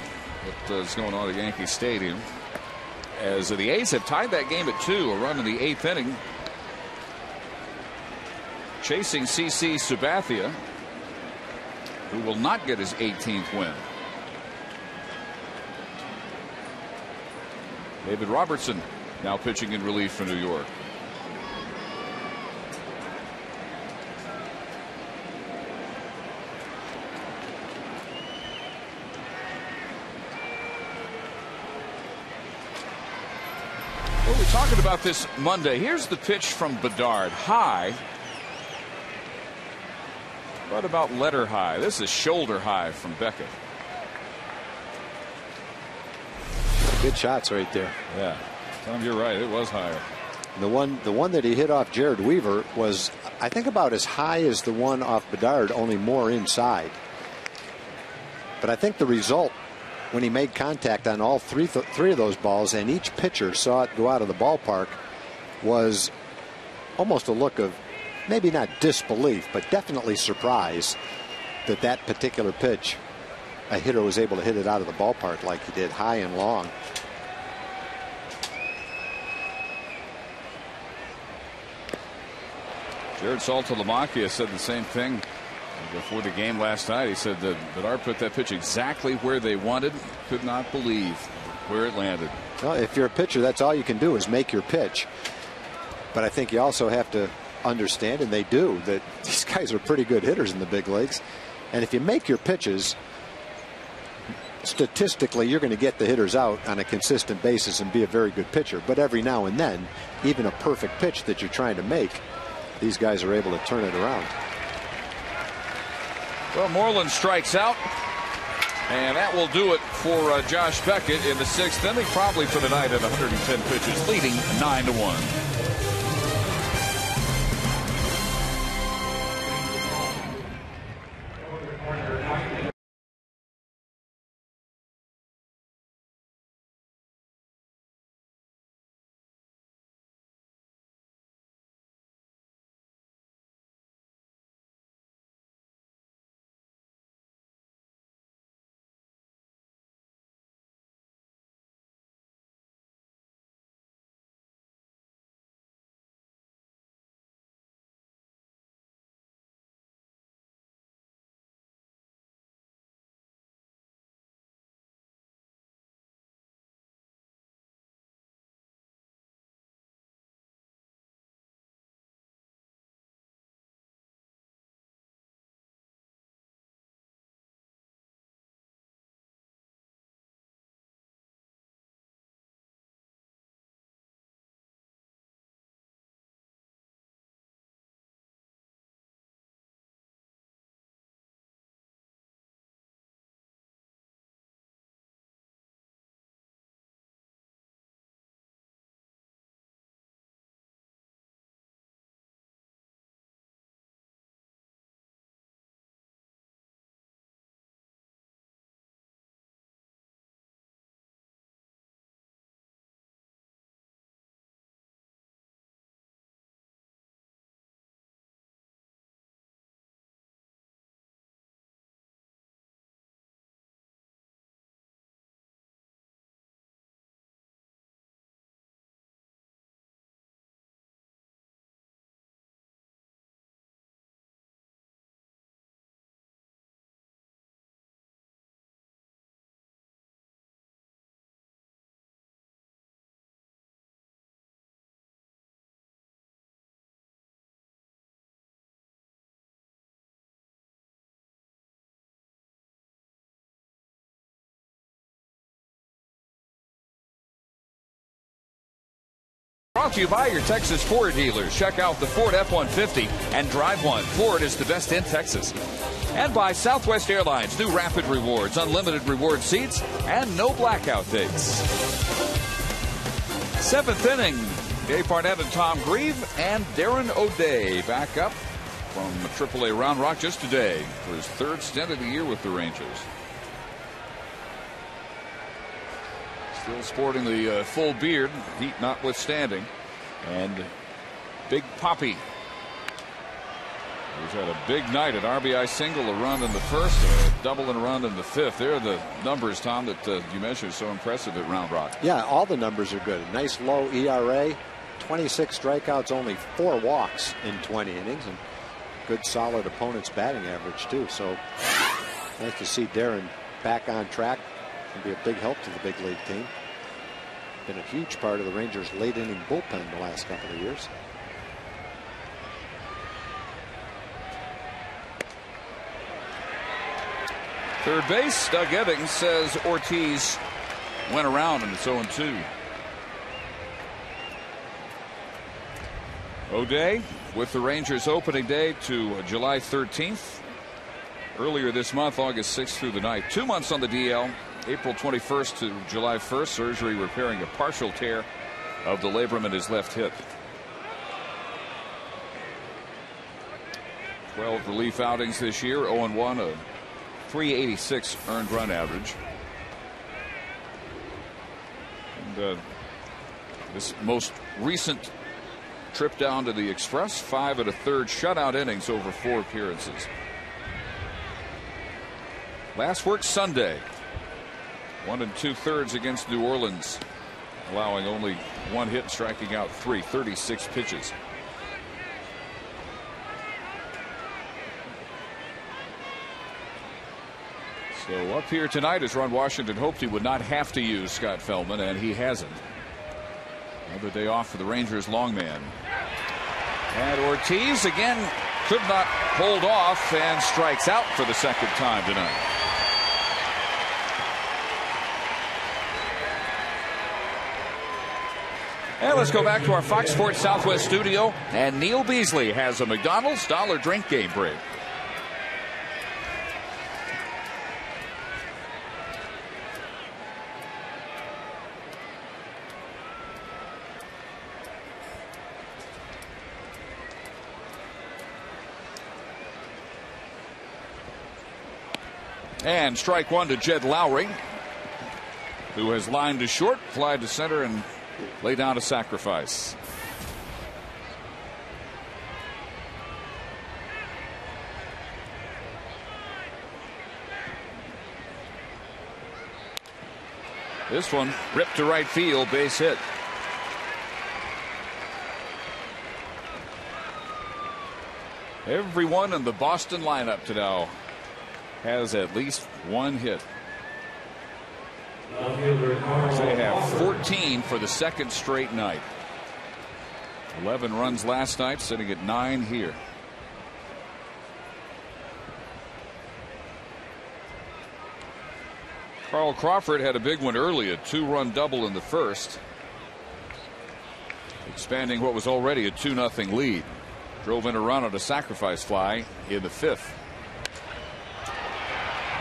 what's going on at Yankee Stadium, as the A's have tied that game at 2, a run in the 8th inning. Chasing CC Sabathia, who will not get his 18th win. David Robertson now pitching in relief for New York. Well, we're talking about this Monday. Here's the pitch from Bedard. High. What about letter high? This is shoulder high from Beckett. Good shots right there. Yeah, Tom, you're right. It was higher. The one that he hit off Jared Weaver was, I think, about as high as the one off Bedard, only more inside. But I think the result, when he made contact on all three of those balls, and each pitcher saw it go out of the ballpark, was almost a look of maybe not disbelief, but definitely surprise that that particular pitch, a hitter was able to hit it out of the ballpark like he did, high and long. Jared Saltalamacchia said the same thing before the game last night. He said that Art put that pitch exactly where they wanted. Could not believe where it landed. Well, if you're a pitcher, that's all you can do is make your pitch. But I think you also have to understand, and they do, that these guys are pretty good hitters in the big leagues. And if you make your pitches, statistically, you're going to get the hitters out on a consistent basis and be a very good pitcher. But every now and then, even a perfect pitch that you're trying to make, these guys are able to turn it around. Well, Moreland strikes out, and that will do it for Josh Beckett in the 6th inning, probably for the night at 110 pitches, leading 9-1. Brought to you by your Texas Ford dealers. Check out the Ford F-150 and drive one. Ford is the best in Texas. And by Southwest Airlines. New Rapid Rewards, unlimited reward seats, and no blackout dates. 7th inning. Dave Barnett and Tom Grieve and Darren O'Day back up from AAA Round Rock just today for his 3rd stint of the year with the Rangers. Still sporting the full beard, heat notwithstanding. And Big Poppy, who's had a big night, an RBI single, a run in the 1st, a double and a run in the 5th. There are the numbers, Tom, that you mentioned so impressive at Round Rock. Yeah, all the numbers are good. Nice low ERA, 26 strikeouts, only 4 walks in 20 innings, and good solid opponent's batting average, too. So nice to see Darren back on track. Can be a big help to the big league team. Been a huge part of the Rangers' late inning bullpen the last couple of years. Third base, Doug Ebbings says Ortiz went around and it's 0-2. O'Day with the Rangers opening day to July 13th. Earlier this month, August 6th through the 9th. 2 months on the DL. April 21st to July 1st. Surgery repairing a partial tear of the labrum in his left hip. 12 relief outings this year. 0-1, a .386 earned run average. And this most recent trip down to the Express. 5 1/3 shutout innings over 4 appearances. Last work Sunday. 1 2/3 against New Orleans, allowing only 1 hit, striking out 3. 36 pitches. So up here tonight, as Ron Washington hoped he would not have to use Scott Feldman, and he hasn't. Another day off for the Rangers long man. And Ortiz again could not hold off and strikes out for the second time tonight. And let's go back to our Fox Sports Southwest studio, and Neil Beasley has a McDonald's dollar drink game break. And strike 1 to Jed Lowry, who has lined to short, fly to center, and lay down a sacrifice. This one ripped to right field, base hit. Everyone in the Boston lineup today has at least 1 hit. They have 14 for the second straight night. 11 runs last night, sitting at 9 here. Carl Crawford had a big one early, a 2-run double in the first, expanding what was already a 2-0 lead. Drove in a run on a sacrifice fly in the 5th.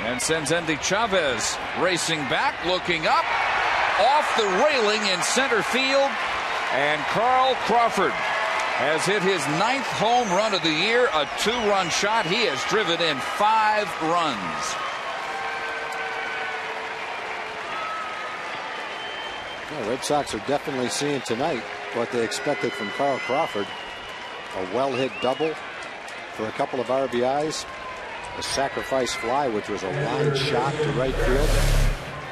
And sends Endy Chavez racing back, looking up, off the railing in center field. And Carl Crawford has hit his 9th home run of the year, a 2-run shot. He has driven in 5 runs. Well, Red Sox are definitely seeing tonight what they expected from Carl Crawford. A well-hit double for a couple of RBIs. A sacrifice fly, which was a line shot to right field,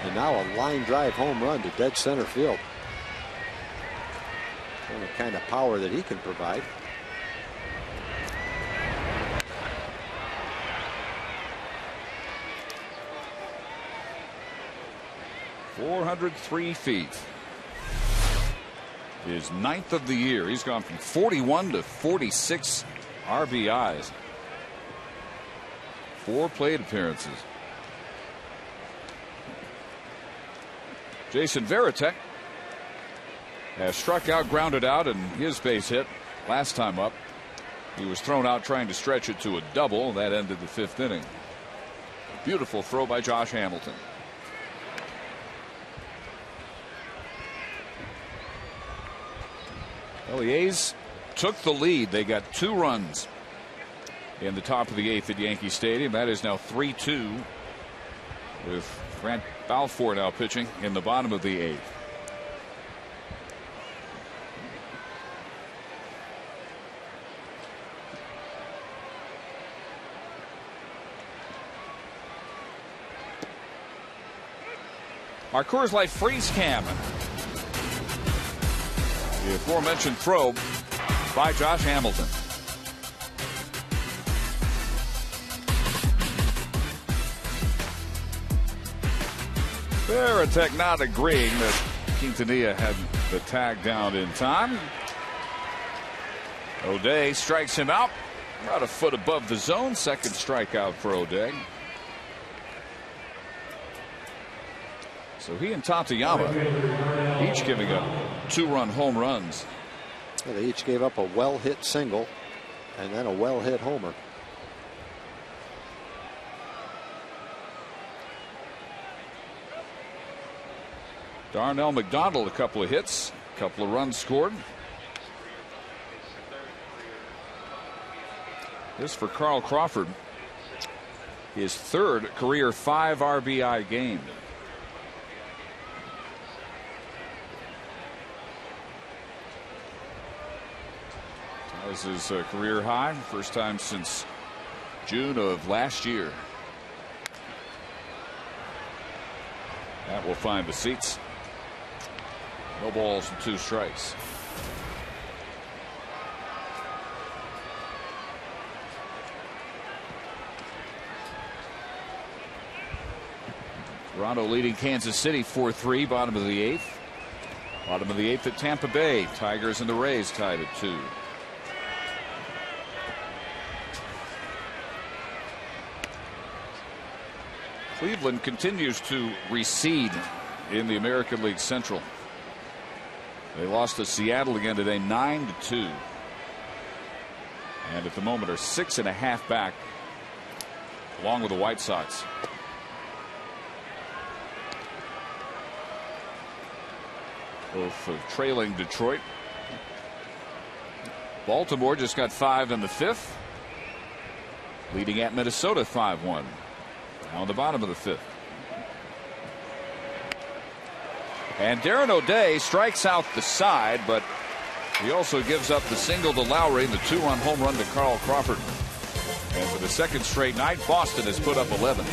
and now a line drive home run to dead center field. And the kind of power that he can provide. .403 feet. His 9th of the year. He's gone from 41 to 46 RBIs. 4 plate appearances. Jason Varitek has struck out, grounded out, and his base hit last time up. He was thrown out trying to stretch it to a double. That ended the 5th inning. Beautiful throw by Josh Hamilton. Well, the A's took the lead. They got 2 runs in the top of the 8th at Yankee Stadium. That is now 3-2, with Grant Balfour now pitching in the bottom of the 8th. Our Coors Light freeze cam. The aforementioned throw by Josh Hamilton. Varitek not agreeing that Quintanilla had the tag down in time. O'Day strikes him out about a foot above the zone. Second strikeout for O'Day. So he and Tatayama each giving up 2-run home runs. Yeah, they each gave up a well-hit single and then a well-hit homer. Darnell McDonald, a couple of hits, a couple of runs scored. This for Carl Crawford, his 3rd career 5 RBI game. That was his career high, first time since June of last year. That will find the seats. No balls and 2 strikes. Toronto leading Kansas City 4-3, bottom of the 8th. Bottom of the 8th at Tampa Bay. Tigers and the Rays tied at 2. Cleveland continues to recede in the American League Central. They lost to Seattle again today, 9-2. And at the moment are 6.5 back, along with the White Sox. Both trailing Detroit. Baltimore just got 5 in the 5th. Leading at Minnesota 5-1. Now on the bottom of the 5th. And Darren O'Day strikes out the side, but he also gives up the single to Lowry and the 2-run home run to Carl Crawford. And for the second straight night, Boston has put up 11.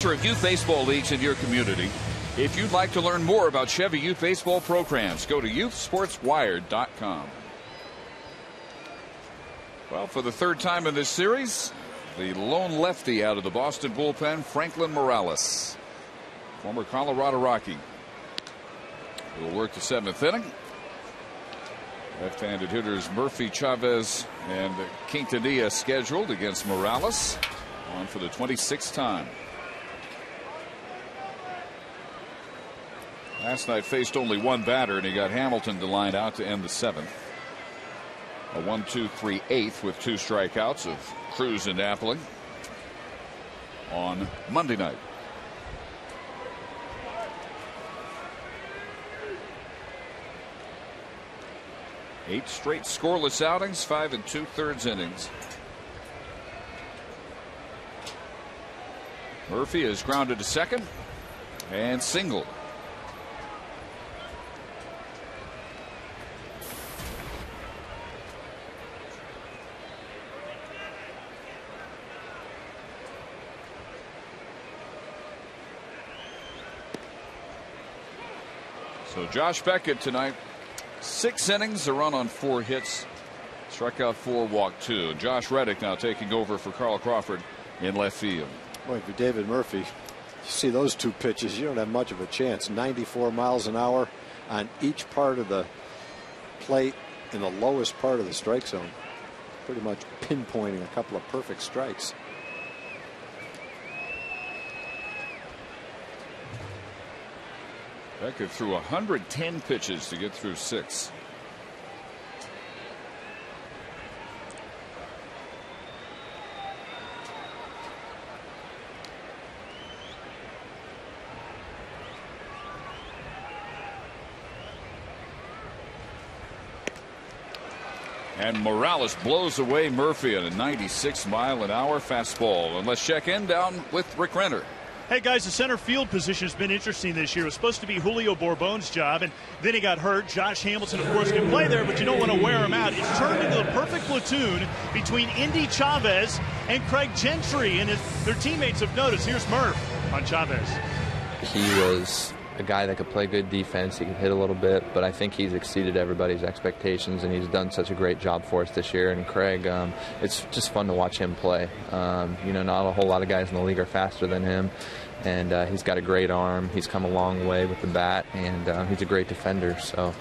Of youth baseball leagues in your community. If you'd like to learn more about Chevy youth baseball programs, go to youthsportswired.com. Well, for the 3rd time in this series, the lone lefty out of the Boston bullpen, Franklin Morales, former Colorado Rocky, will work the 7th inning. Left-handed hitters Murphy, Chavez, and Quintanilla scheduled against Morales, on for the 26th time. Last night faced only one batter, and he got Hamilton to line out to end the 7th. A 1-2-3-8 with 2 strikeouts of Cruz and Napoli on Monday night. Eight straight scoreless outings, 5 2/3 innings. Murphy is grounded to second and single. So Josh Beckett tonight, 6 innings, a run on 4 hits, struck out 4, walked 2. Josh Reddick now taking over for Carl Crawford in left field. Boy, for David Murphy, you see those 2 pitches, you don't have much of a chance. 94 miles an hour on each part of the plate in the lowest part of the strike zone. Pretty much pinpointing a couple of perfect strikes. Beckett threw 110 pitches to get through 6. And Morales blows away Murphy on a 96-mile-an-hour fastball. And let's check in down with Rick Renner. Hey, guys, the center field position has been interesting this year. It was supposed to be Julio Borbon's job, and then he got hurt. Josh Hamilton, of course, can play there, but you don't want to wear him out. It's turned into the perfect platoon between Indy Chavez and Craig Gentry, and their teammates have noticed. Here's Murph on Chavez. He was a guy that could play good defense. He could hit a little bit, but I think he's exceeded everybody's expectations, and he's done such a great job for us this year. And Craig, it's just fun to watch him play. Not a whole lot of guys in the league are faster than him, and he's got a great arm. He's come a long way with the bat, and he's a great defender. So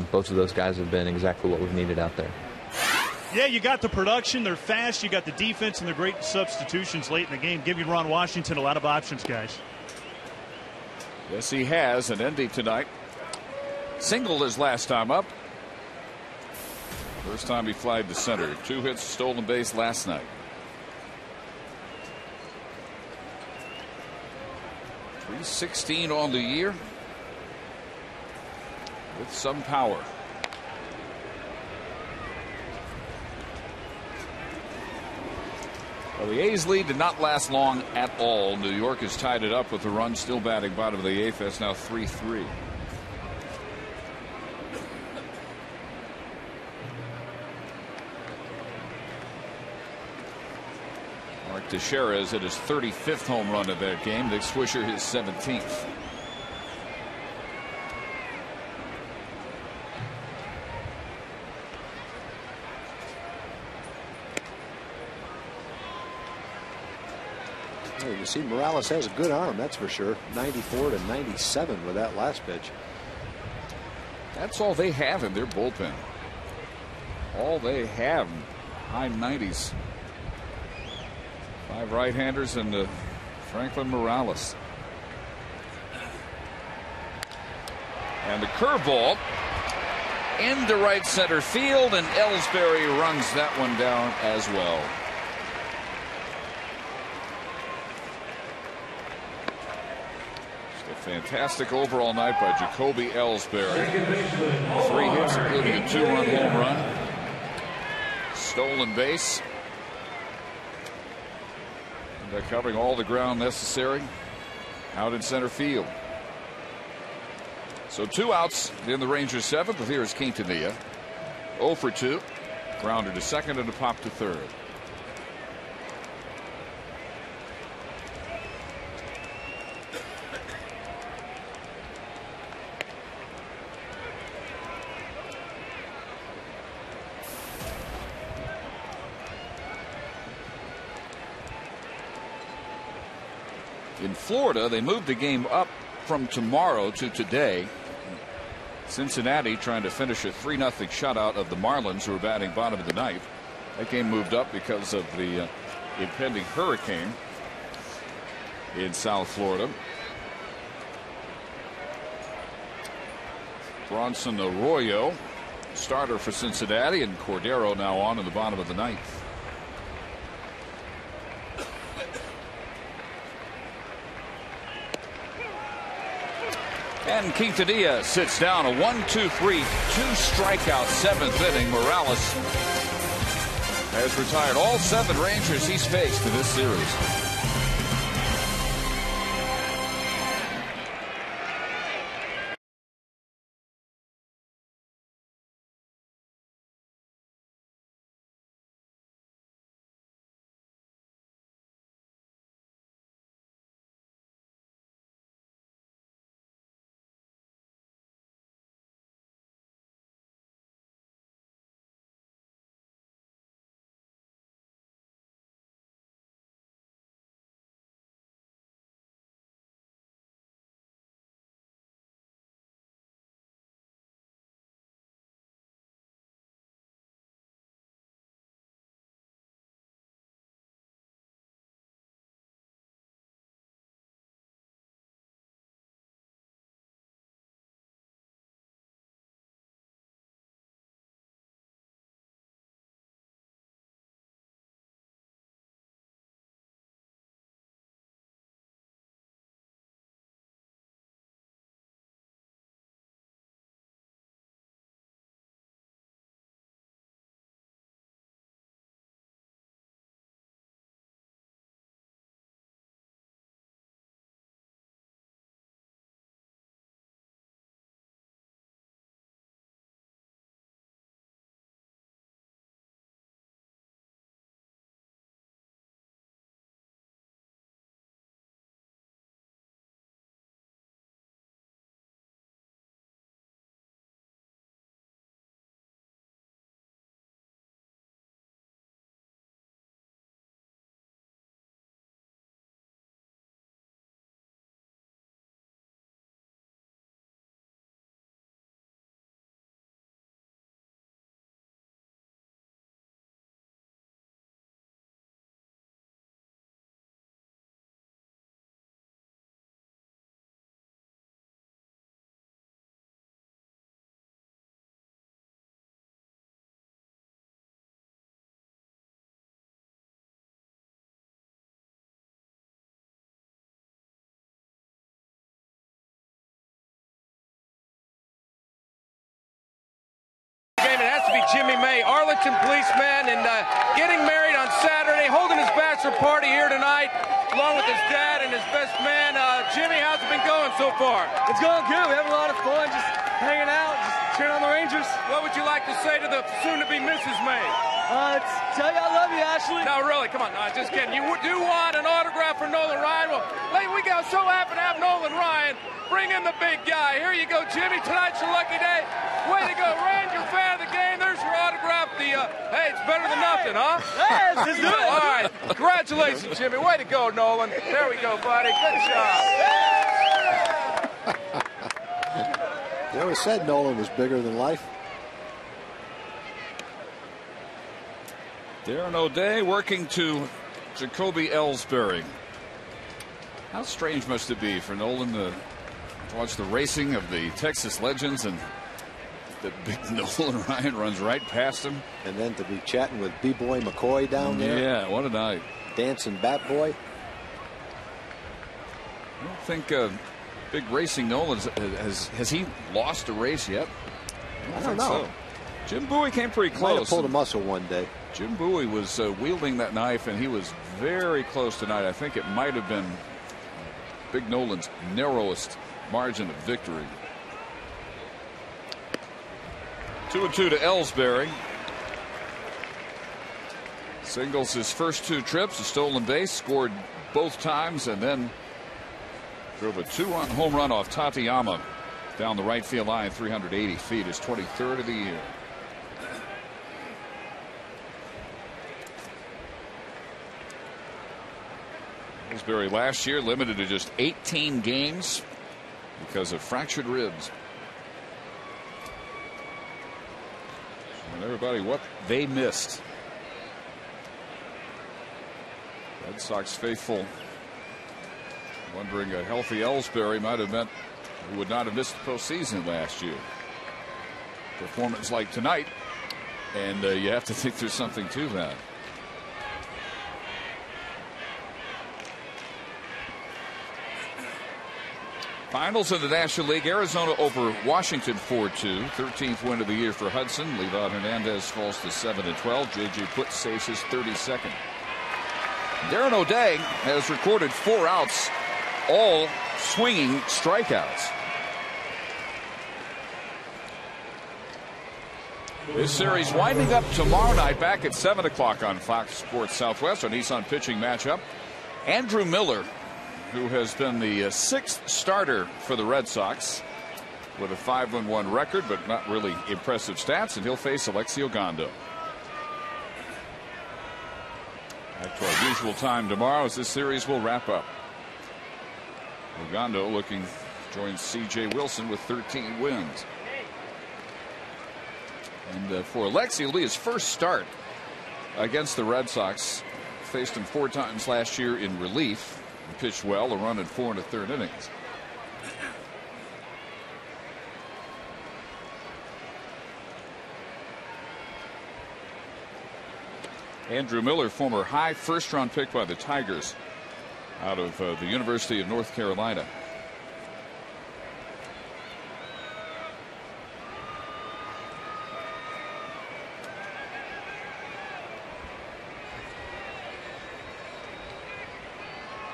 both of those guys have been exactly what we've needed out there. Yeah, you got the production. They're fast. You got the defense and the great substitutions late in the game, giving Ron Washington a lot of options, guys. Yes, he has. And Indy tonight singled his last time up. First time he flied to center. 2 hits, stolen base last night. 316 on the year with some power. Well, the A's lead did not last long at all. New York has tied it up with the run still batting bottom of the 8th. That's now 3-3. Mark Teixeira is at his 35th home run of that game. Nick Swisher his 17th. You see, Morales has a good arm, that's for sure. 94 to 97 with that last pitch. That's all they have in their bullpen. All they have, high 90s. 5 right-handers and Franklin Morales. And the curveball into right center field, and Ellsbury runs that one down as well. Fantastic overall night by Jacoby Ellsbury. 3 hits, including a 2-run home run. Stolen base. And they're covering all the ground necessary out in center field. So 2 outs in the Rangers' 7th. But here's Quintanilla. 0 for 2. Grounder to second and a pop to third. In Florida, they moved the game up from tomorrow to today. Cincinnati trying to finish a 3-0 shutout of the Marlins, who are batting bottom of the 9th. That game moved up because of the impending hurricane in South Florida. Bronson Arroyo, starter for Cincinnati, and Cordero now on in the bottom of the 9th. And Quintanilla sits down, a 1-2-3, 2-strikeout 7th inning. Morales has retired all 7 Rangers he's faced in this series. Jimmy May, Arlington policeman, and getting married on Saturday, holding his bachelor party here tonight, along with his dad and his best man. Jimmy, how's it been going so far? It's going good. We have a lot of fun, just hanging out, just cheering on the Rangers. What would you like to say to the soon-to-be Mrs. May? Tell you I love you, Ashley. No, really, come on. No, just kidding. You do want an autograph for Nolan Ryan? Well, we got so happy to have Nolan Ryan. Bring in the big guy. Here you go, Jimmy. Tonight's your lucky day. Way to go, Ranger fan of the game. There's your autograph. Hey, it's better than nothing, huh? Yes, let's do it. All right. Congratulations, Jimmy. Way to go, Nolan. There we go, buddy. Good job. They always said Nolan was bigger than life. Darren O'Day working to Jacoby Ellsbury. How strange must it be for Nolan to watch the racing of the Texas legends and the big Nolan Ryan runs right past him. And then to be chatting with B-Boy McCoy down there. Yeah, what a night. Dancing Bat Boy. I don't think big racing Nolan has he lost a race yet? I don't know. So. Jim Bowie came pretty close. Might have pulled a muscle one day. Jim Bowie was wielding that knife, and he was very close tonight. I think it might have been Big Nolan's narrowest margin of victory. 2-2 to Ellsbury. Singles his first two trips, a stolen base, scored both times, and then drove a two-run home run off Tateyama down the right field line, 380 feet, his 23rd of the year. Ellsbury last year limited to just 18 games because of fractured ribs. And everybody, what they missed. Red Sox faithful wondering a healthy Ellsbury might have meant he would not have missed the postseason last year. Performance like tonight, and you have to think there's something to that. Finals of the National League, Arizona over Washington 4-2. 13th win of the year for Hudson. Levi Hernandez falls to 7-12. J.J. Putt saves his 32nd. Darren O'Day has recorded 4 outs, all swinging strikeouts. This series winding up tomorrow night back at 7 o'clock on Fox Sports Southwest, our Nissan pitching matchup. Andrew Miller, who has been the 6th starter for the Red Sox with a 5-1 record, but not really impressive stats, and he'll face Alexi Ogando. Back to our usual time tomorrow as this series will wrap up. Ogando looking joins C.J. Wilson with 13 wins. And for Alexi, it'll be his first start against the Red Sox. Faced him 4 times last year in relief. He pitched well, a run in 4 1/3 innings. Andrew Miller, former high first-round pick by the Tigers out of the University of North Carolina.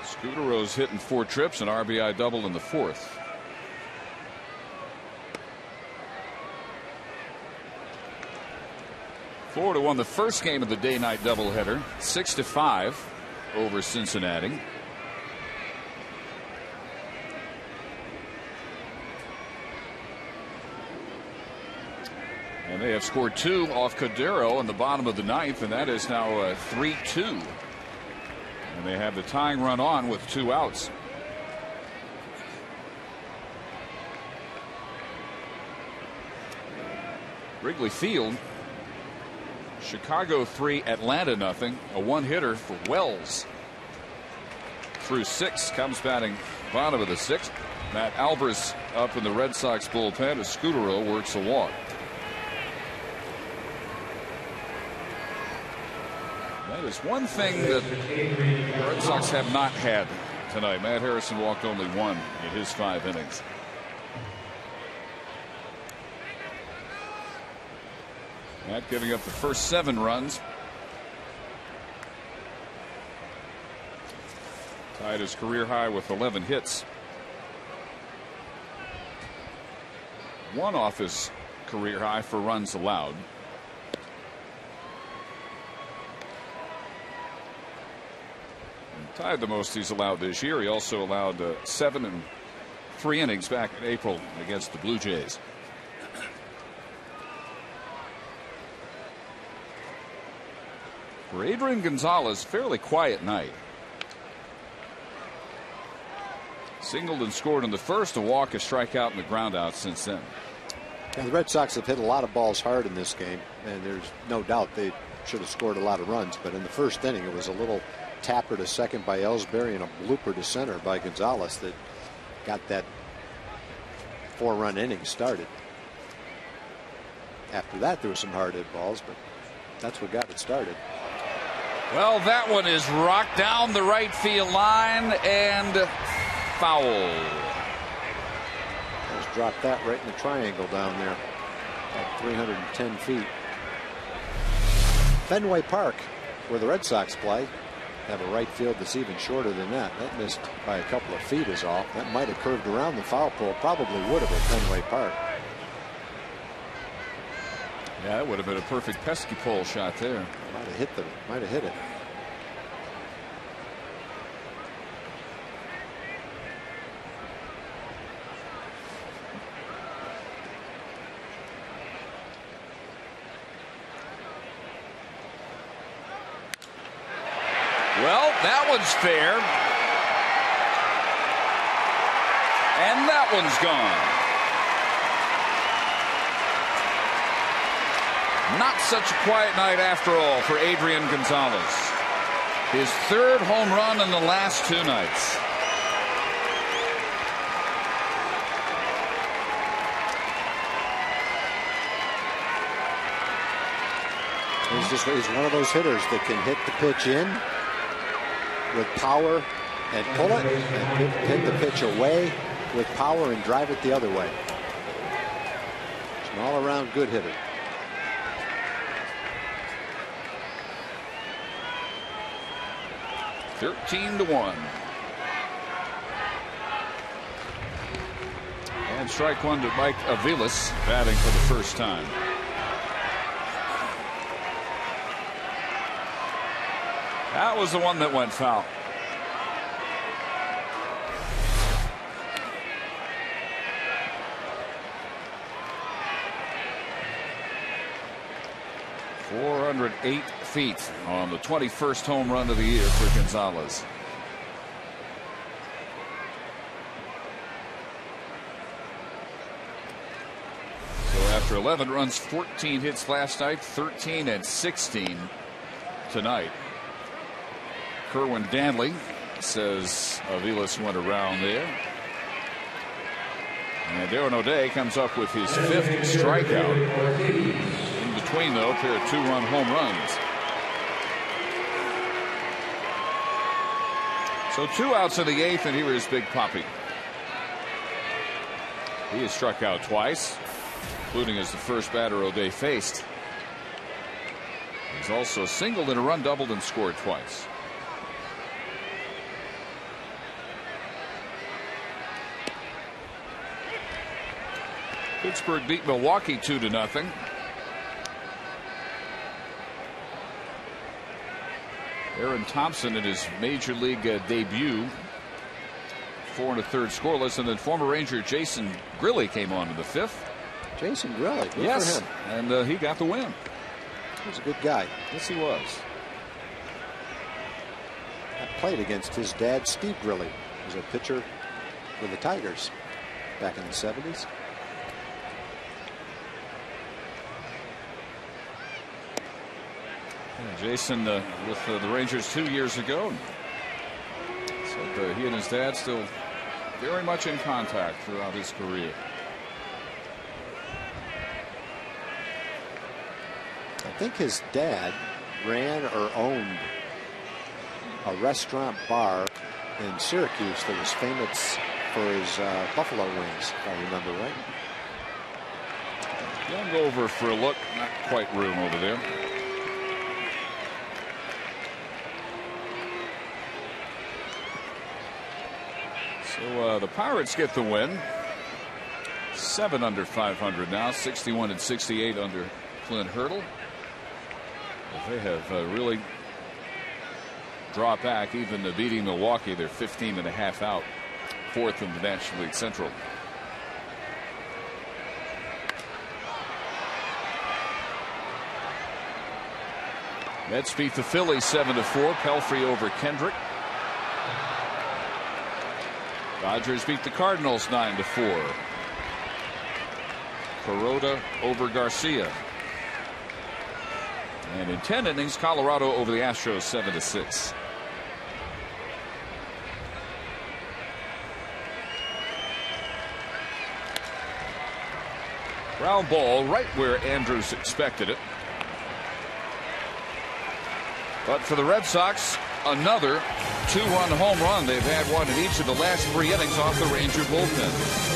Scudero's hitting 4 trips, an RBI double in the 4th. Florida won the first game of the day-night doubleheader, 6-5 over Cincinnati. And they have scored 2 off Cordero in the bottom of the 9th, and that is now 3-2. And they have the tying run on with 2 outs. Wrigley Field, Chicago 3, Atlanta nothing. A 1-hitter for Wells. Through 6, comes batting bottom of the 6th. Matt Albers up in the Red Sox bullpen as Scudero works a walk. That is one thing that the Red Sox have not had tonight. Matt Harrison walked only 1 in his 5 innings. Matt giving up the first 7 runs. Tied his career high with 11 hits. 1 off his career high for runs allowed. And tied the most he's allowed this year. He also allowed 7 in 3 innings back in April against the Blue Jays. For Adrian Gonzalez, fairly quiet night. Singled and scored in the first, a walk, a strikeout, and a ground out since then. Yeah, the Red Sox have hit a lot of balls hard in this game, and there's no doubt they should have scored a lot of runs. But in the first inning, it was a little tapper to second by Ellsbury and a blooper to center by Gonzalez that got that 4-run inning started. After that, there was some hard hit balls, but that's what got it started. Well, that one is rocked down the right field line and foul. Just dropped that right in the triangle down there at 310 feet. Fenway Park, where the Red Sox play, have a right field that's even shorter than that. That missed by a couple of feet is all. That might have curved around the foul pole. Probably would have at Fenway Park. Yeah, that would have been a perfect pesky pole shot there. Might have hit it. Well, that one's fair. And that one's gone. Not such a quiet night after all for Adrian Gonzalez. His 3rd home run in the last 2 nights. He's one of those hitters that can hit the pitch in with power and pull it, and hit the pitch away with power and drive it the other way. He's an all-around good hitter. (13-1). And strike 1 to Mike Aviles, batting for the first time. That was the one that went foul. (408 feet on the 21st home run of the year for Gonzalez. So after 11 runs, 14 hits last night, 13 and 16 tonight. Kerwin Danley says Aviles went around there. And Darren O'Day comes up with his 5th strikeout. In between, though, a pair of 2-run home runs. So 2 outs in the 8th, and here is Big Papi. He has struck out twice, including as the first batter O'Day faced. He's also singled and a run doubled and scored twice. Pittsburgh beat Milwaukee 2-0. Aaron Thompson in his major league debut, 4 1/3 scoreless, and then former Ranger Jason Grilli came on in the 5th. Jason Grilli, good yes, for and him. he got the win. He was a good guy. Yes, he was. I played against his dad, Steve Grilli. He was a pitcher with the Tigers back in the 70s. Jason with the Rangers 2 years ago. So he and his dad still very much in contact throughout his career. I think his dad ran or owned a restaurant bar in Syracuse that was famous for his buffalo wings, if I remember right. Young over for a look. Not quite room over there. So the Pirates get the win. 7 under 500 now. 61 and 68 under Clint Hurdle. But they have really dropped back, even to beating Milwaukee. They're 15.5 out. 4th in the National League Central. Mets beat the Phillies 7-4. Pelfrey over Kendrick. Dodgers beat the Cardinals 9-4. Kuroda over Garcia. And in 10 innings, Colorado over the Astros 7-6. Ground ball right where Andrews expected it. But for the Red Sox, another 2-run home run. They've had one in each of the last 3 innings off the Ranger bullpen.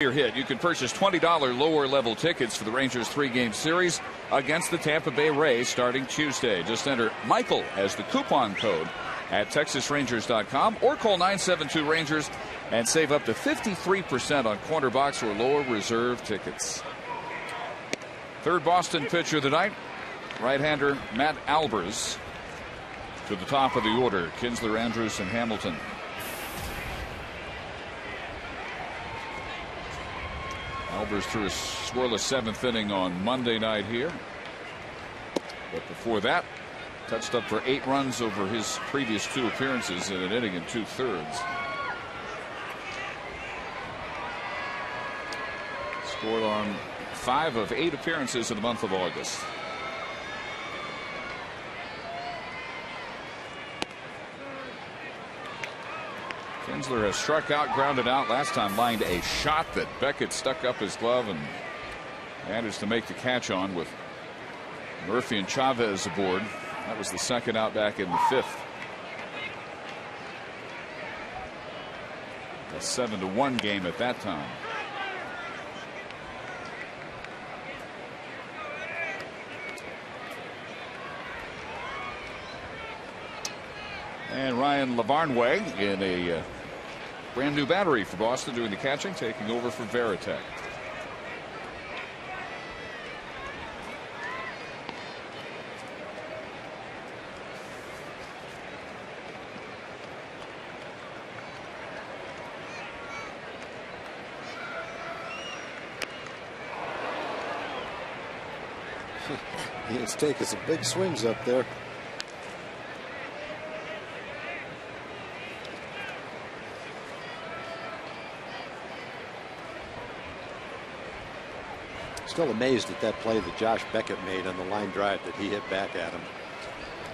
Your hit. You can purchase $20 lower level tickets for the Rangers 3-game series against the Tampa Bay Rays starting Tuesday. Just enter Michael as the coupon code at TexasRangers.com or call 972-RANGERS and save up to 53% on corner box or lower reserve tickets. Third Boston pitcher of the night, right-hander Matt Albers to the top of the order. Kinsler, Andrews, and Hamilton. Albers threw a scoreless 7th inning on Monday night here. But before that, touched up for 8 runs over his previous 2 appearances in an inning and 2/3. Scored on 5 of 8 appearances in the month of August. Kinsler has struck out, grounded out. Last time lined a shot that Beckett stuck up his glove and managed to make the catch on with Murphy and Chavez aboard. That was the second out back in the 5th. A 7-1 game at that time. And Ryan Lavarnway in a brand new battery for Boston doing the catching, taking over for Veritek. He's taking some big swings up there. Still amazed at that play that Josh Beckett made on the line drive that he hit back at him.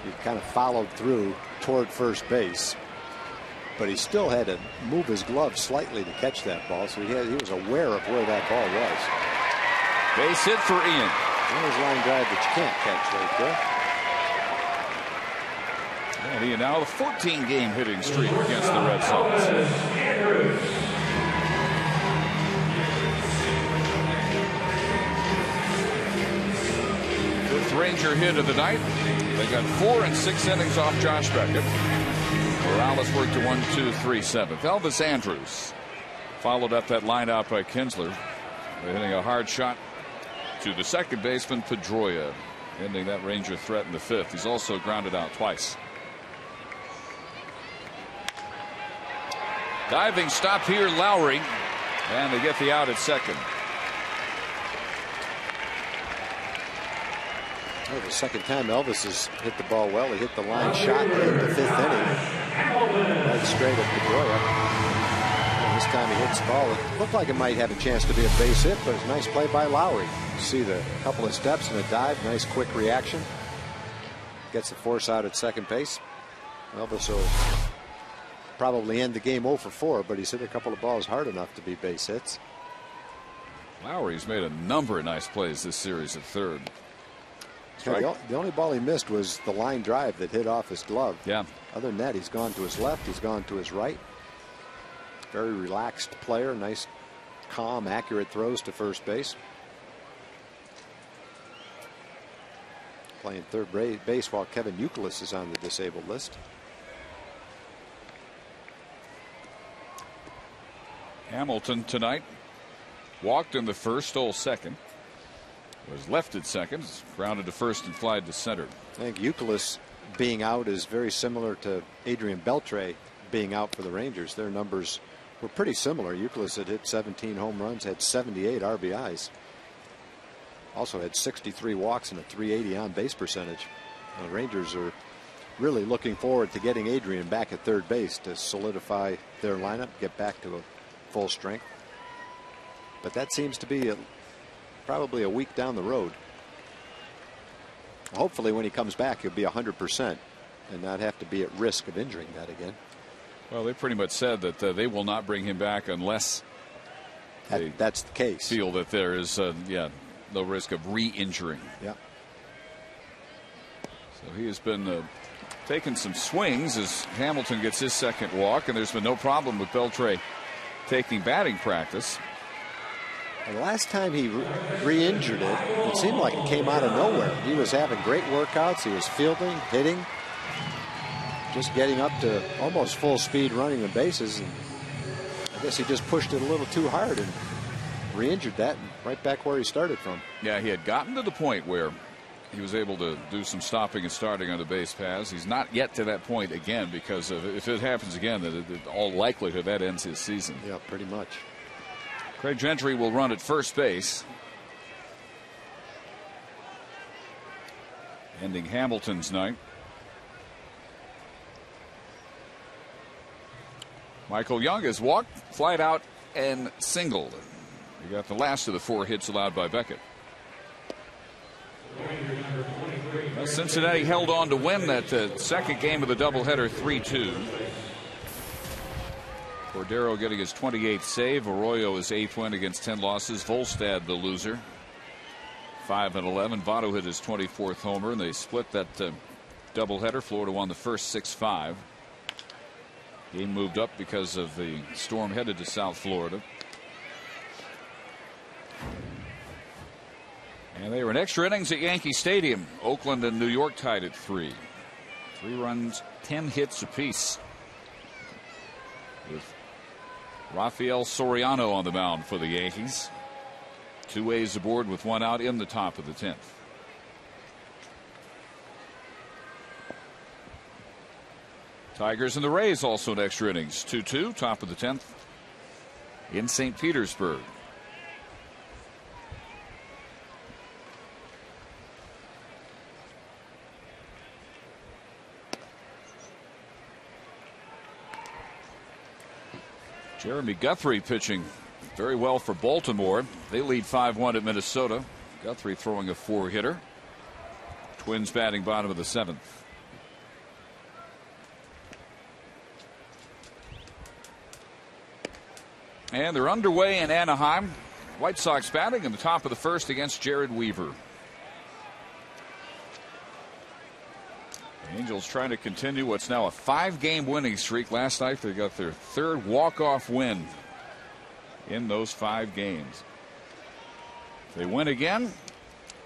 He kind of followed through toward first base, but he still had to move his glove slightly to catch that ball, so he was aware of where that ball was. Base hit for Ian. There's a line drive that you can't catch right there. And Ian now the 14-game hitting streak against the Red Sox. Fifth Ranger hit of the night. They got 4 and 6 innings off Josh Beckett. Morales worked to 1-2-3-7. Elvis Andrus followed up that line out by Kinsler. They're hitting a hard shot to the second baseman Pedroia, ending that Ranger threat in the fifth. He's also grounded out twice. Diving stop here, Lowry, and they get the out at second. Oh, the second time Elvis has hit the ball well. He hit the line shot in the fifth inning, right straight at Pedroia. This time he hits the ball. It looked like it might have a chance to be a base hit, but it's a nice play by Lowry. See the couple of steps and a dive, nice quick reaction. Gets the force out at second base. Elvis will probably end the game 0 for 4, but he's hit a couple of balls hard enough to be base hits. Lowry's made a number of nice plays this series at third. Yeah, the only ball he missed was the line drive that hit off his glove. Yeah. Other than that, he's gone to his left, he's gone to his right. Very relaxed player, nice, calm, accurate throws to first base. Playing third base while Kevin Youkilis is on the disabled list. Hamilton tonight walked in the first, stole second, was left at second, grounded to first and flied to center. I think Youkilis being out is very similar to Adrian Beltre being out for the Rangers. Their numbers were pretty similar. Youkilis had hit 17 home runs, had 78 RBIs. Also had 63 walks and a .380 on base percentage. The Rangers are really looking forward to getting Adrian back at third base to solidify their lineup, get back to a full strength. But that seems to be probably a week down the road. Hopefully when he comes back he'll be 100% and not have to be at risk of injuring that again. Well, they pretty much said that they will not bring him back unless that's the case. Feel that there is no risk of re-injuring. Yeah. So he has been taking some swings as Hamilton gets his second walk, and there's been no problem with Beltre taking batting practice. And the last time he re-injured it seemed like it came out of nowhere. He was having great workouts. He was fielding, hitting, just getting up to almost full speed running the bases. And I guess he just pushed it a little too hard and re-injured that, and right back where he started from. Yeah, he had gotten to the point where he was able to do some stopping and starting on the base paths. He's not yet to that point again, because if it happens again, then all likelihood that ends his season. Yeah, pretty much. Craig Gentry will run at first base, ending Hamilton's night. Michael Young has walked, flied out, and singled. He got the last of the 4 hits allowed by Beckett. Well, Cincinnati held on to win that second game of the doubleheader 3-2. Cordero getting his 28th save. Arroyo his 8th win against 10 losses. Volstad the loser, 5-11. Votto hit his 24th homer, and they split that doubleheader. Florida won the first 6-5. Game moved up because of the storm headed to South Florida. And they were in extra innings at Yankee Stadium. Oakland and New York tied at 3. 3 runs, 10 hits apiece. With Rafael Soriano on the mound for the Yankees. 2 A's aboard with 1 out in the top of the 10th. Tigers and the Rays also in extra innings. 2-2, top of the 10th in St. Petersburg. Jeremy Guthrie pitching very well for Baltimore. They lead 5-1 at Minnesota. Guthrie throwing a 4-hitter. Twins batting bottom of the 7th. And they're underway in Anaheim. White Sox batting in the top of the 1st against Jared Weaver. Angels trying to continue what's now a 5-game winning streak. Last night they got their 3rd walk-off win in those 5 games. If they win again,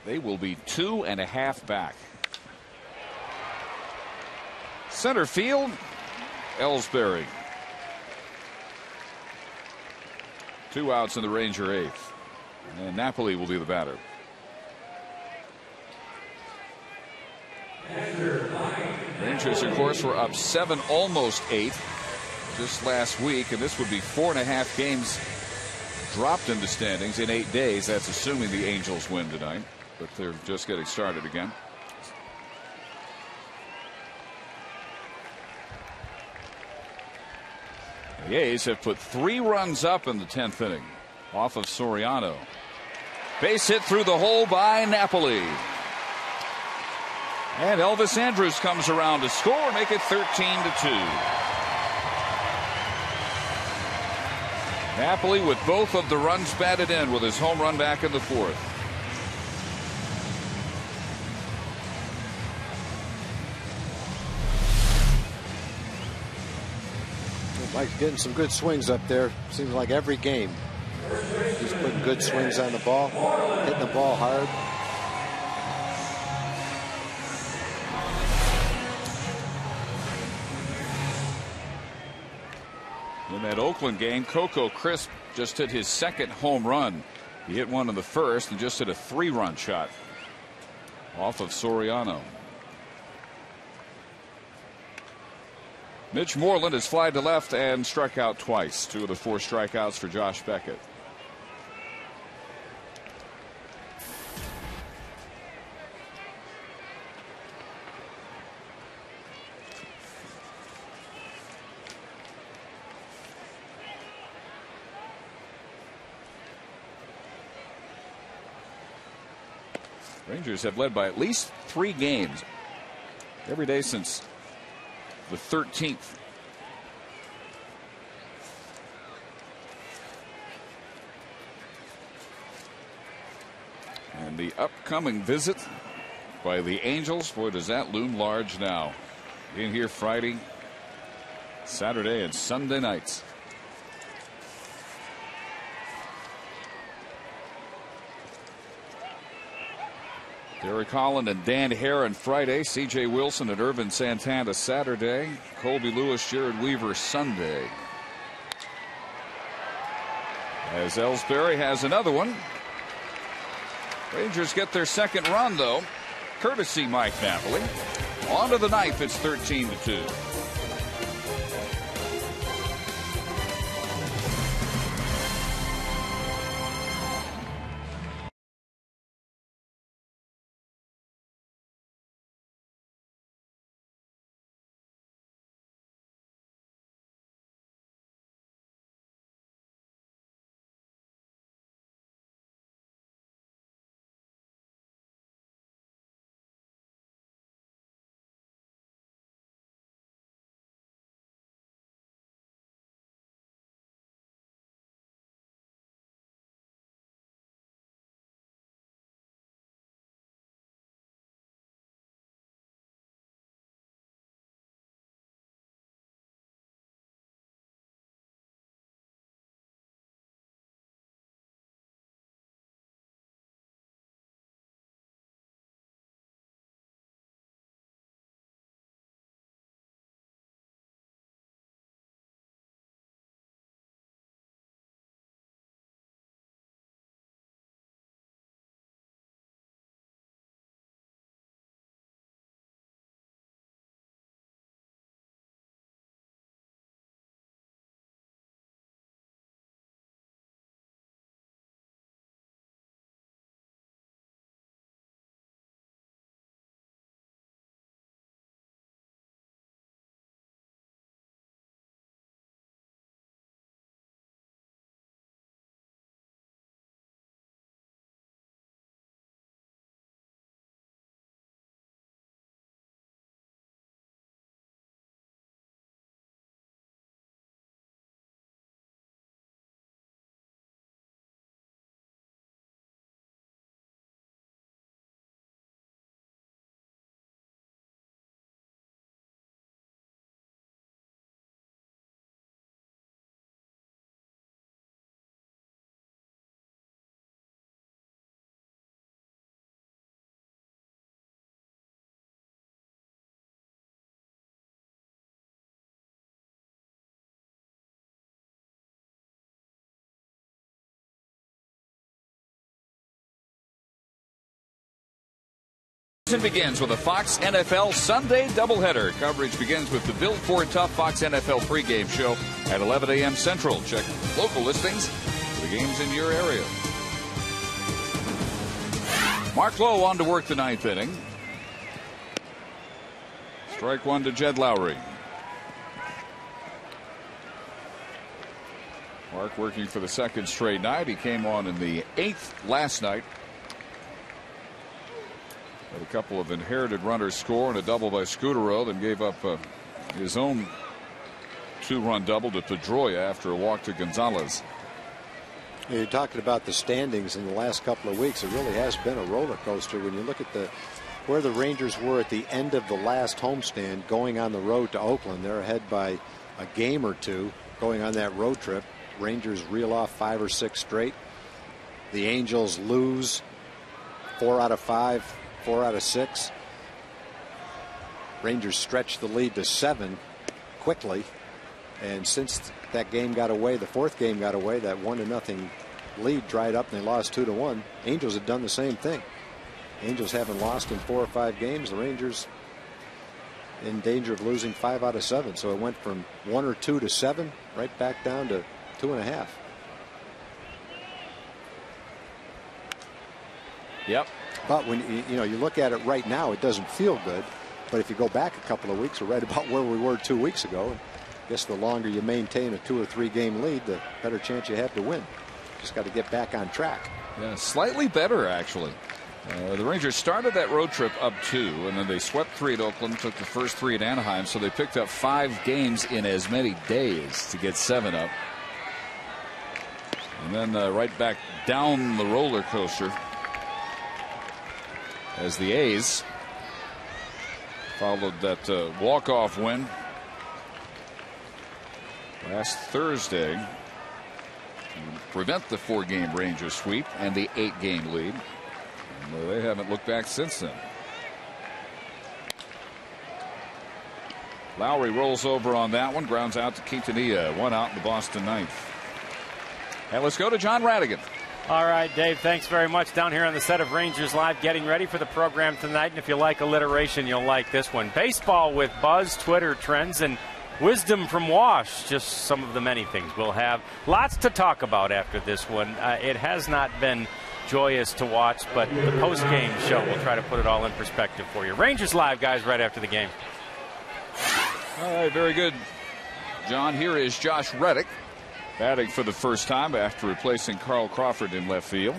they will be 2.5 back. Center field, Ellsbury. 2 outs in the Ranger 8th. And Napoli will be the batter. Rangers, of course, were up 7, almost 8 just last week, and this would be 4.5 games dropped in the standings in 8 days. That's assuming the Angels win tonight, but they're just getting started again. The A's have put 3 runs up in the 10th inning off of Soriano. Base hit through the hole by Napoli. And Elvis Andrus comes around to score, make it 13-2. Napoli with both of the runs batted in with his home run back in the 4th. Mike's getting some good swings up there. Seems like every game he's putting good swings on the ball, hitting the ball hard. In that Oakland game, Coco Crisp just hit his 2nd home run. He hit one in the 1st and just hit a 3-run shot off of Soriano. Mitch Moreland has flied to left and struck out twice. 2 of the 4 strikeouts for Josh Beckett. Rangers have led by at least 3 games every day since the 13th. And the upcoming visit by the Angels, boy, does that loom large now. In here Friday, Saturday, and Sunday nights. Derek Holland and Dan Herron Friday. C.J. Wilson and Irvin Santana Saturday. Colby Lewis, Jared Weaver Sunday. As Ellsbury has another one. Rangers get their 2nd run, though, courtesy Mike Napoli. On to the 9th, it's 13-2. season begins with a Fox NFL Sunday doubleheader. Coverage begins with the Built Ford Tough Fox NFL pregame show at 11 a.m. Central. Check local listings for the games in your area. Mark Lowe on to work the ninth inning. Strike one to Jed Lowry. Mark working for the second straight night. He came on in the 8th last night. Had a couple of inherited runners score and a double by Scudero, then gave up his own 2-run double to Pedroia after a walk to Gonzalez. You're talking about the standings in the last couple of weeks. It really has been a roller coaster. When you look at where the Rangers were at the end of the last homestand going on the road to Oakland, they're ahead by a game or two going on that road trip. Rangers reel off 5 or 6 straight. The Angels lose 4 out of 5, 4 out of 6. Rangers stretch the lead to 7 quickly. And since that game got away, the 4th game got away, that 1-0 lead dried up and they lost 2-1. Angels have done the same thing. Angels haven't lost in 4 or 5 games. The Rangers in danger of losing 5 out of 7. So it went from 1 or 2 to 7, right back down to 2.5. Yep. But when you look at it right now, it doesn't feel good. But if you go back a couple of weeks, we're right about where we were 2 weeks ago. I guess the longer you maintain a 2 or 3 game lead, the better chance you have to win. Just got to get back on track. Yeah, slightly better actually. The Rangers started that road trip up 2, and then they swept 3 at Oakland, took the first 3 at Anaheim, so they picked up 5 games in as many days to get 7 up. And then right back down the roller coaster as the A's followed that walk-off win last Thursday to prevent the 4-game Rangers sweep and the 8-game lead. And they haven't looked back since then. Lowry rolls over on that one, grounds out to Quintanilla. 1 out in the Boston ninth. And let's go to John Radigan. All right, Dave, thanks very much. Down here on the set of Rangers Live, getting ready for the program tonight. And if you like alliteration, you'll like this one. Baseball with buzz, Twitter trends, and wisdom from Wash. Just some of the many things we'll have. Lots to talk about after this one. It has not been joyous to watch, but the post-game show will try to put it all in perspective for you. Rangers Live, guys, right after the game. All right, very good. John, here is Josh Reddick, batting for the first time after replacing Carl Crawford in left field.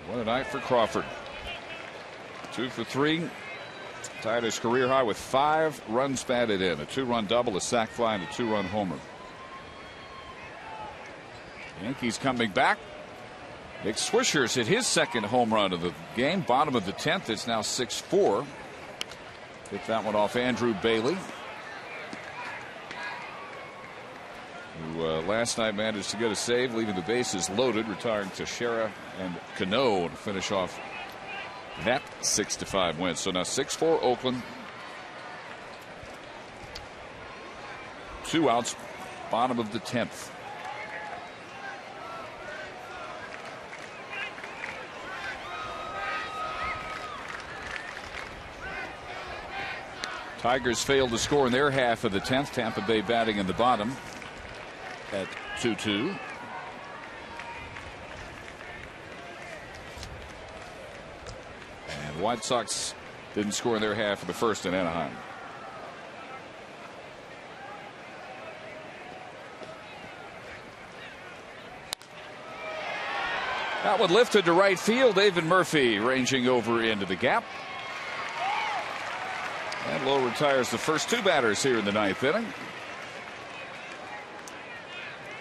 What a night for Crawford. 2 for 3. Tied his career high with 5 runs batted in. A 2-run double, a sac fly, and a 2-run homer. Yankees coming back. Nick Swisher's hit his second home run of the game. Bottom of the 10th. It's now 6-4. Hit that one off Andrew Bailey, who last night managed to get a save, leaving the bases loaded, retiring Teixeira and Cano to finish off that 6-5 win. So now 6-4 Oakland. 2 outs, bottom of the 10th. Tigers failed to score in their half of the 10th. Tampa Bay batting in the bottom at 2-2. And the White Sox didn't score in their half of the first in Anaheim. That one lifted to right field. David Murphy ranging over into the gap. And Lowe retires the first 2 batters here in the 9th inning.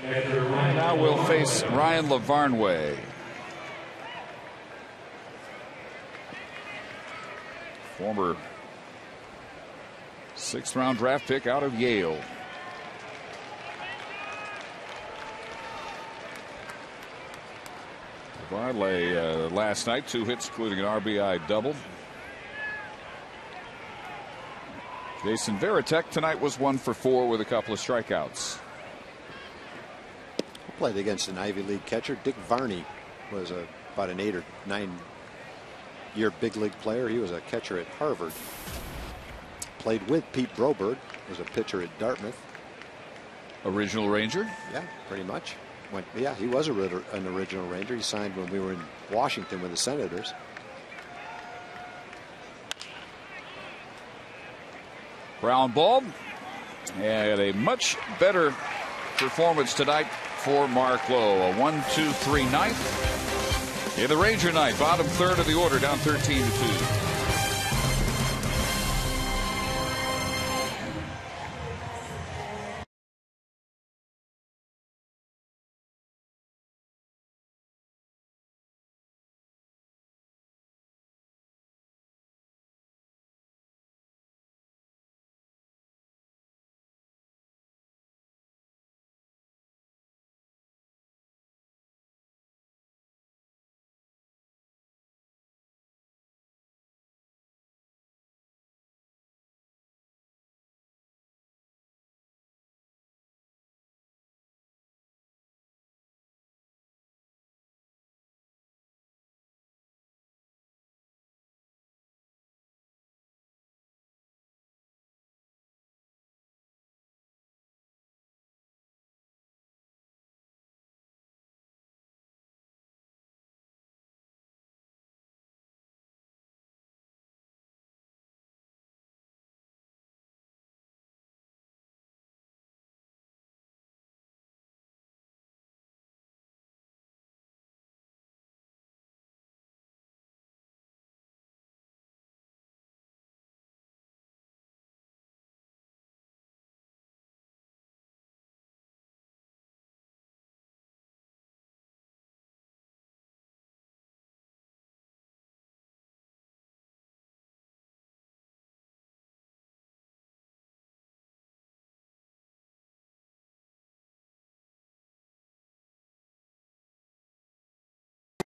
And now we'll face Ryan Lavarnway. Former 6th-round draft pick out of Yale. Lavarnway last night, 2 hits, including an RBI double. Jason Varitek tonight was 1 for 4 with a couple of strikeouts. He played against an Ivy League catcher. Dick Varney was about an 8 or 9 year big league player. He was a catcher at Harvard. Played with Pete Broberg, was a pitcher at Dartmouth. Original Ranger? Yeah, pretty much. Yeah, he was an original Ranger. He signed when we were in Washington with the Senators. Ground ball. And a much better performance tonight for Mark Lowe. A 1-2-3 ninth in the Ranger night. Bottom third of the order, down 13-2.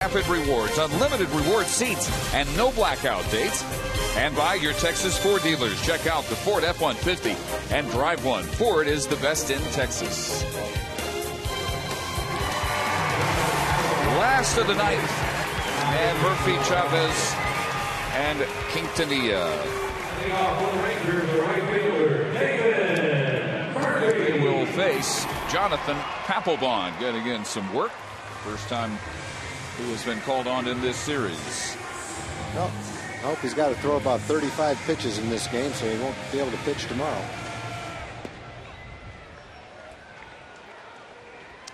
Rapid rewards, unlimited reward seats, and no blackout dates. And by your Texas Ford dealers. Check out the Ford F-150 and drive one. Ford is the best in Texas. Last of the night. And Murphy, Chavez, and Quintanilla. They will face Jonathan Papelbon, getting in some work. First time he has been called on in this series. Well, I hope he's got to throw about 35 pitches in this game, so he won't be able to pitch tomorrow.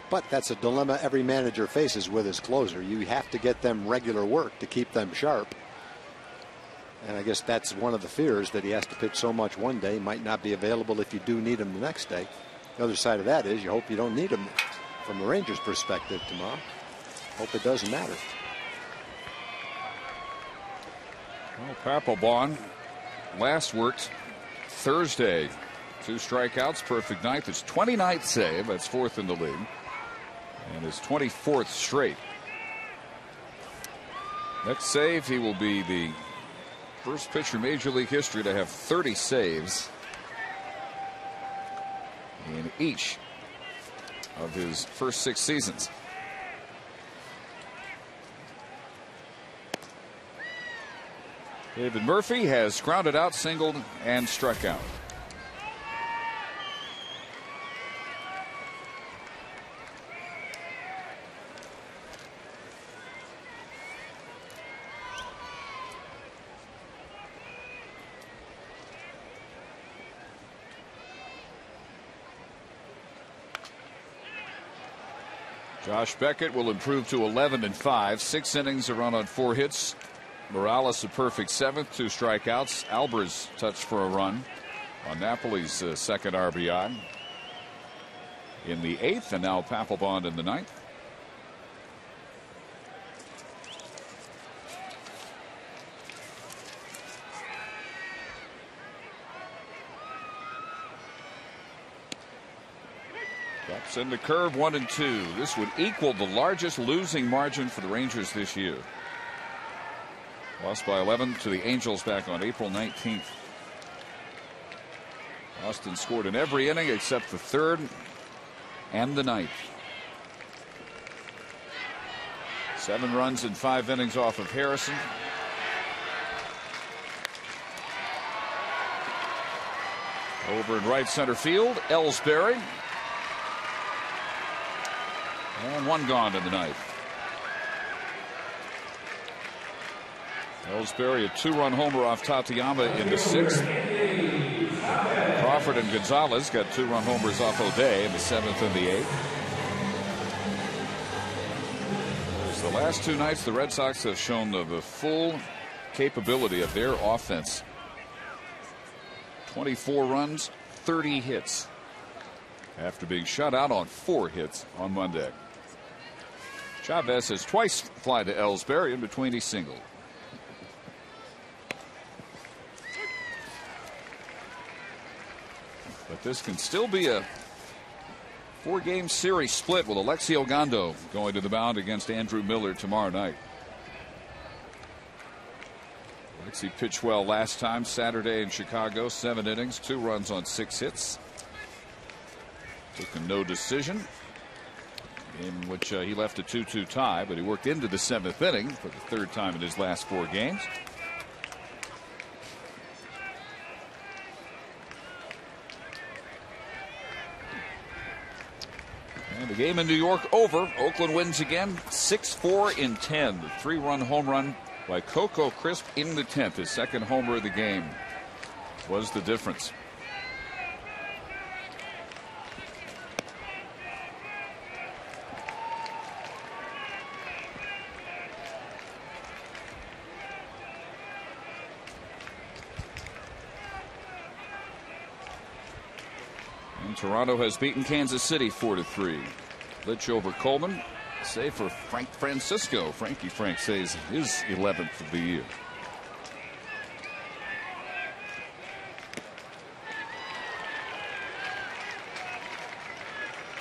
But that's a dilemma every manager faces with his closer. You have to get them regular work to keep them sharp. And I guess that's one of the fears, that he has to pitch so much one day, might not be available if you do need him the next day. The other side of that is you hope you don't need him from the Rangers' perspective tomorrow. Hope it doesn't matter. Well, Papelbon last worked Thursday. 2 strikeouts, perfect ninth. His 29th save. That's 4th in the league. And his 24th straight. Next save, he will be the first pitcher in Major League history to have 30 saves in each of his first 6 seasons. David Murphy has grounded out, singled, and struck out. Josh Beckett will improve to 11-5. 6 innings, a run on 4 hits. Morales a perfect 7th, 2 strikeouts. Albers touched for a run on Napoli's second RBI in the 8th, and now Papelbon in the 9th. Drops in the curve, 1-2. This would equal the largest losing margin for the Rangers this year. Lost by 11 to the Angels back on April 19th. Austin scored in every inning except the 3rd and the 9th. 7 runs in 5 innings off of Harrison. Over in right center field, Ellsbury. And one gone to the ninth. Ellsbury, a 2-run homer off Tateyama in the 6th. Crawford and Gonzalez got 2-run homers off O'Day in the 7th and the 8th. The last 2 nights, the Red Sox have shown the full capability of their offense. 24 runs, 30 hits. After being shut out on 4 hits on Monday. Chavez has twice fly to Ellsbury. In between, he singled. But this can still be a 4-game series split with Alexi Ogando going to the mound against Andrew Miller tomorrow night. Alexi pitched well last time Saturday in Chicago. 7 innings, 2 runs on 6 hits. Took a no decision in which he left a 2-2 tie, but he worked into the 7th inning for the 3rd time in his last 4 games. And the game in New York over. Oakland wins again, 6-4 in 10. The 3-run home run by Coco Crisp in the 10th. His 2nd homer of the game was the difference. And Toronto has beaten Kansas City 4-3. Litch over Coleman. Save for Frank Francisco. Frankie Frank saves his 11th of the year.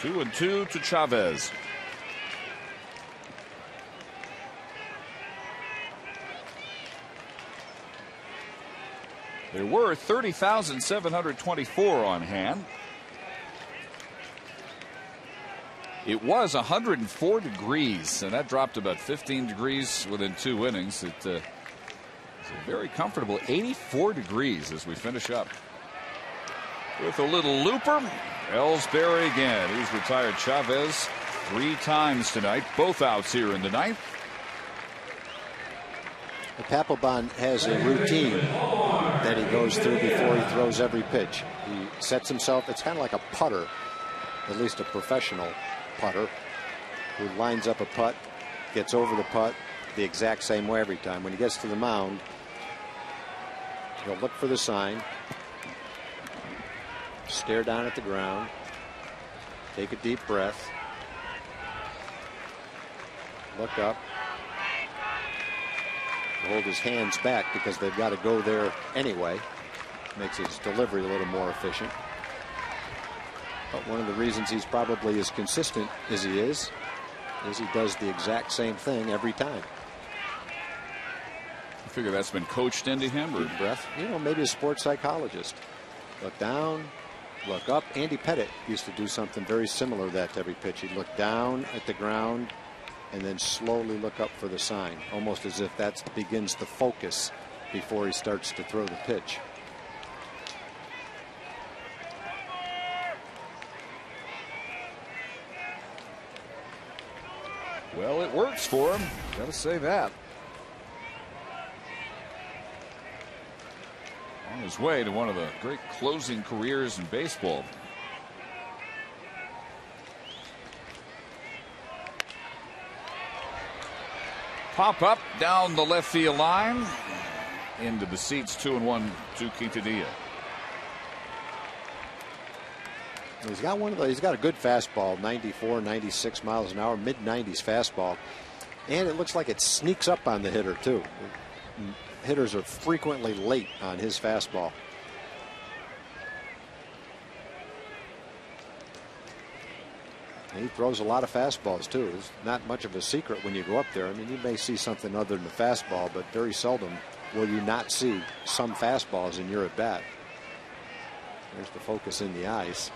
Two and two to Chavez. There were 30,724 on hand. It was 104 degrees, and that dropped about 15 degrees within 2 innings. It's a very comfortable 84 degrees as we finish up. With a little looper, Ellsbury again. He's retired Chavez 3 times tonight. Both outs here in the 9th. Papelbon has a routine that he goes through before he throws every pitch. He sets himself, it's kind of like a putter, at least a professional putter, who lines up a putt, gets over the putt the exact same way every time. When he gets to the mound, he'll look for the sign, stare down at the ground, take a deep breath, look up, hold his hands back because they've got to go there anyway. Makes his delivery a little more efficient. But one of the reasons he's probably as consistent as he is he does the exact same thing every time. I figure that's been coached into him, or deep breath. You know, maybe a sports psychologist. Look down, look up. Andy Pettit used to do something very similar to that every pitch. He'd look down at the ground and then slowly look up for the sign, almost as if that begins the focus before he starts to throw the pitch. Well, it works for him. Gotta say that. On his way to one of the great closing careers in baseball. Pop up down the left field line into the seats. 2-1 to Quintanilla. He's got he's got a good fastball, 94, 96 miles an hour, mid-90s fastball, and it looks like it sneaks up on the hitter too. Hitters are frequently late on his fastball. And he throws a lot of fastballs too. It's not much of a secret when you go up there. I mean, you may see something other than the fastball, but very seldom will you not see some fastballs in your at bat. There's the focus in the eyes.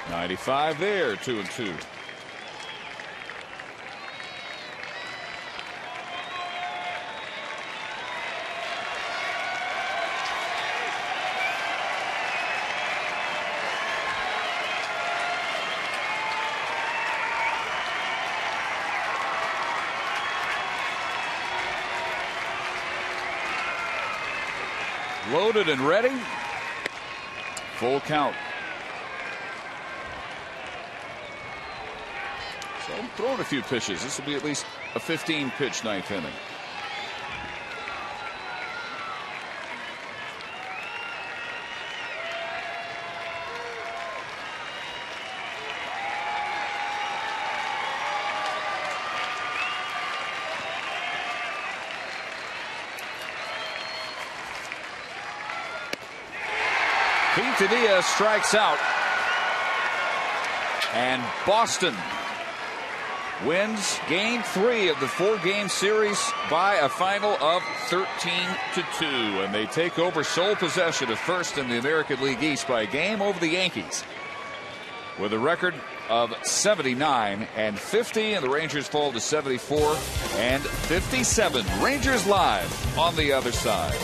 .95 there, 2-2. Loaded and ready. Full count. So throwing a few pitches. This will be at least a 15-pitch ninth inning. Quintanilla strikes out, and Boston wins game 3 of the 4-game series by a final of 13-2, and they take over sole possession of first in the American League East by a game over the Yankees with a record of 79 and 50, and the Rangers fall to 74 and 57. Rangers live on the other side.